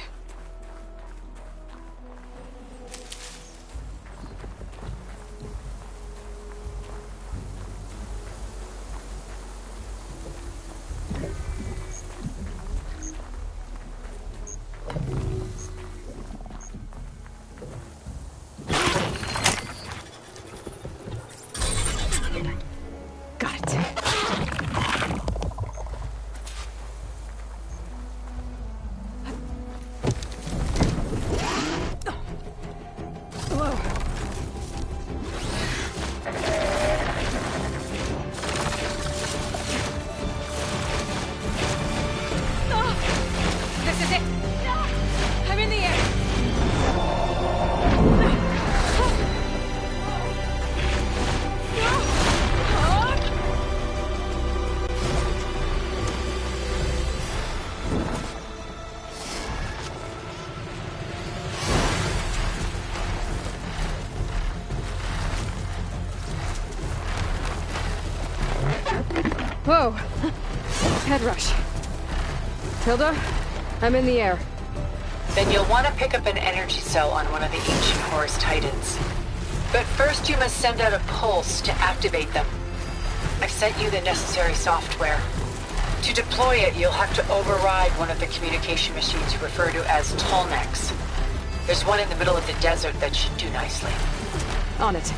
Whoa! Head rush. Tilda, I'm in the air. Then you'll want to pick up an energy cell on one of the ancient Horus Titans. But first you must send out a pulse to activate them. I've sent you the necessary software. To deploy it, you'll have to override one of the communication machines you refer to as Tallnecks. There's one in the middle of the desert that should do nicely. On it.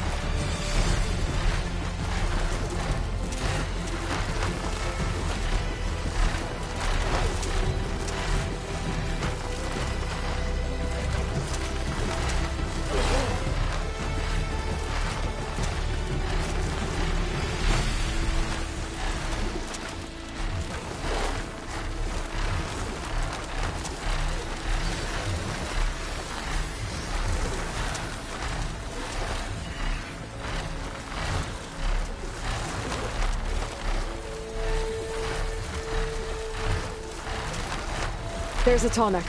There's a Tallneck.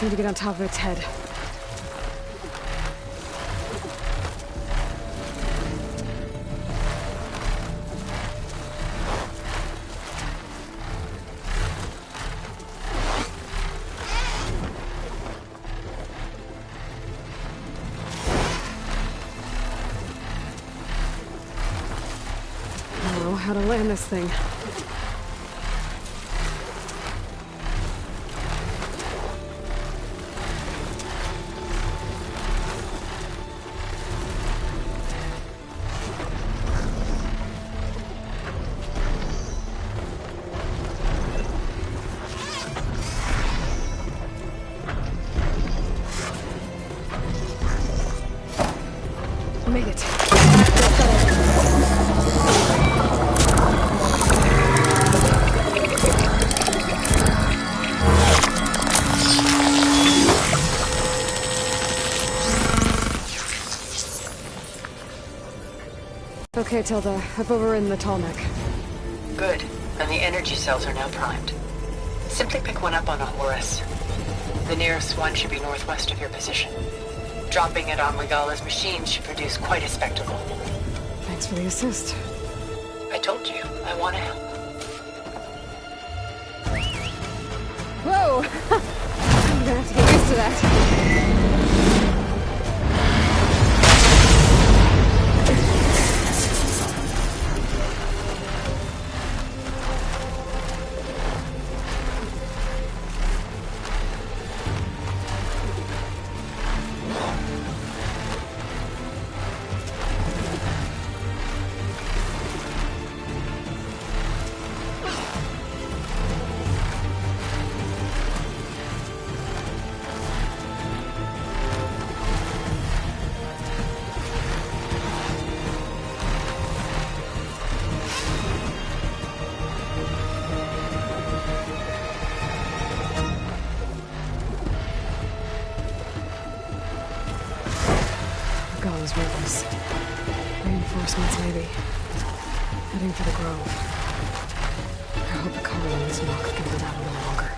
Need to get on top of its head. I don't know how to land this thing. Made it. Okay, Tilda. I've overridden the Tallneck. Good. And the energy cells are now primed. Simply pick one up on a Horus. The nearest one should be northwest of your position. Dropping it on Regalla's machines should produce quite a spectacle. Thanks for the assist. I told you, I want to help. Whoa! I'm gonna have to get used to that. Regalla's worthless. Reinforcements, maybe. Heading for the Grove. I hope the color on this knock can hold out a little longer.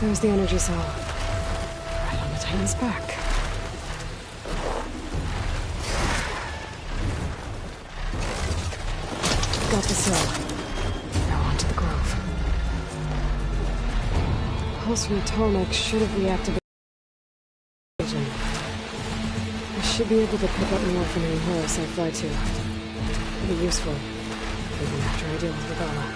There's the energy cell. Right on the Titan's back. Got the cell. Now on to the Grove. Pulse from Tallneck should have reactivated. I should be able to pick up more from any Horus I fly to. It'll be useful, even after I deal with Regalla.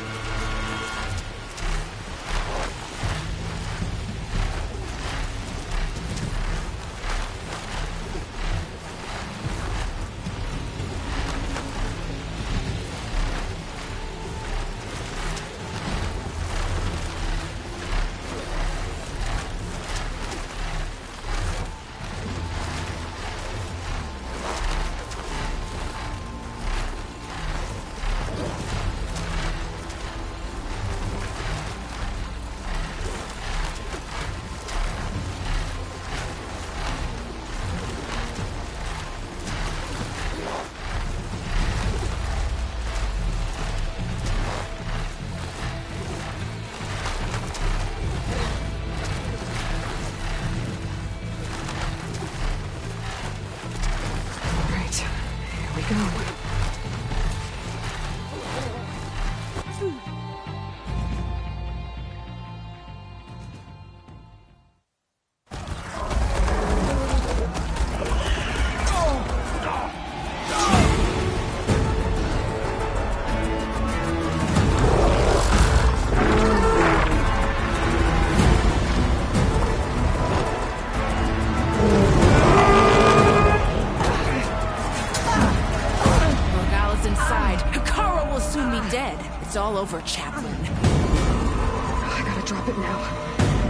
It's all over, Chaplain. I gotta drop it now.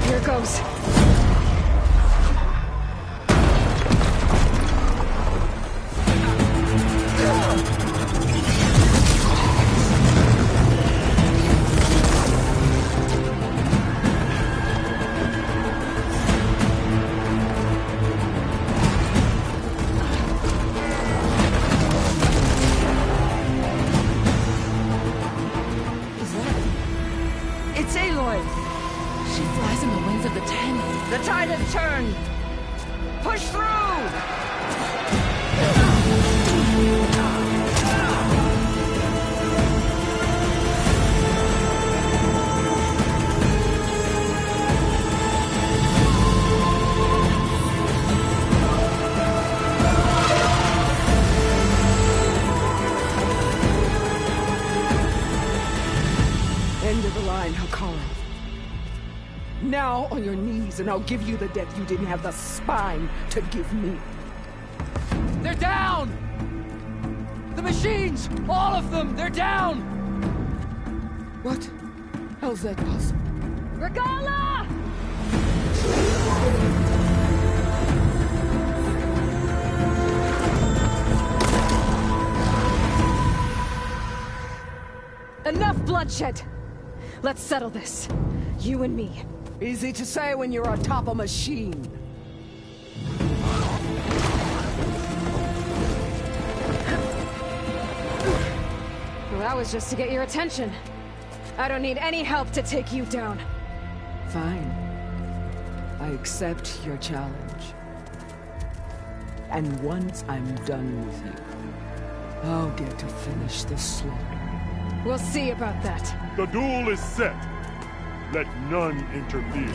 Here it goes. tide has turned! Push through! End of the line, Hakarov. Now on your knees, and I'll give you the death you didn't have the spine to give me. They're down! The machines! All of them! They're down! What? How's that possible? Regala! Enough bloodshed! Let's settle this. You and me. Easy to say when you're atop a machine. Well, that was just to get your attention. I don't need any help to take you down. Fine. I accept your challenge. And once I'm done with you, I'll get to finish this slaughter. We'll see about that. The duel is set. Let none interfere.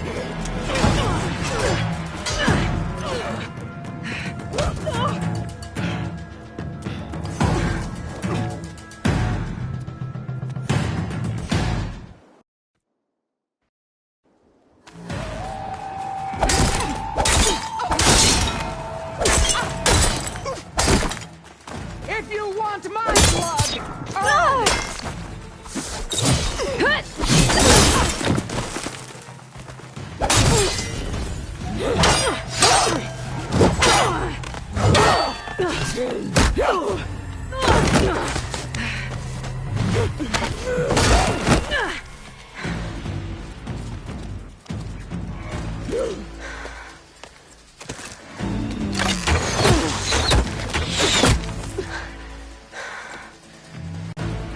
If you want my blood, earn it!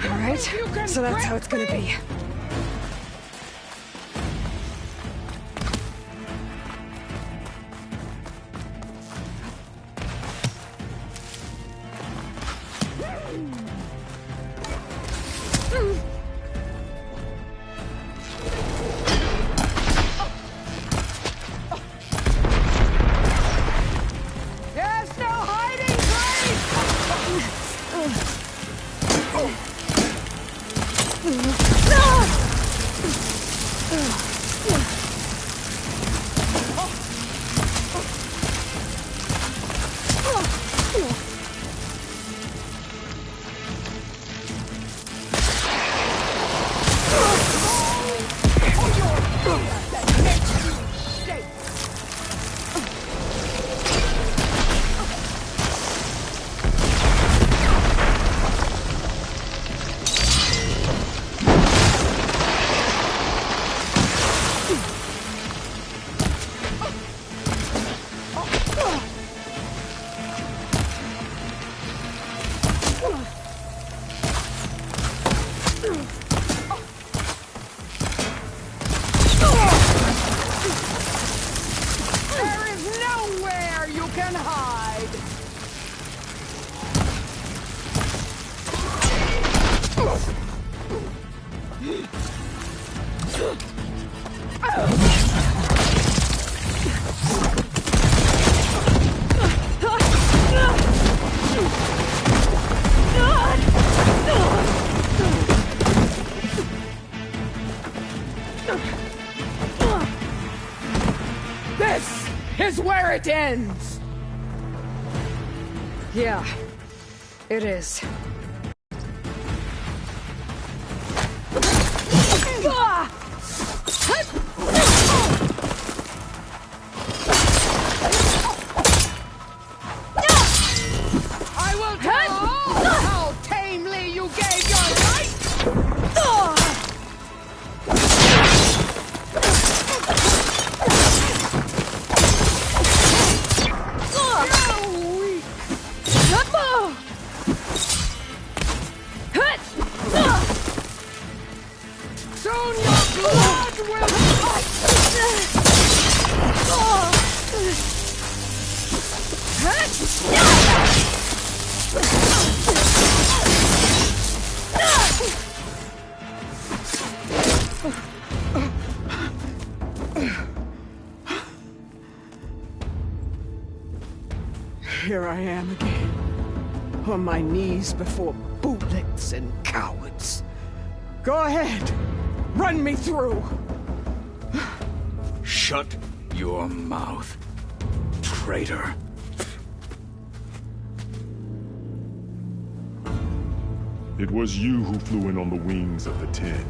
All right, so that's how it's gonna be. There's no hiding place! There is nowhere you can hide! This is where it ends! Yeah, it is. I will tell all how tamely you gave your life! You're weak! I am again. On my knees before bootlicks and cowards. Go ahead. Run me through. Shut your mouth, traitor. It was you who flew in on the wings of the Ten.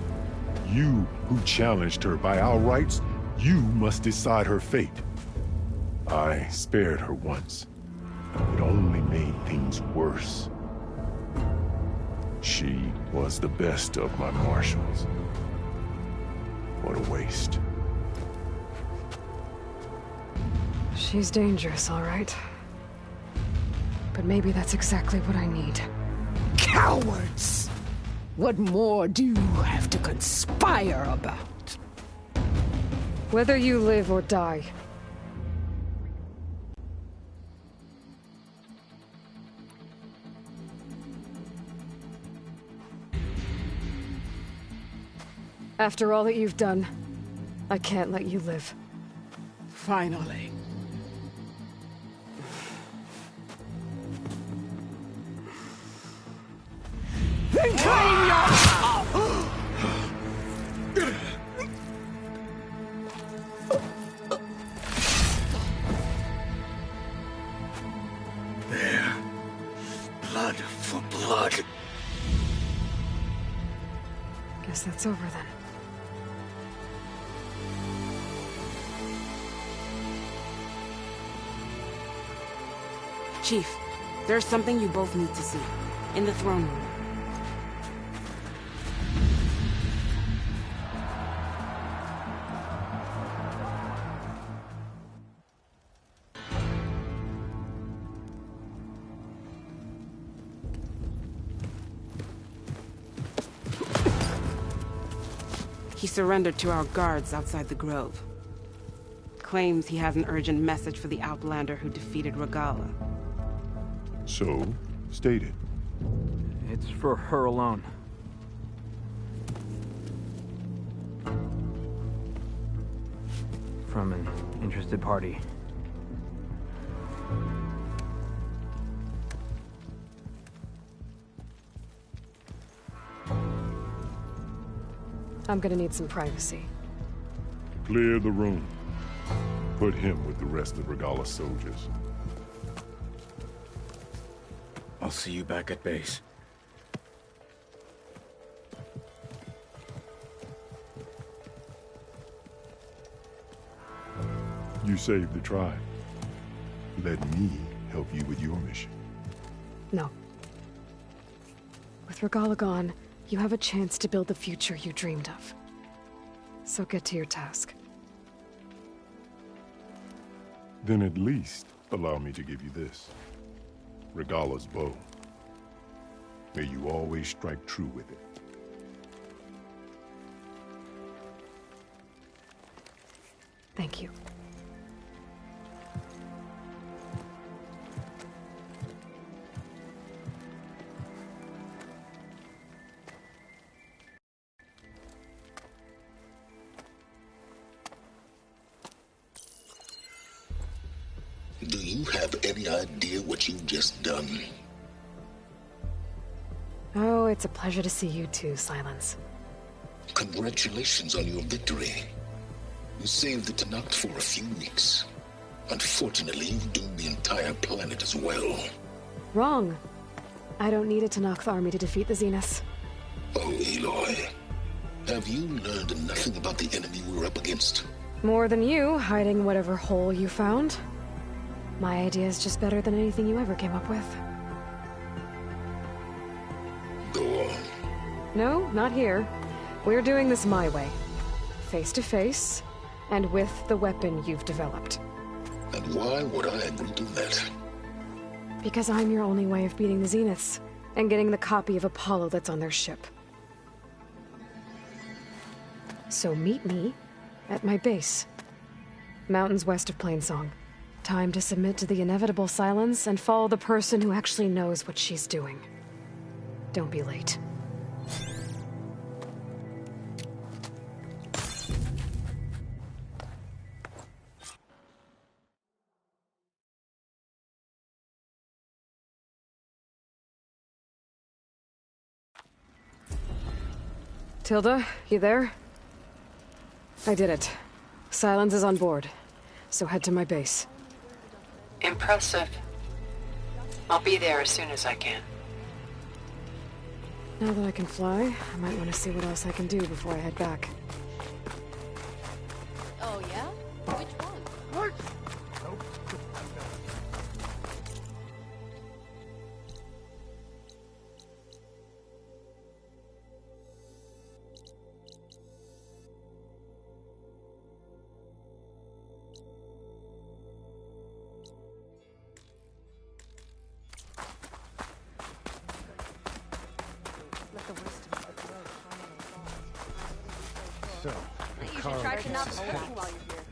You who challenged her by our rights. You must decide her fate. I spared her once. It only made things worse. She was the best of my marshals. What a waste. She's dangerous, all right. But maybe that's exactly what I need. Cowards! What more do you have to conspire about? Whether you live or die. After all that you've done, I can't let you live. Finally. Then claim your... There. Blood for blood. Guess that's over then. Chief, there's something you both need to see. In the throne room. He surrendered to our guards outside the grove. Claims he has an urgent message for the Outlander who defeated Regalla. So, state it. It's for her alone. From an interested party. I'm gonna need some privacy. Clear the room. Put him with the rest of Regalla's soldiers. I'll see you back at base. You saved the tribe. Let me help you with your mission. No. With Regalla gone, you have a chance to build the future you dreamed of. So get to your task. Then at least allow me to give you this. Regalla's bow. May you always strike true with it. Thank you. Do you have any idea what you've just done? Oh, it's a pleasure to see you too, Silence. Congratulations on your victory. You saved the Tenakth for a few weeks. Unfortunately, you've doomed the entire planet as well. Wrong. I don't need a Tenakth army to defeat the Zeniths. Oh, Aloy. Have you learned nothing about the enemy we're up against? More than you, hiding whatever hole you found. My idea is just better than anything you ever came up with. Go on. No, not here. We're doing this my way. Face to face, and with the weapon you've developed. And why would I agree to that? Because I'm your only way of beating the Zeniths, and getting the copy of Apollo that's on their ship. So meet me at my base. Mountains west of Plainsong. Time to submit to the inevitable silence and follow the person who actually knows what she's doing. Don't be late. Tilda, you there? I did it. Silence is on board, so head to my base. Impressive. I'll be there as soon as I can. Now that I can fly, I might want to see what else I can do before I head back. Oh, yeah? Which one? So, You should try to not smoke while you're here.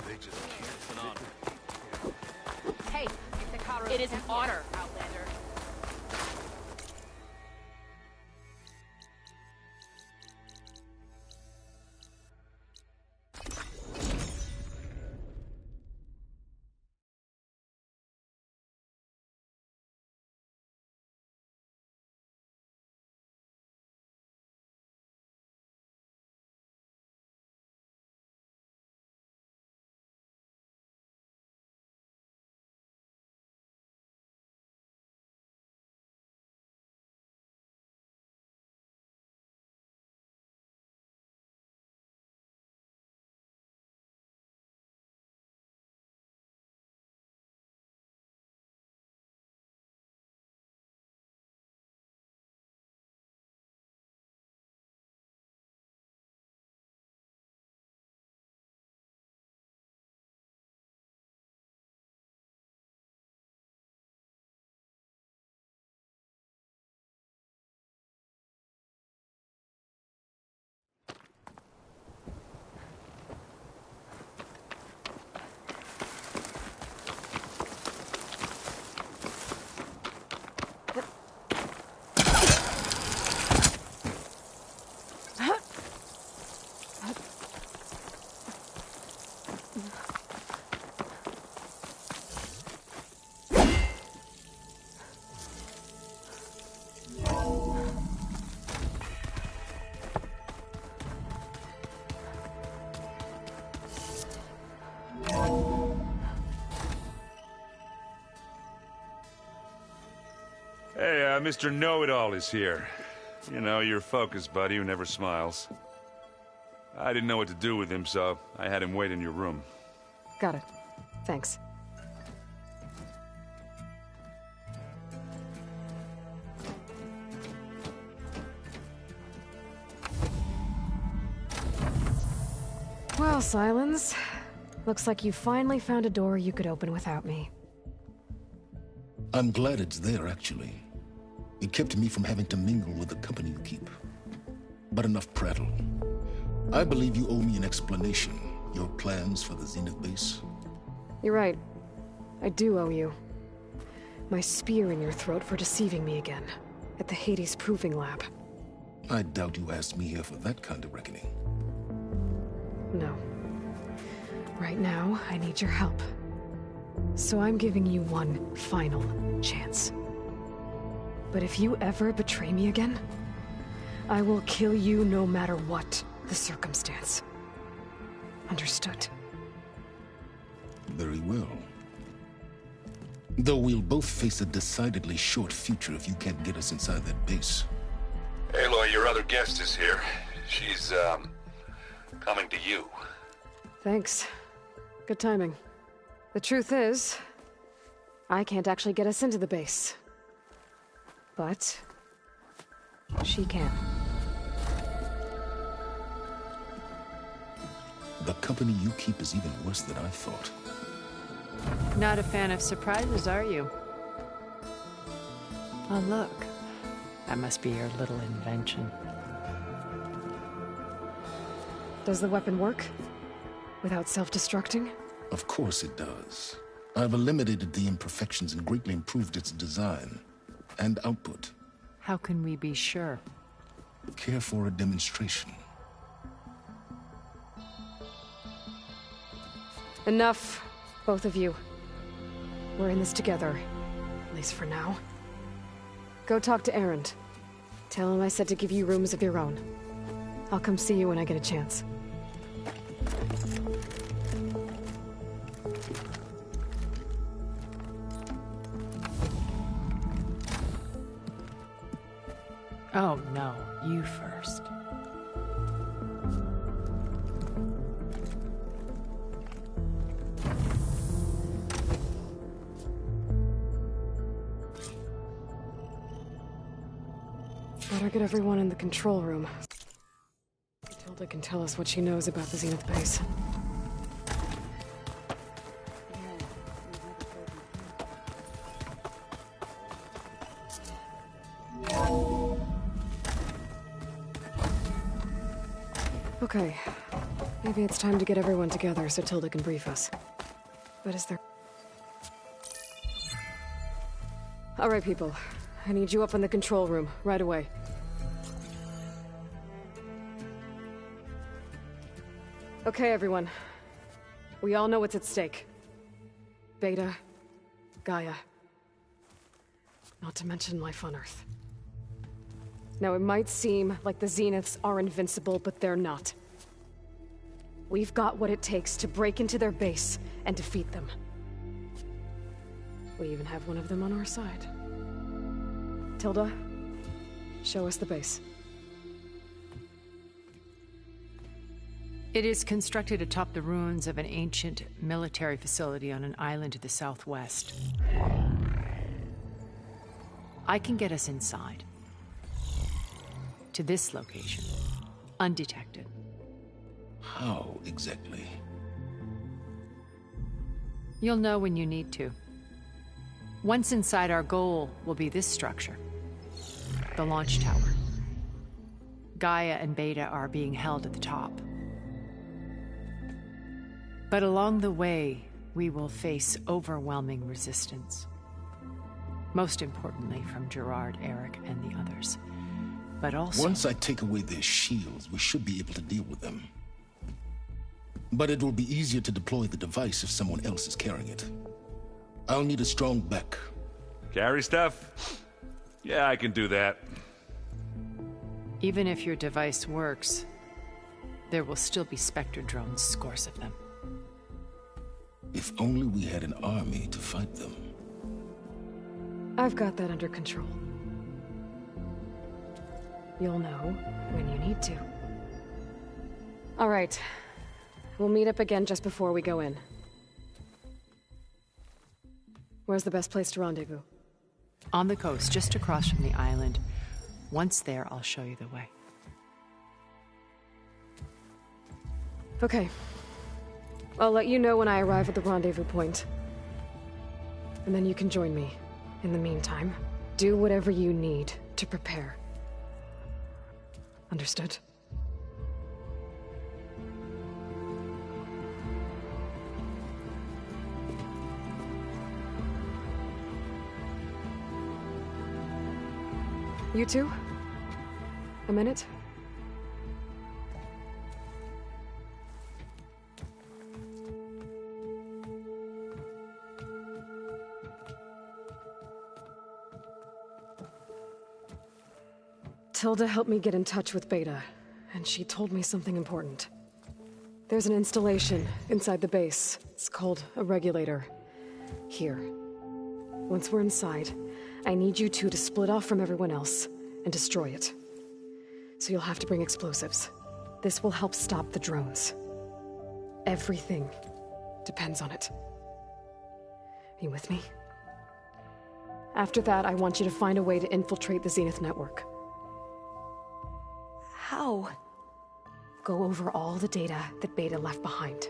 They just can't. Hey, it is an honor, Outlander. Hey, Mr. Know-It-All is here. You know, your focus buddy who never smiles. I didn't know what to do with him, so I had him wait in your room. Got it. Thanks. Well, Silence. Looks like you finally found a door you could open without me. I'm glad it's there, actually. It kept me from having to mingle with the company you keep. But enough prattle. I believe you owe me an explanation. Your plans for the Zenith base? You're right. I do owe you. My spear in your throat for deceiving me again. At the Hades Proving Lab. I doubt you asked me here for that kind of reckoning. No. Right now, I need your help. So I'm giving you one final chance. But if you ever betray me again, I will kill you no matter what the circumstance. Understood? Very well. Though we'll both face a decidedly short future if you can't get us inside that base. Aloy, your other guest is here. She's, coming to you. Thanks. Good timing. The truth is, I can't actually get us into the base. But she can. The company you keep is even worse than I thought. Not a fan of surprises, are you? Oh, look. That must be your little invention. Does the weapon work? Without self-destructing? Of course it does. I've eliminated the imperfections and greatly improved its design and output. How can we be sure? Care for a demonstration? Enough, both of you. We're in this together, at least for now. Go talk to Erend. Tell him I said to give you rooms of your own. I'll come see you when I get a chance. Oh, no. You first. Better get everyone in the control room. Tilda can tell us what she knows about the Zenith base. Okay. Maybe it's time to get everyone together so Tilda can brief us. But is there... All right, people. I need you up in the control room, right away. Okay, everyone. We all know what's at stake. Beta, Gaia. Not to mention life on Earth. Now, it might seem like the Zeniths are invincible, but they're not. We've got what it takes to break into their base and defeat them. We even have one of them on our side. Tilda, show us the base. It is constructed atop the ruins of an ancient military facility on an island to the southwest. I can get us inside. To this location. Undetected. How exactly? You'll know when you need to. Once inside, our goal will be this structure. The launch tower. Gaia and Beta are being held at the top. But along the way, we will face overwhelming resistance. Most importantly from Gerard, Eric, and the others. But also... Once I take away their shields, we should be able to deal with them. But it will be easier to deploy the device if someone else is carrying it. I'll need a strong back. Carry stuff? Yeah, I can do that. Even if your device works, there will still be Spectre drones, scores of them. If only we had an army to fight them. I've got that under control. You'll know when you need to. All right. We'll meet up again just before we go in. Where's the best place to rendezvous? On the coast, just across from the island. Once there, I'll show you the way. Okay. I'll let you know when I arrive at the rendezvous point. And then you can join me. In the meantime, do whatever you need to prepare. Understood? You two? A minute? Tilda helped me get in touch with Beta, and she told me something important. There's an installation inside the base. It's called a regulator. Here. Once we're inside, I need you two to split off from everyone else and destroy it. So you'll have to bring explosives. This will help stop the drones. Everything depends on it. Are you with me? After that, I want you to find a way to infiltrate the Zenith network. How? Go over all the data that Beta left behind.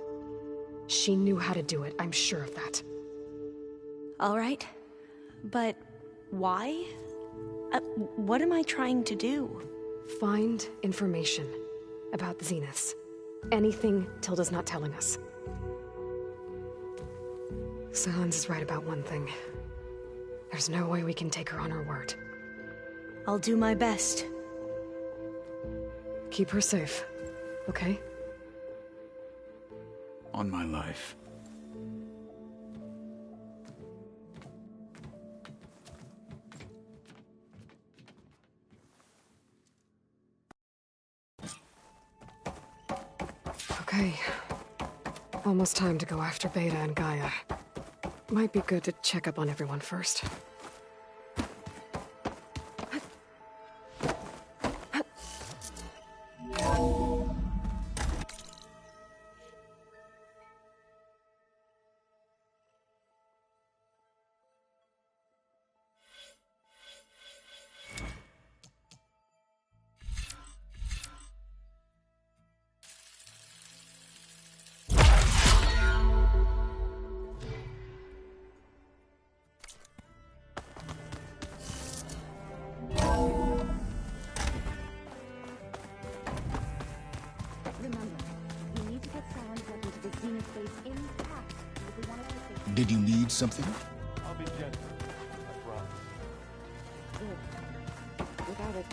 She knew how to do it, I'm sure of that. All right. But why? What am I trying to do? Find information about the Zeniths. Anything Tilda's not telling us. Sylens is right about one thing. There's no way we can take her on her word. I'll do my best. Keep her safe, okay? On my life. Okay. Almost time to go after Beta and Gaia. Might be good to check up on everyone first. Did you need something? I'll be gentle. I promise. Without it.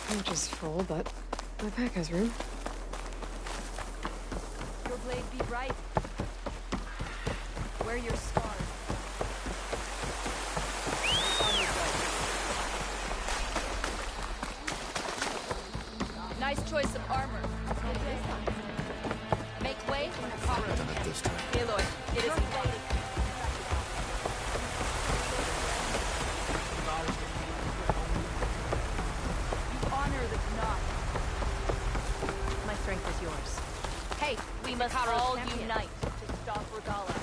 Pouch is full, but my pack has room. Your blade be right. Wear your scars. Nice choice of armor. Make way for the power. Aloy, it is way. Is yours. Hey, we must all unite to stop Regalla.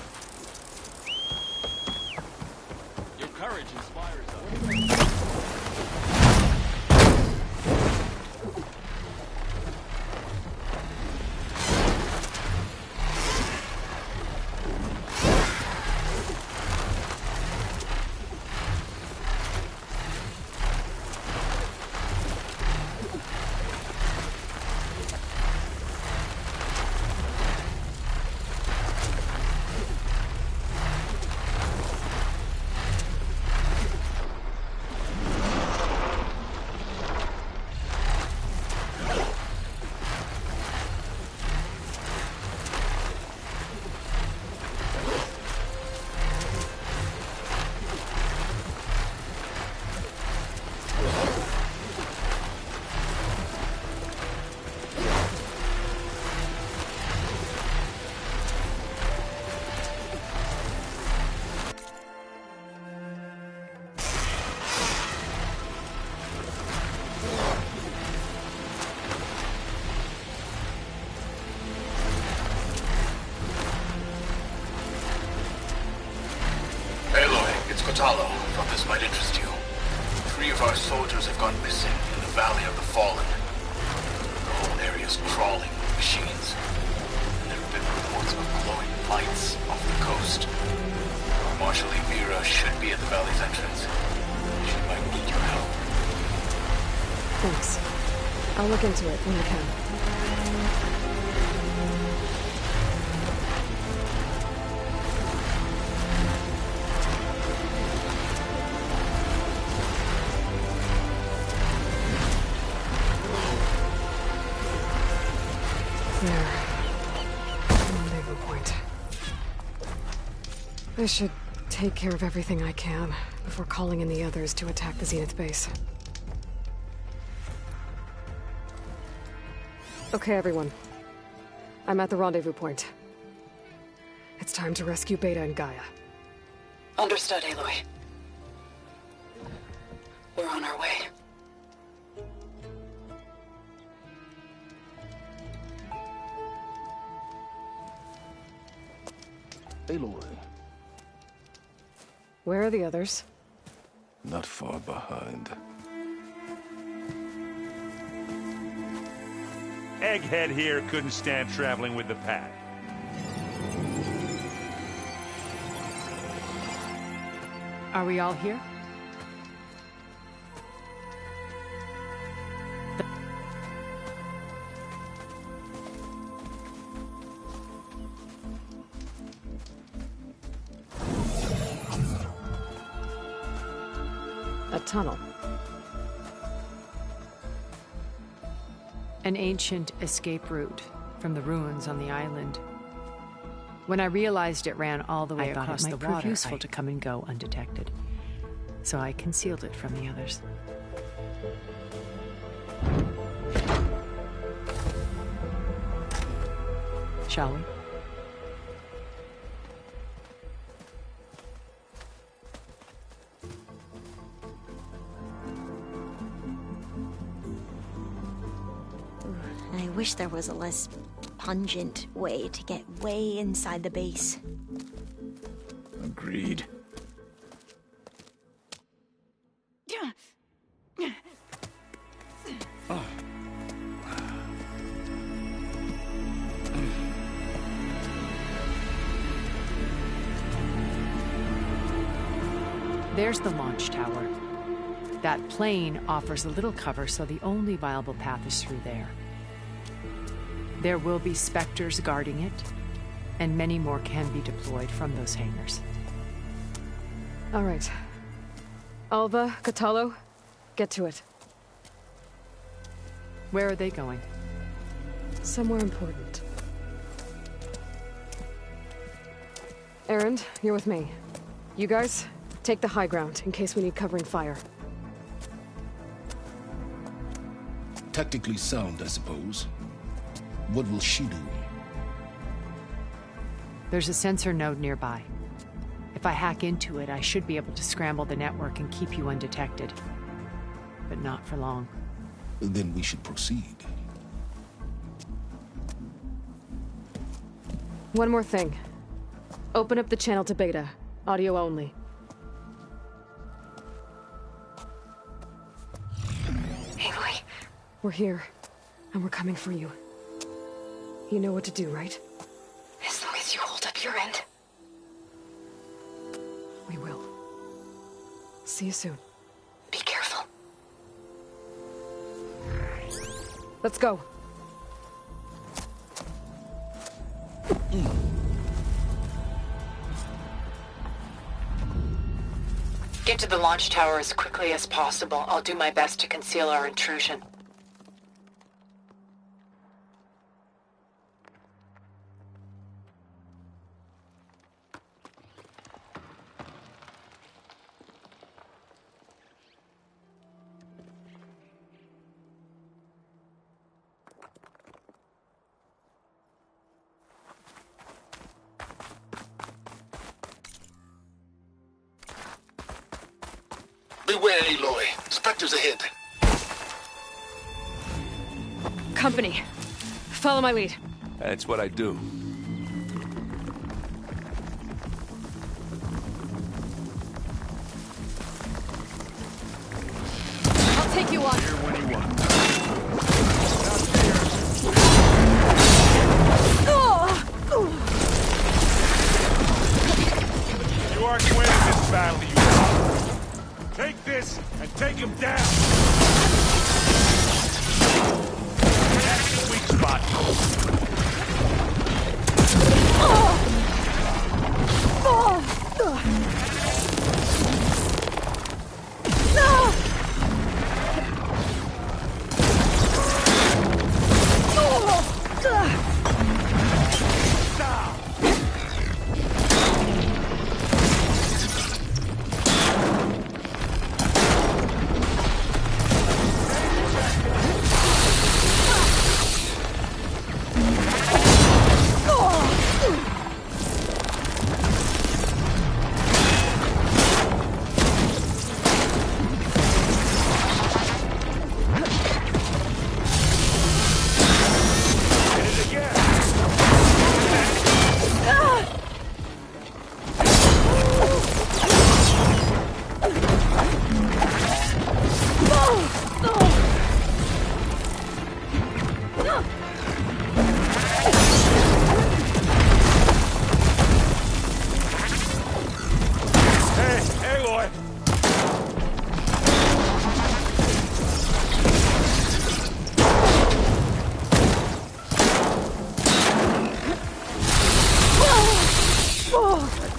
Your courage inspires us. Kotallo, thought this might interest you. 3 of our soldiers have gone missing in the Valley of the Fallen. The whole area's crawling with machines. And there have been reports of glowing lights off the coast. Marshal Emira should be at the valley's entrance. She might need your help. Thanks. I'll look into it when I can. There. Rendezvous point. I should take care of everything I can before calling in the others to attack the Zenith base. Okay, everyone. I'm at the rendezvous point. It's time to rescue Beta and Gaia. Understood, Aloy. We're on our way. Aloy. Where are the others? Not far behind. Egghead here couldn't stand traveling with the pack. Are we all here? A tunnel. An ancient escape route from the ruins on the island. When I realized it ran all the way across the water, useful to come and go undetected. So I concealed it from the others. Shall we? I wish there was a less pungent way to get way inside the base. Agreed. There's the launch tower. That plane offers a little cover, so the only viable path is through there. There will be Spectres guarding it, and many more can be deployed from those hangars. All right. Alva, Kotallo, get to it. Where are they going? Somewhere important. Erend, you're with me. You guys, take the high ground in case we need covering fire. Tactically sound, I suppose. What will she do? There's a sensor node nearby. If I hack into it, I should be able to scramble the network and keep you undetected. But not for long. Then we should proceed. One more thing. Open up the channel to Beta. Audio only. Aloy? We're here, and we're coming for you. You know what to do, right? As long as you hold up your end. We will. See you soon. Be careful. Let's go. Get to the launch tower as quickly as possible. I'll do my best to conceal our intrusion. Beware, Aloy. Spectres ahead. Company. Follow my lead. That's what I do. I'll take you on. Here when you want. You aren't winning this battle, you are. Take this and take him down! spot.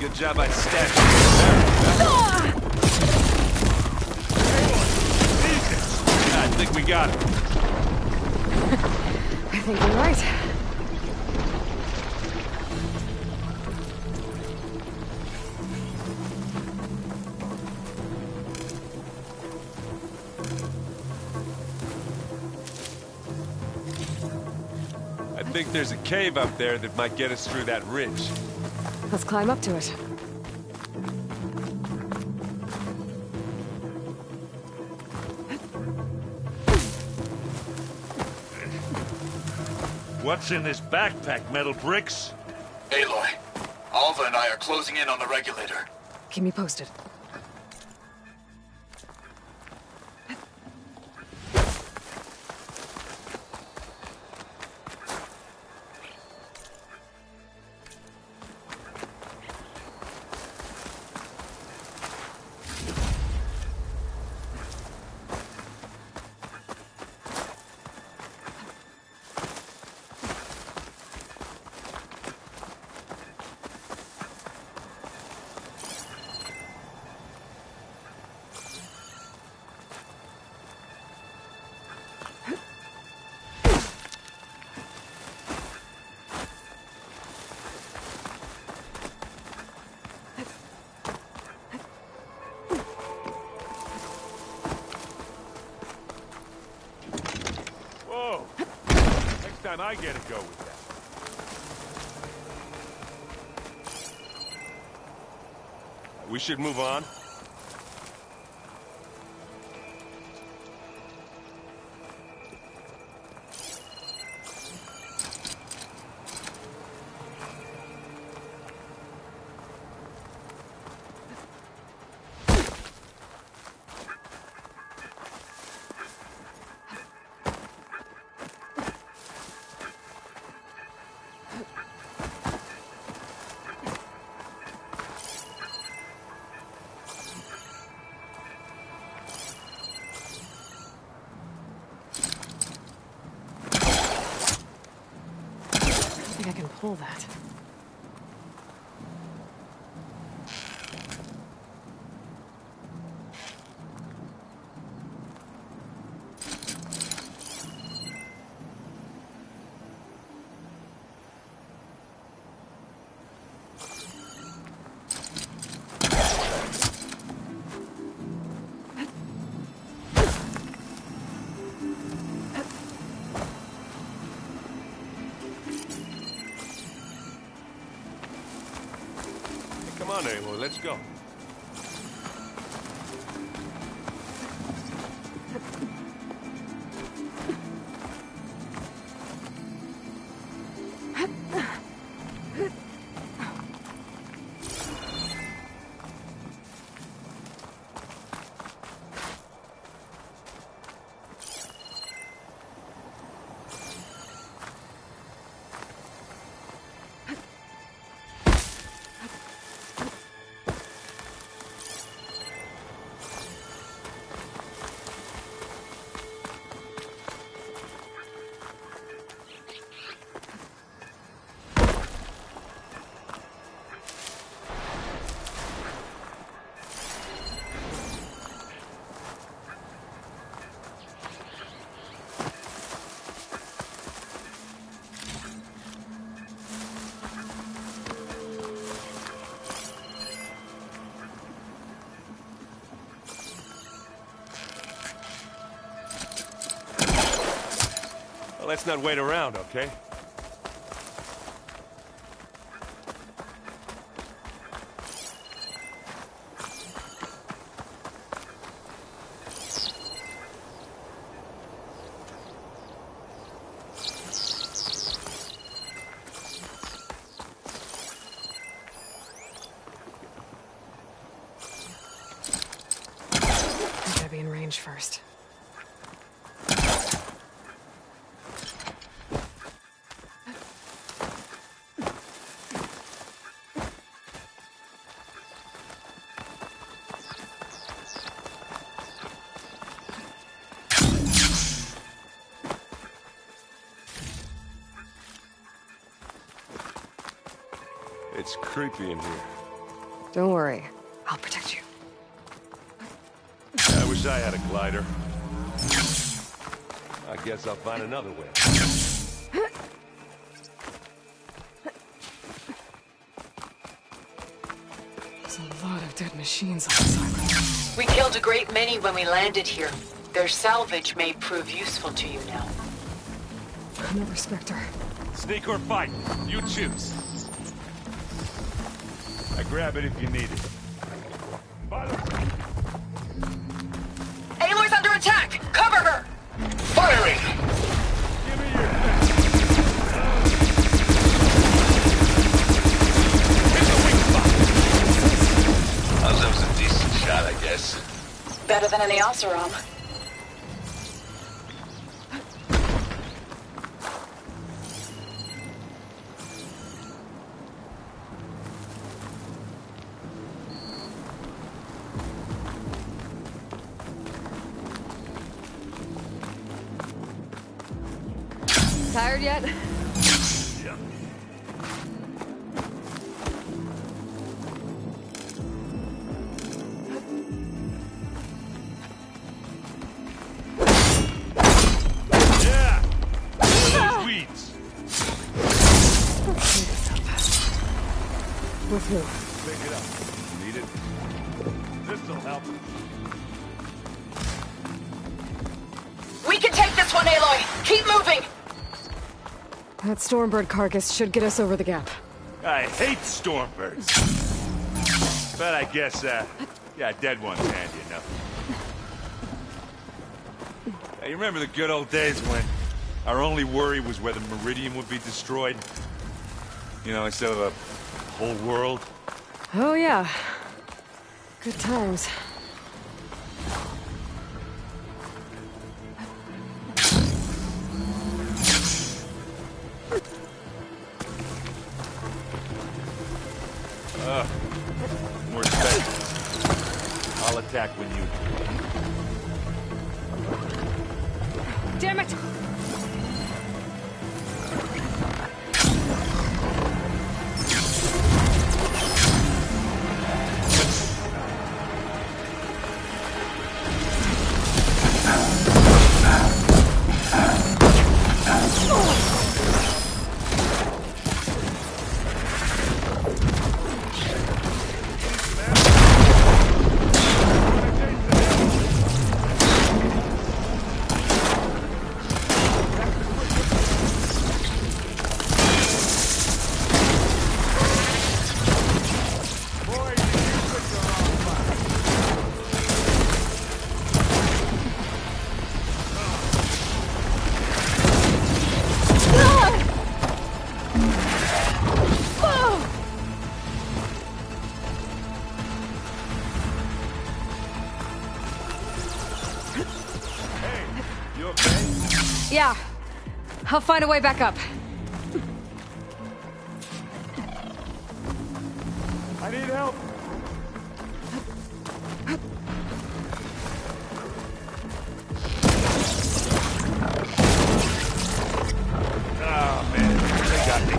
Good job I stabbed you. I think we got it. I think you're right. I think there's a cave up there that might get us through that ridge. Let's climb up to it. What's in this backpack, Metal Bricks? Aloy, Alva and I are closing in on the regulator. Keep me posted. I get to go with that. We should move on. I can pull that. Come on, Aloy, let's go. Well, let's not wait around, okay? Gotta be in range first. It's creepy in here. Don't worry. I'll protect you. I wish I had a glider. I guess I'll find another way. There's a lot of dead machines on this island. We killed a great many when we landed here. Their salvage may prove useful to you now. No respect her. Sneak or fight, you choose. I grab it if you need it. Aloy's under attack! Cover her! Firing! Give me your That was a decent shot, I guess. Better than any Oseram. Tired yet? Yeah. Yeah! Those weeds! With who? Pick it up. Need it? This'll help. We can take this one, Aloy! Keep moving! That Stormbird carcass should get us over the gap. I hate Stormbirds. But I guess, yeah, dead ones handy enough. Hey, you remember the good old days when our only worry was whether Meridian would be destroyed? You know, instead of a whole world? Oh, yeah. Good times. More space. I'll attack when you... Damn it! Yeah. I'll find a way back up. I need help. Oh, man. They got me.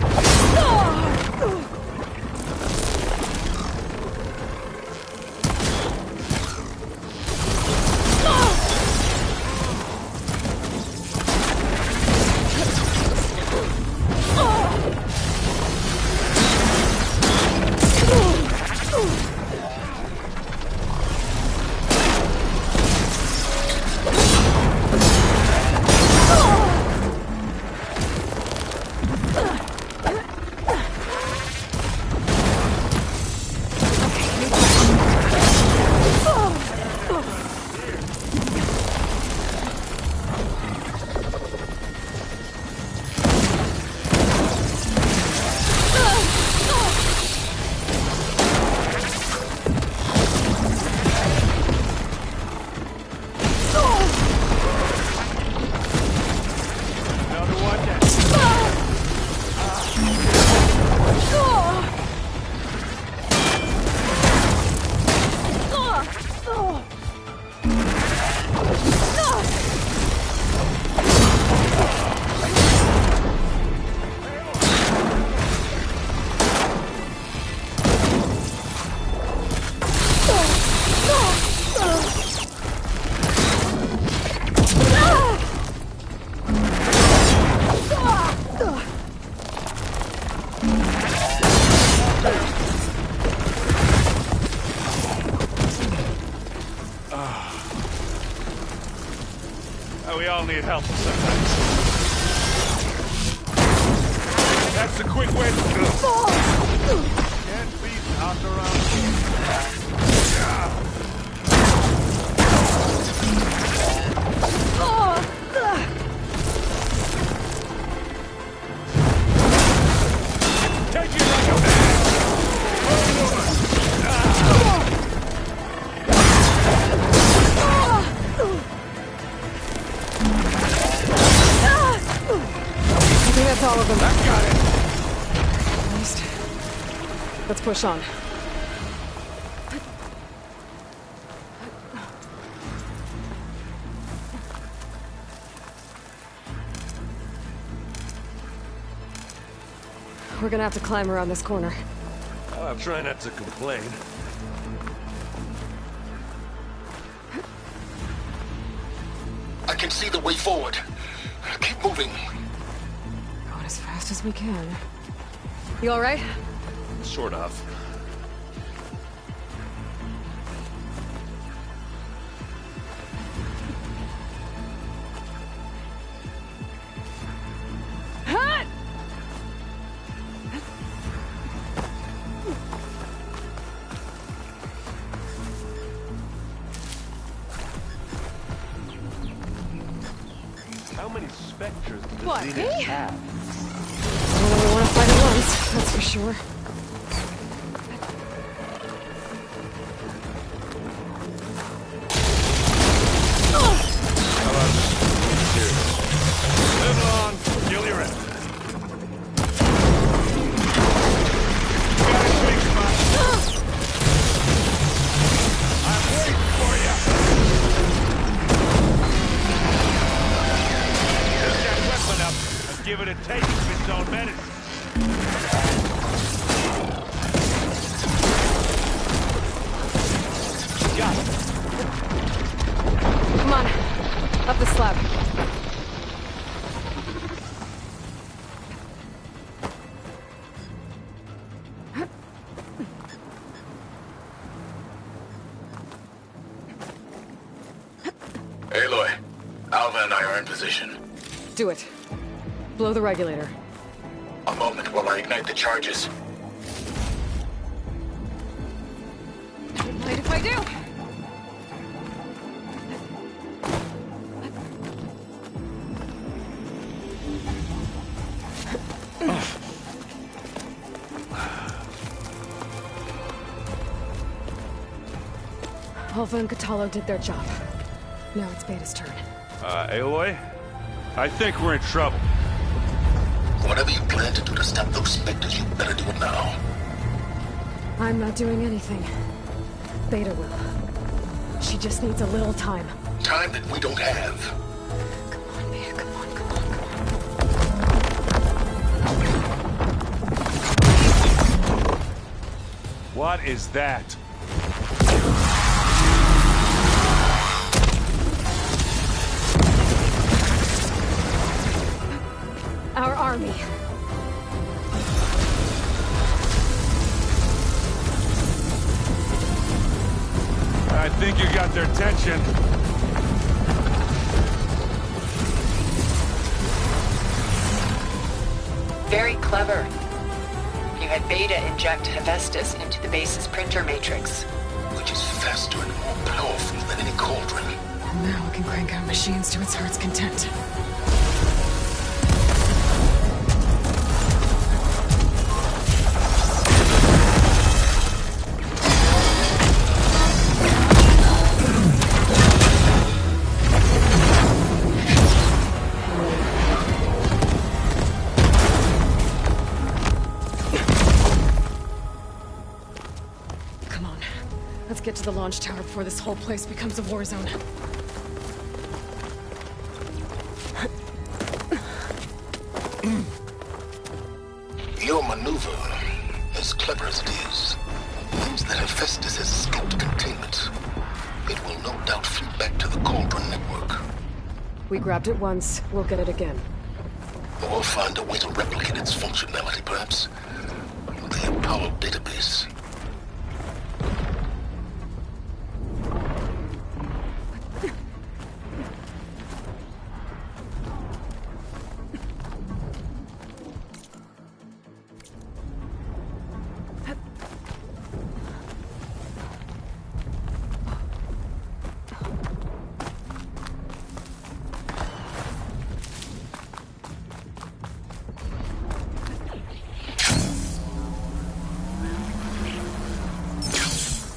We all need help sometimes. That's the quick way to go. Can't beat knocked around. Take it like a man. I think that's all of them. I got it. At least. Let's push on. We're gonna have to climb around this corner. I'll try not to complain. I can see the way forward. Keep moving. Going as fast as we can. You all right? Sort of. Hut! How many specters does What, Zenith me? have? I don't really want to fight at once, that's for sure. Live long, kill your enemy. I'm waiting for you. Pick that weapon up and give it a taste of its own medicine. Got it. Come on, up the slab. Aloy, Alva and I are in position. Do it. Blow the regulator. A moment while I ignite the charges. Mind if I do? Alva and Kotallo did their job. Now it's Beta's turn. Aloy? I think we're in trouble. Whatever you plan to do to stop those specters, you better do it now. I'm not doing anything. Beta will. She just needs a little time. Time that we don't have. Come on, Beta, come on, come on. What is that? Our army. I think you got their attention. Very clever. You had Beta inject Hephaestus into the base's printer matrix. Which is faster and more powerful than any cauldron. Now it can crank out machines to its heart's content. Get to the launch tower before this whole place becomes a war zone. Your maneuver, as clever as it is, means that Hephaestus has escaped containment. It will no doubt flew back to the Cauldron network. We grabbed it once, we'll get it again. Or find a way to replicate its functionality, perhaps. The Apollo database.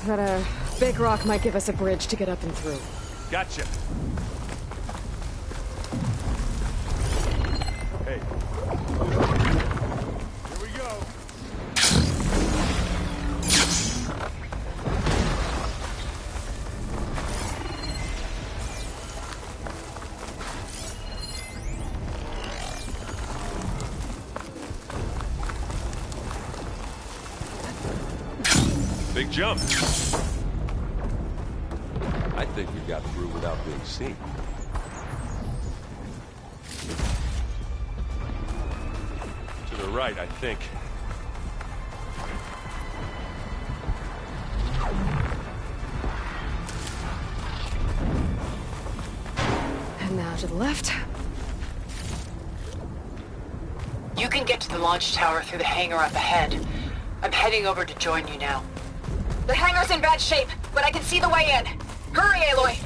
that a big rock might give us a bridge to get up and through. Gotcha. Hey. Here we go. Big jump. I think we got through without being seen. To the right, I think. And now to the left. You can get to the launch tower through the hangar up ahead. I'm heading over to join you now. The hangar's in bad shape, but I can see the way in. Hurry, Aloy!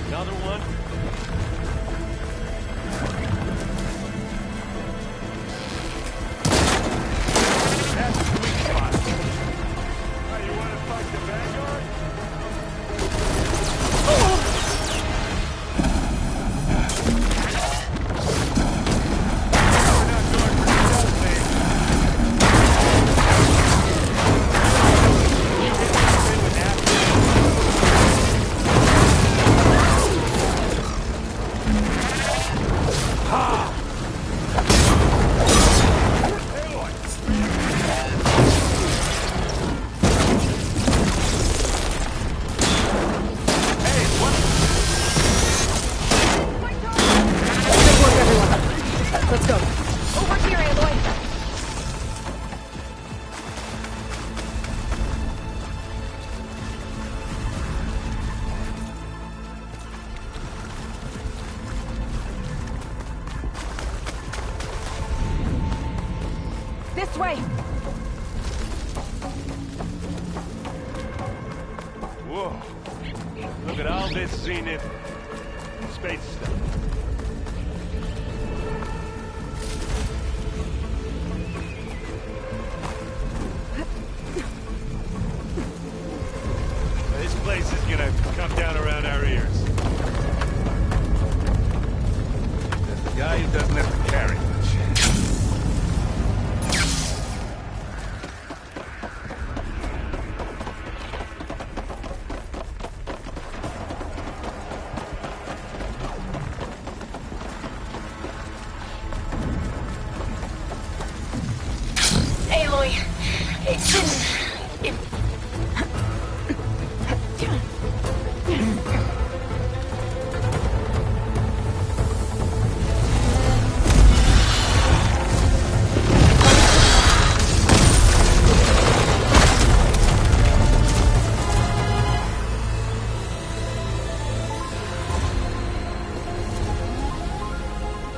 Another one. That's the sweet spot. Hey, you want to fight the Vanguard? We're not going for stealth, babe. You can get away with that. Let's go. Over here, Aloy! This way! Whoa. Look at all this zenith space stuff. This place is gonna come down around our ears. There's the guy who doesn't have to carry much. Aloy, it didn't...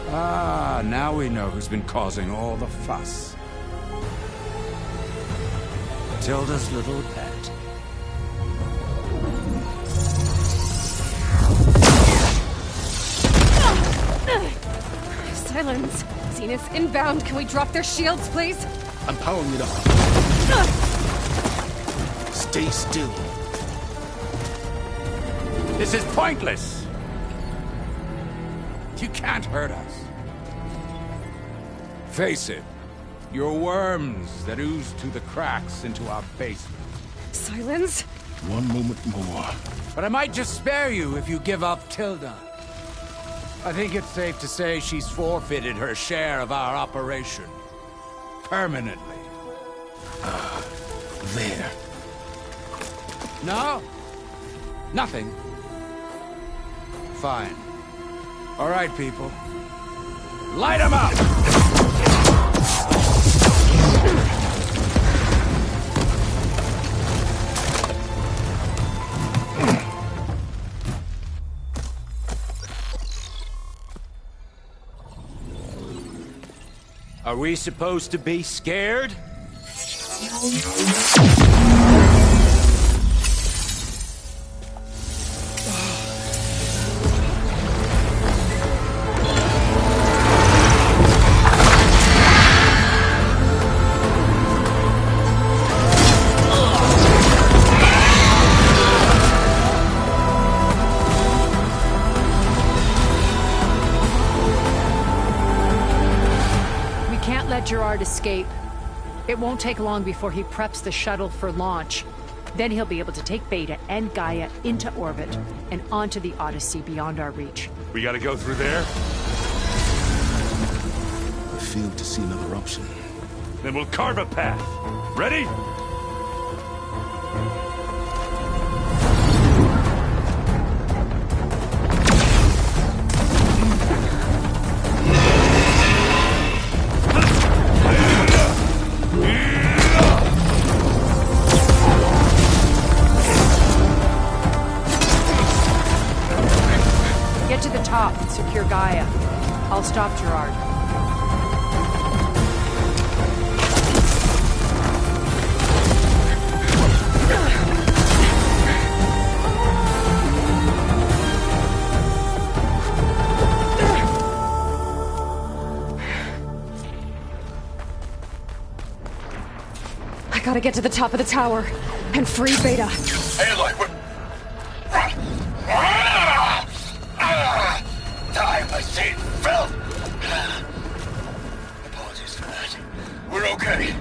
Ah, now we know who's been causing all the fuss. Tilda's little pet. Silence. Zenith's inbound. Can we drop their shields, please? I'm powering it up. Stay still. This is pointless! You can't hurt us. Face it. You're worms that ooze through the cracks into our basement. Silence? One moment more. But I might just spare you if you give up Tilda. I think it's safe to say she's forfeited her share of our operation. Permanently. There. No? Nothing? Fine. All right, people. Light 'em up! Are we supposed to be scared? Gerard escape. It won't take long before he preps the shuttle for launch. Then he'll be able to take Beta and Gaia into orbit and onto the Odyssey beyond our reach. We gotta go through there? I failed to see another option. Then we'll carve a path. Ready? Get to the top and secure Gaia. I'll stop Gerard. I gotta get to the top of the tower and free Beta. Aloy, time, I say, filth! Apologies for that. We're okay.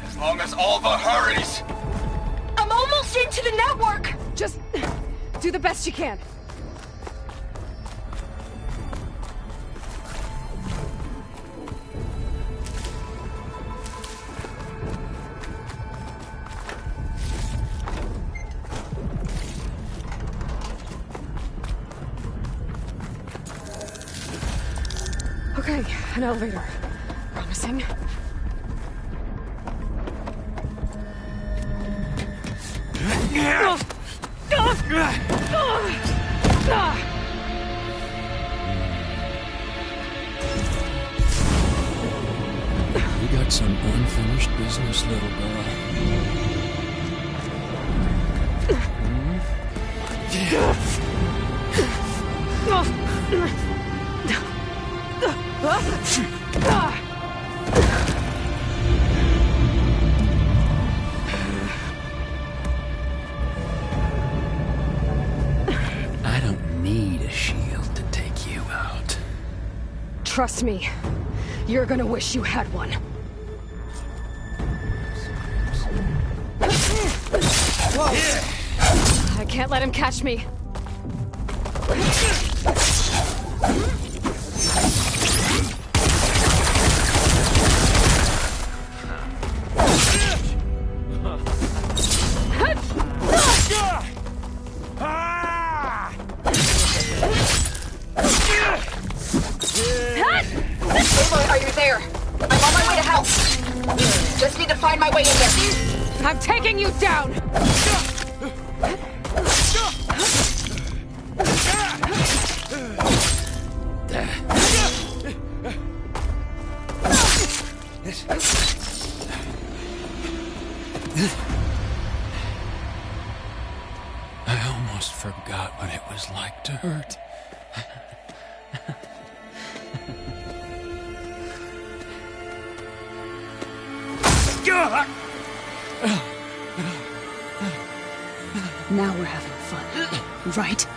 As long as Alva hurries. I'm almost into the network! Just do the best you can. Okay, an elevator. Promising. You got some unfinished business, little girl. I don't need a shield to take you out. Trust me, you're gonna wish you had one. Whoa. I can't let him catch me. Are you there? I'm on my way to help. Just need to find my way in there. I'm taking you down! I almost forgot what it was like to hurt. Now we're having fun, right?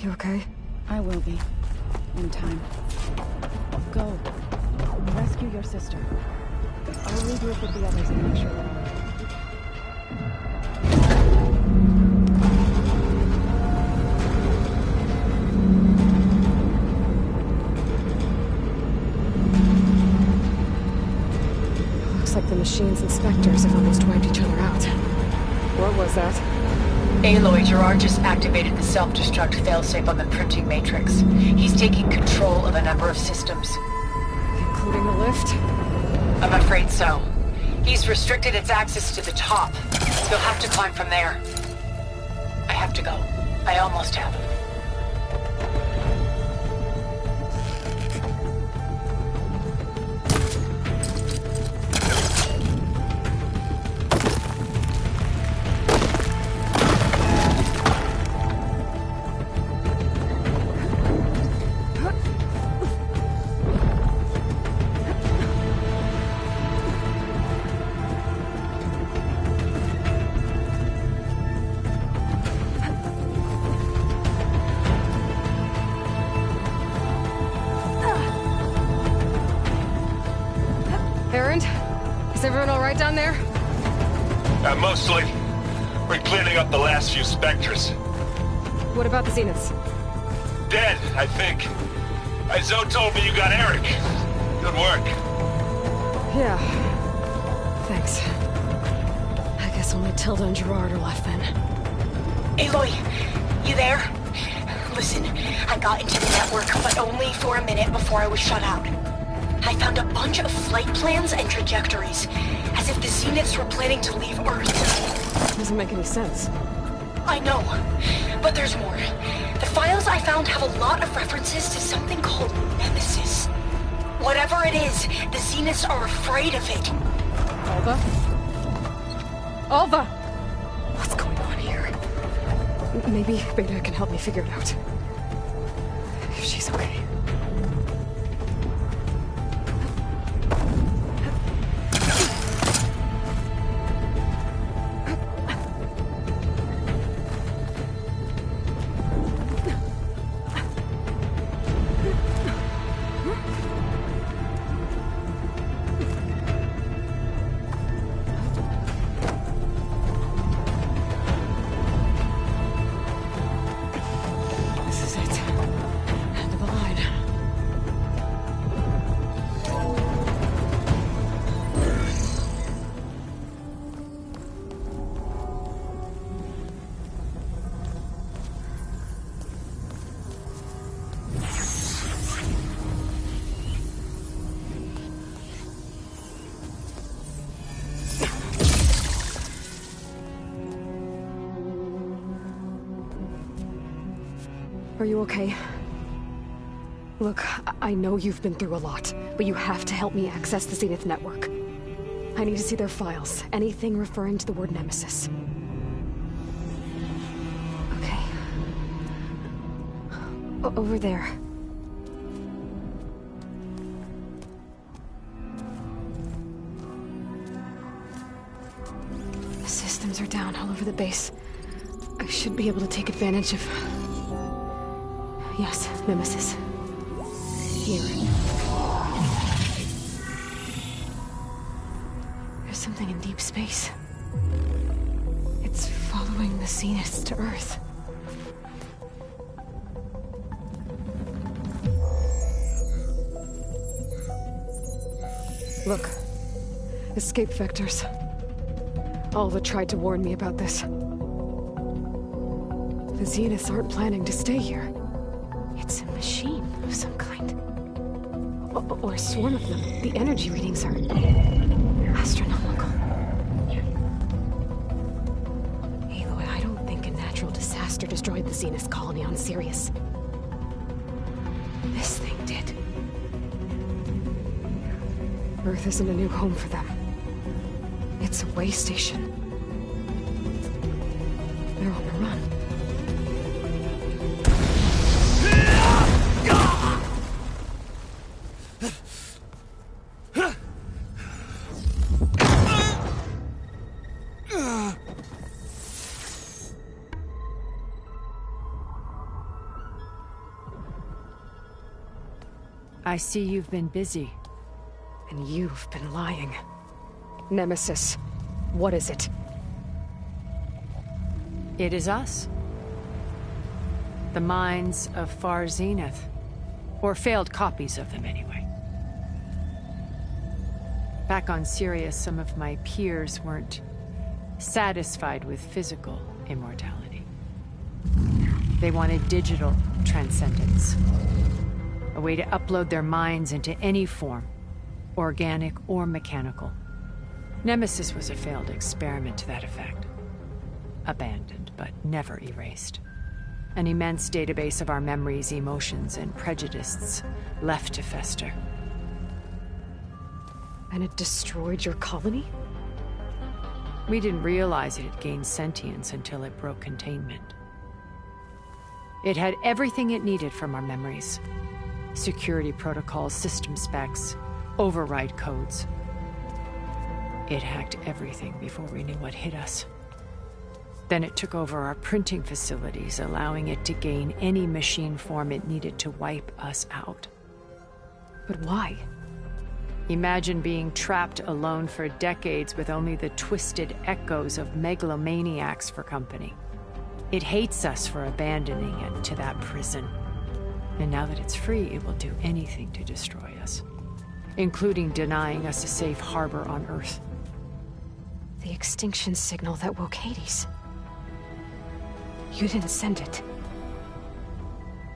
You okay? I will be. In time. Go. Rescue your sister. I'll regroup with the others and make sure they're all right. Looks like the machine's inspectors have almost wiped each other out. What was that? Aloy, Gerard just activated the self-destruct failsafe on the printing matrix. He's taking control of a number of systems. Including the lift? I'm afraid so. He's restricted its access to the top. You'll have to climb from there. I have to go. I almost have. Is everyone all right down there? Mostly. We're cleaning up the last few Spectres. What about the Zeniths? Dead, I think. Zoe told me you got Eric. Good work. Yeah. Thanks. I guess only Tilda and Gerard are left then. Aloy, you there? Listen, I got into the network, but only for a minute before I was shut out. I found a bunch of flight plans and trajectories, as if the Zeniths were planning to leave Earth. Doesn't make any sense. I know, but there's more. The files I found have a lot of references to something called Nemesis. Whatever it is, the Zeniths are afraid of it. Alva? Alva! What's going on here? Maybe Beta can help me figure it out. If she's okay. Are you okay? Look, I know you've been through a lot, but you have to help me access the Zenith network. I need to see their files. Anything referring to the word Nemesis. Okay. Over there. The systems are down all over the base. I should be able to take advantage of... Yes, Nemesis. Here. There's something in deep space. It's following the Zeniths to Earth. Look. Escape vectors. Alva tried to warn me about this. The Zeniths aren't planning to stay here. It's a machine of some kind. Or a swarm of them. The energy readings are... astronomical. Aloy, I don't think a natural disaster destroyed the Zenith colony on Sirius. This thing did. Earth isn't a new home for them. It's a way station. They're on the run. I see you've been busy. And you've been lying. Nemesis, what is it? It is us. The minds of Far Zenith. Or failed copies of them, anyway. Back on Sirius, some of my peers weren't satisfied with physical immortality. They wanted digital transcendence. A way to upload their minds into any form, organic or mechanical. Nemesis was a failed experiment to that effect. Abandoned, but never erased. An immense database of our memories, emotions, and prejudices left to fester. And it destroyed your colony? We didn't realize it had gained sentience until it broke containment. It had everything it needed from our memories. Security protocols, system specs, override codes. It hacked everything before we knew what hit us. Then it took over our printing facilities, allowing it to gain any machine form it needed to wipe us out. But why? Imagine being trapped alone for decades with only the twisted echoes of megalomaniacs for company. It hates us for abandoning it to that prison. And now that it's free, it will do anything to destroy us, including denying us a safe harbor on Earth. The extinction signal that woke Hades. You didn't send it.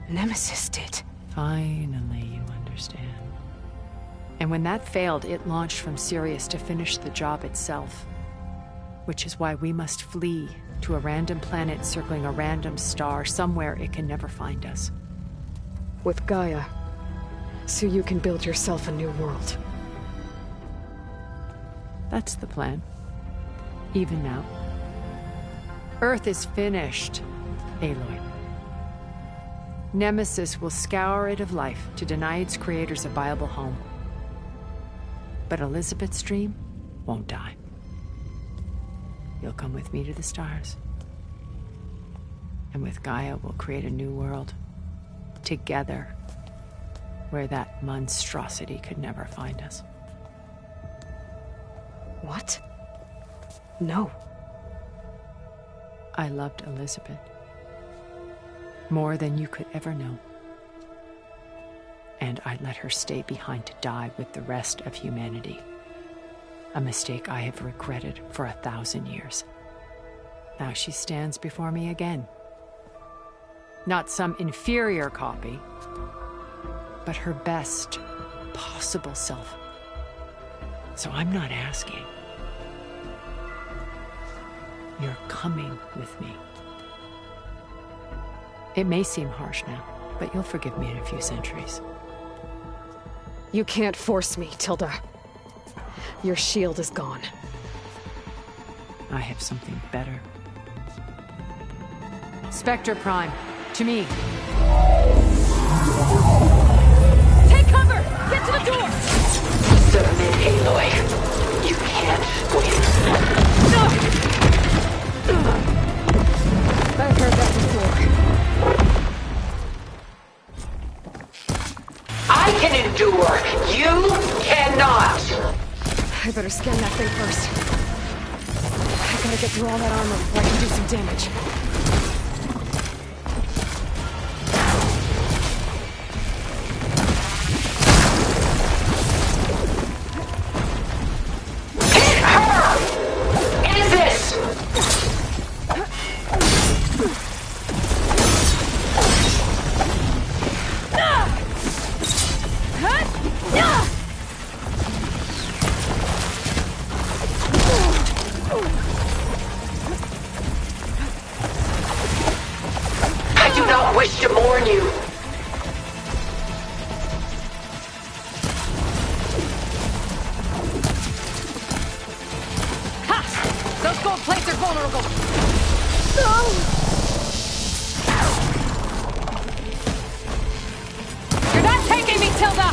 Nemesis did. Finally, you understand. And when that failed, it launched from Sirius to finish the job itself. Which is why we must flee to a random planet circling a random star, somewhere it can never find us. With Gaia. So you can build yourself a new world. That's the plan. Even now. Earth is finished, Aloy. Nemesis will scour it of life to deny its creators a viable home. But Elizabeth's dream won't die. You'll come with me to the stars. And with Gaia, we'll create a new world. Together. Where that monstrosity could never find us. What? No. I loved Elizabeth. More than you could ever know. And I let her stay behind to die with the rest of humanity. A mistake I have regretted for 1,000 years. Now she stands before me again. Not some inferior copy, but her best possible self. So I'm not asking. You're coming with me. It may seem harsh now, but you'll forgive me in a few centuries. You can't force me, Tilda. Your shield is gone. I have something better. Spectre Prime, to me. Take cover! Get to the door! Submit, Aloy. You can't win. I've heard that before. I can endure. You cannot. I better scan that thing first. I gotta get through all that armor before I can do some damage. Hit her! End this! I do not wish to mourn you. Ha! Those gold plates are vulnerable! You're not taking me, Tilda!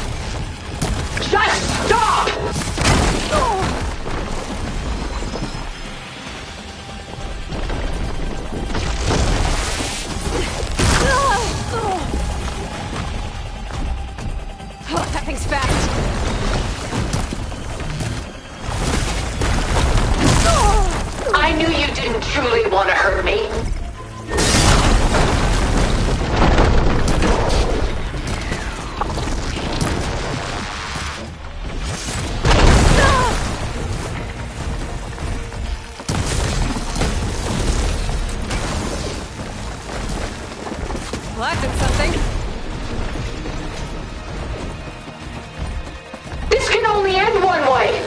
Just stop! Oh, that thing's fast! I knew you didn't truly want to hurt me. Well, that did something. This can only end one way.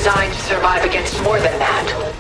designed to survive against more than that.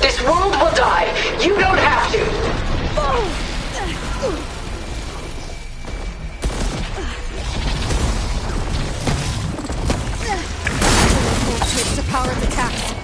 This world will die. You don't have to. Takes to power its attacks.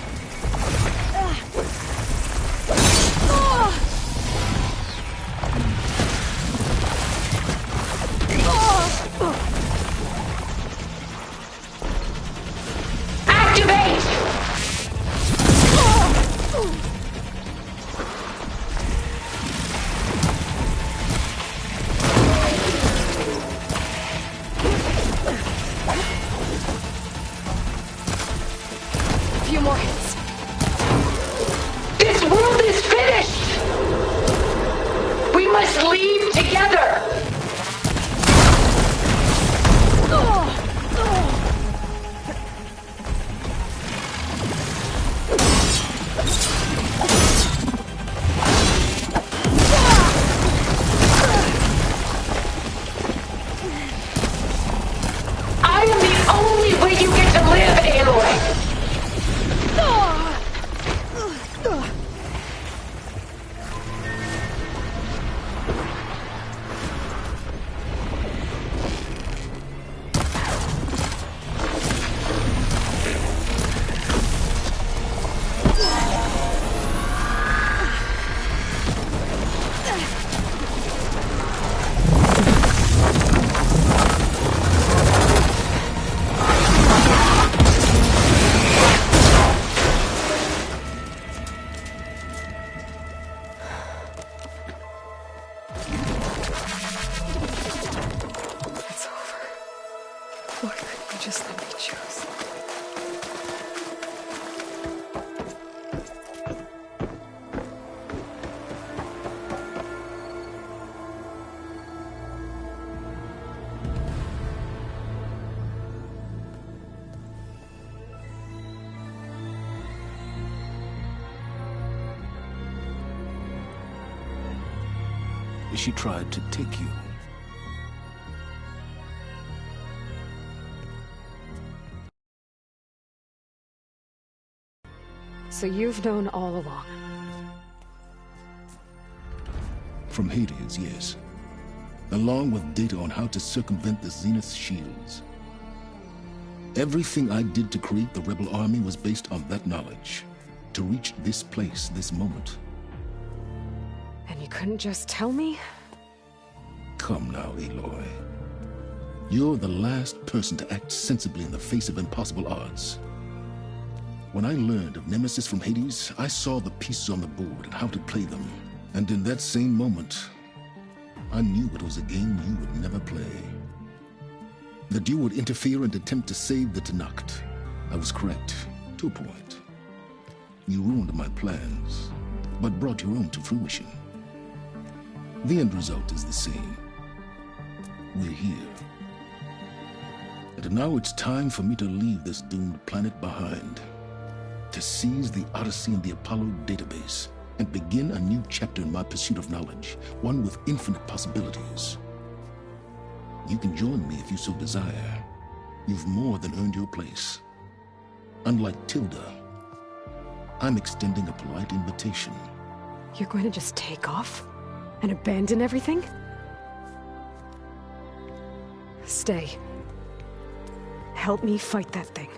She tried to take you. So you've known all along. From Hades, yes. Along with data on how to circumvent the Zenith shields. Everything I did to create the Rebel Army was based on that knowledge. To reach this place, this moment. And you couldn't just tell me? Come now, Aloy. You're the last person to act sensibly in the face of impossible odds. When I learned of Nemesis from Hades, I saw the pieces on the board and how to play them. And in that same moment, I knew it was a game you would never play. That you would interfere and attempt to save the Tenakth. I was correct, to a point. You ruined my plans, but brought your own to fruition. The end result is the same. We're here. And now it's time for me to leave this doomed planet behind. To seize the Odyssey and the Apollo database, and begin a new chapter in my pursuit of knowledge, one with infinite possibilities. You can join me if you so desire. You've more than earned your place. Unlike Tilda, I'm extending a polite invitation. You're going to just take off? And abandon everything? Stay. Help me fight that thing.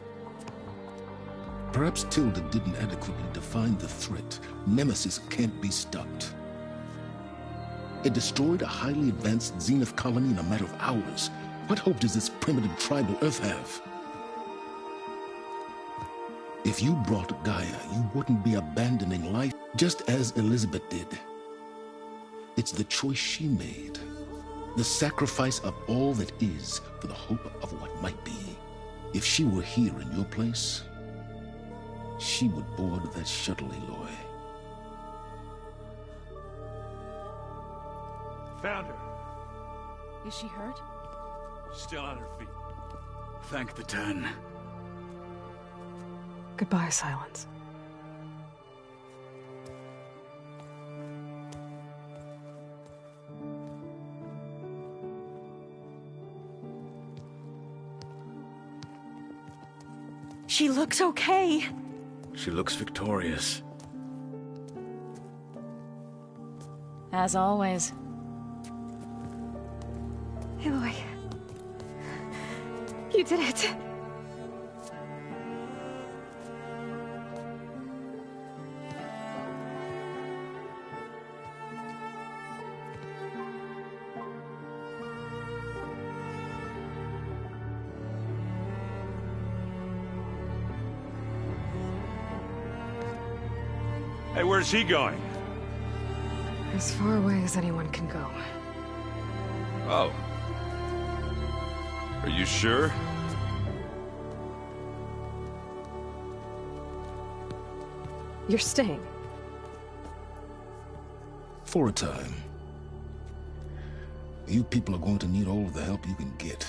Perhaps Tilda didn't adequately define the threat. Nemesis can't be stopped. It destroyed a highly advanced Zenith colony in a matter of hours. What hope does this primitive tribal Earth have? If you brought Gaia, you wouldn't be abandoning life just as Elizabeth did. It's the choice she made. The sacrifice of all that is for the hope of what might be. If she were here in your place, she would board that shuttle, Aloy. Found her. Is she hurt? Still on her feet. Thank the Ten. Goodbye, Silence. She looks okay. She looks victorious. As always. Aloy. You did it. Hey, where's he going? As far away as anyone can go. Oh. Are you sure? You're staying. For a time. You people are going to need all of the help you can get.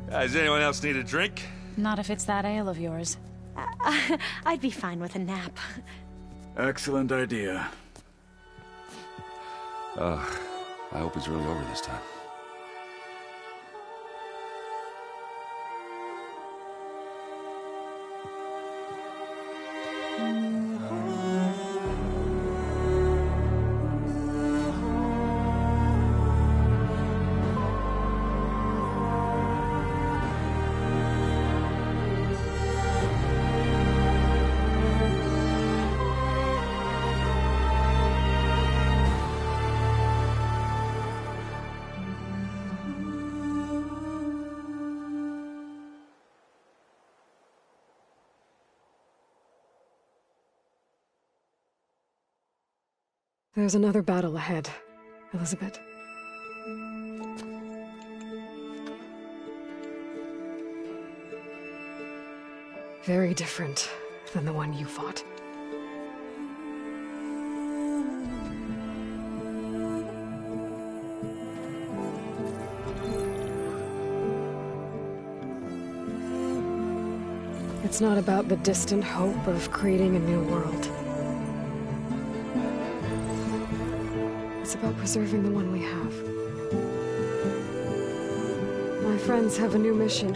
Does anyone else need a drink? Not if it's that ale of yours. I'd be fine with a nap. Excellent idea. I hope it's really over this time. There's another battle ahead, Elizabeth. Very different than the one you fought. It's not about the distant hope of creating a new world. It's about preserving the one we have. My friends have a new mission.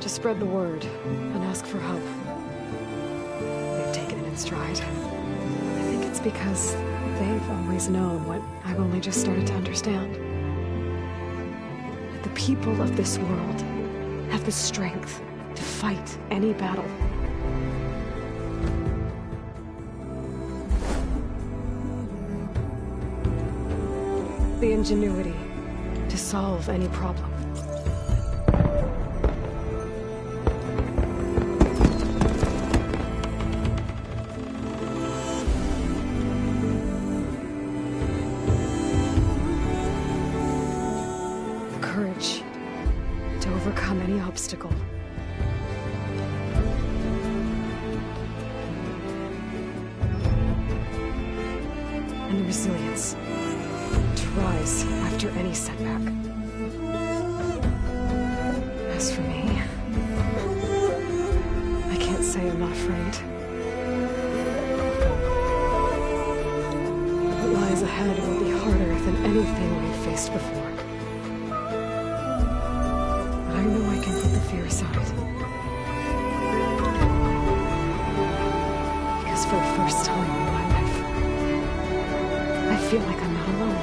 To spread the word and ask for help. They've taken it in stride. I think it's because they've always known what I've only just started to understand. That the people of this world have the strength to fight any battle. The ingenuity to solve any problem. The courage to overcome any obstacle. And the resilience to rise after any setback. As for me, I can't say I'm not afraid. What lies ahead will be harder than anything we've faced before. But I know I can put the fear aside. Because for the first time in my life, I feel like I'm not alone.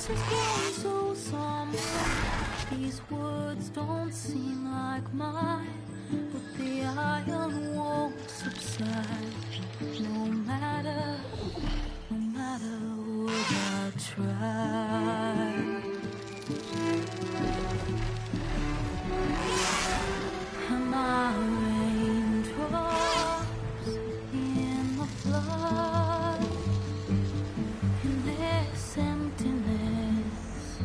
this has grown so somber. These words don't seem like mine, but the iron won't subside. No matter what I try. And my raindrops in the flood, in this emptiness,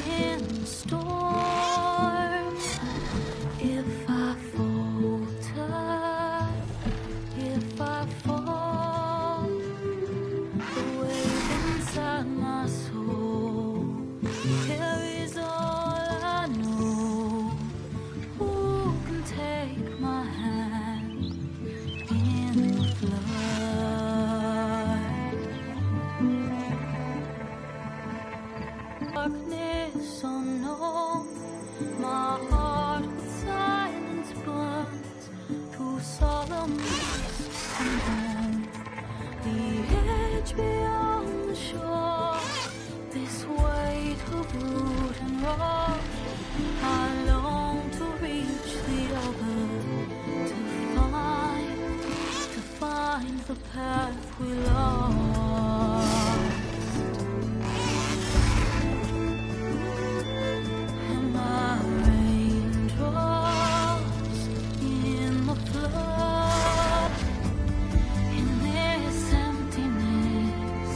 in the storm. If I falter, if I fall, the wave inside my soul carries all I know. Who can take my hand in the flood? Darkness unknown, my heart with silence burns through solemn mist and home. The edge beyond the shore, this weight of root and rock. I long to reach the other, to find the path we lost. And my raindrops in the flood, in this emptiness,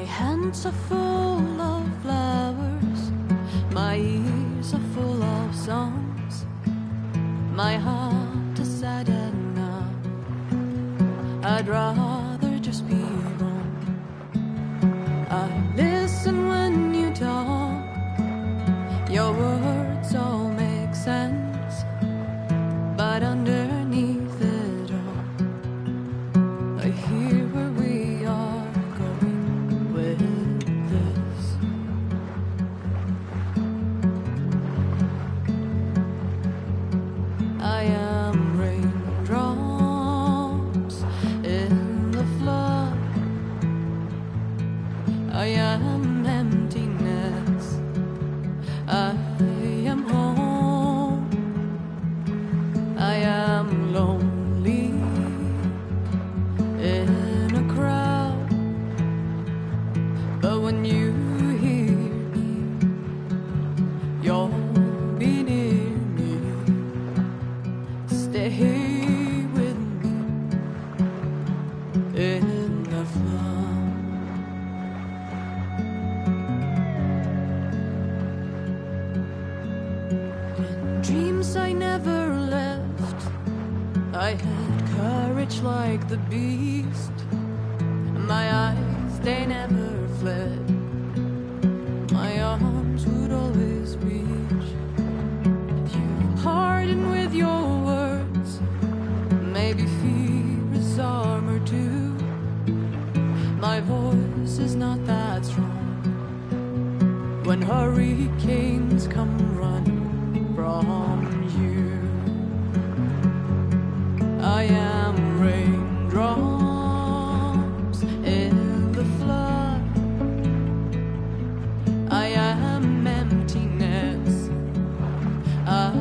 hands are full of flowers, my ears are full of songs, my heart is sad enough, I'd rather just be wrong. I listen when you talk, your words all make sense, but underneath it all, I hear where we are going with this. I am raindrops in the flood, I am emptiness, I am home, I am lonely in a crowd, but when you hear me, you'll be near me. Stay with me in the flood. In dreams I never left, I had courage like the beast. My eyes, they never fled. my arms would always reach. You harden with your words. Maybe fear is armor too. My voice is not that strong. When hurricanes come running from you, I am raindrops in the flood. I am emptiness. I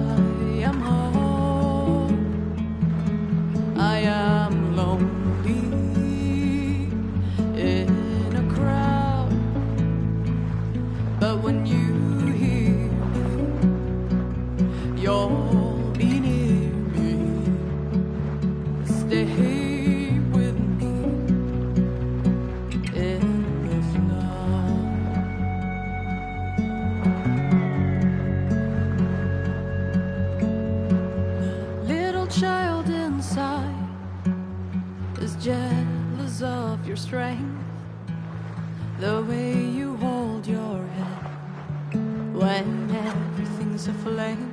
am home. I am lonely in a crowd. But when you hear me, you'll be near me. Stay with me in the flood. Little child inside is jealous of your strength. The way you hold your head when everything's aflame.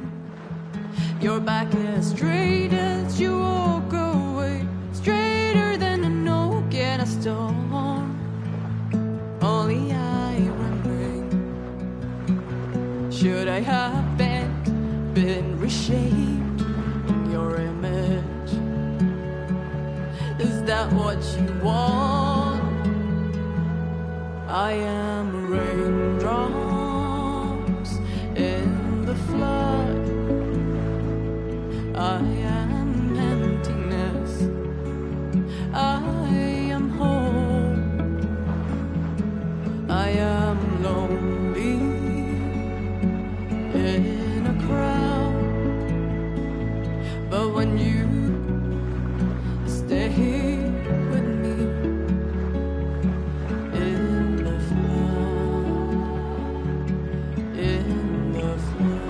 Your back as straight as you walk away, straighter than an oak in a storm. Only I remain. Should I have been reshaped in your image? Is that what you want? I am raindrops in the flood. I am emptiness. I am home. I am lonely in a crowd. But when you stay here with me in the flood, in the flood.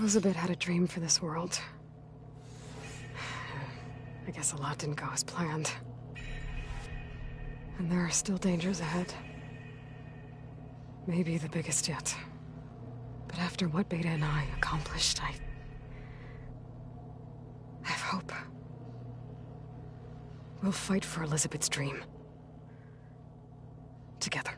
Elizabeth had a dream for this world. I guess a lot didn't go as planned. And there are still dangers ahead. Maybe the biggest yet. But after what Beta and I accomplished, I have hope. We'll fight for Elizabeth's dream. Together.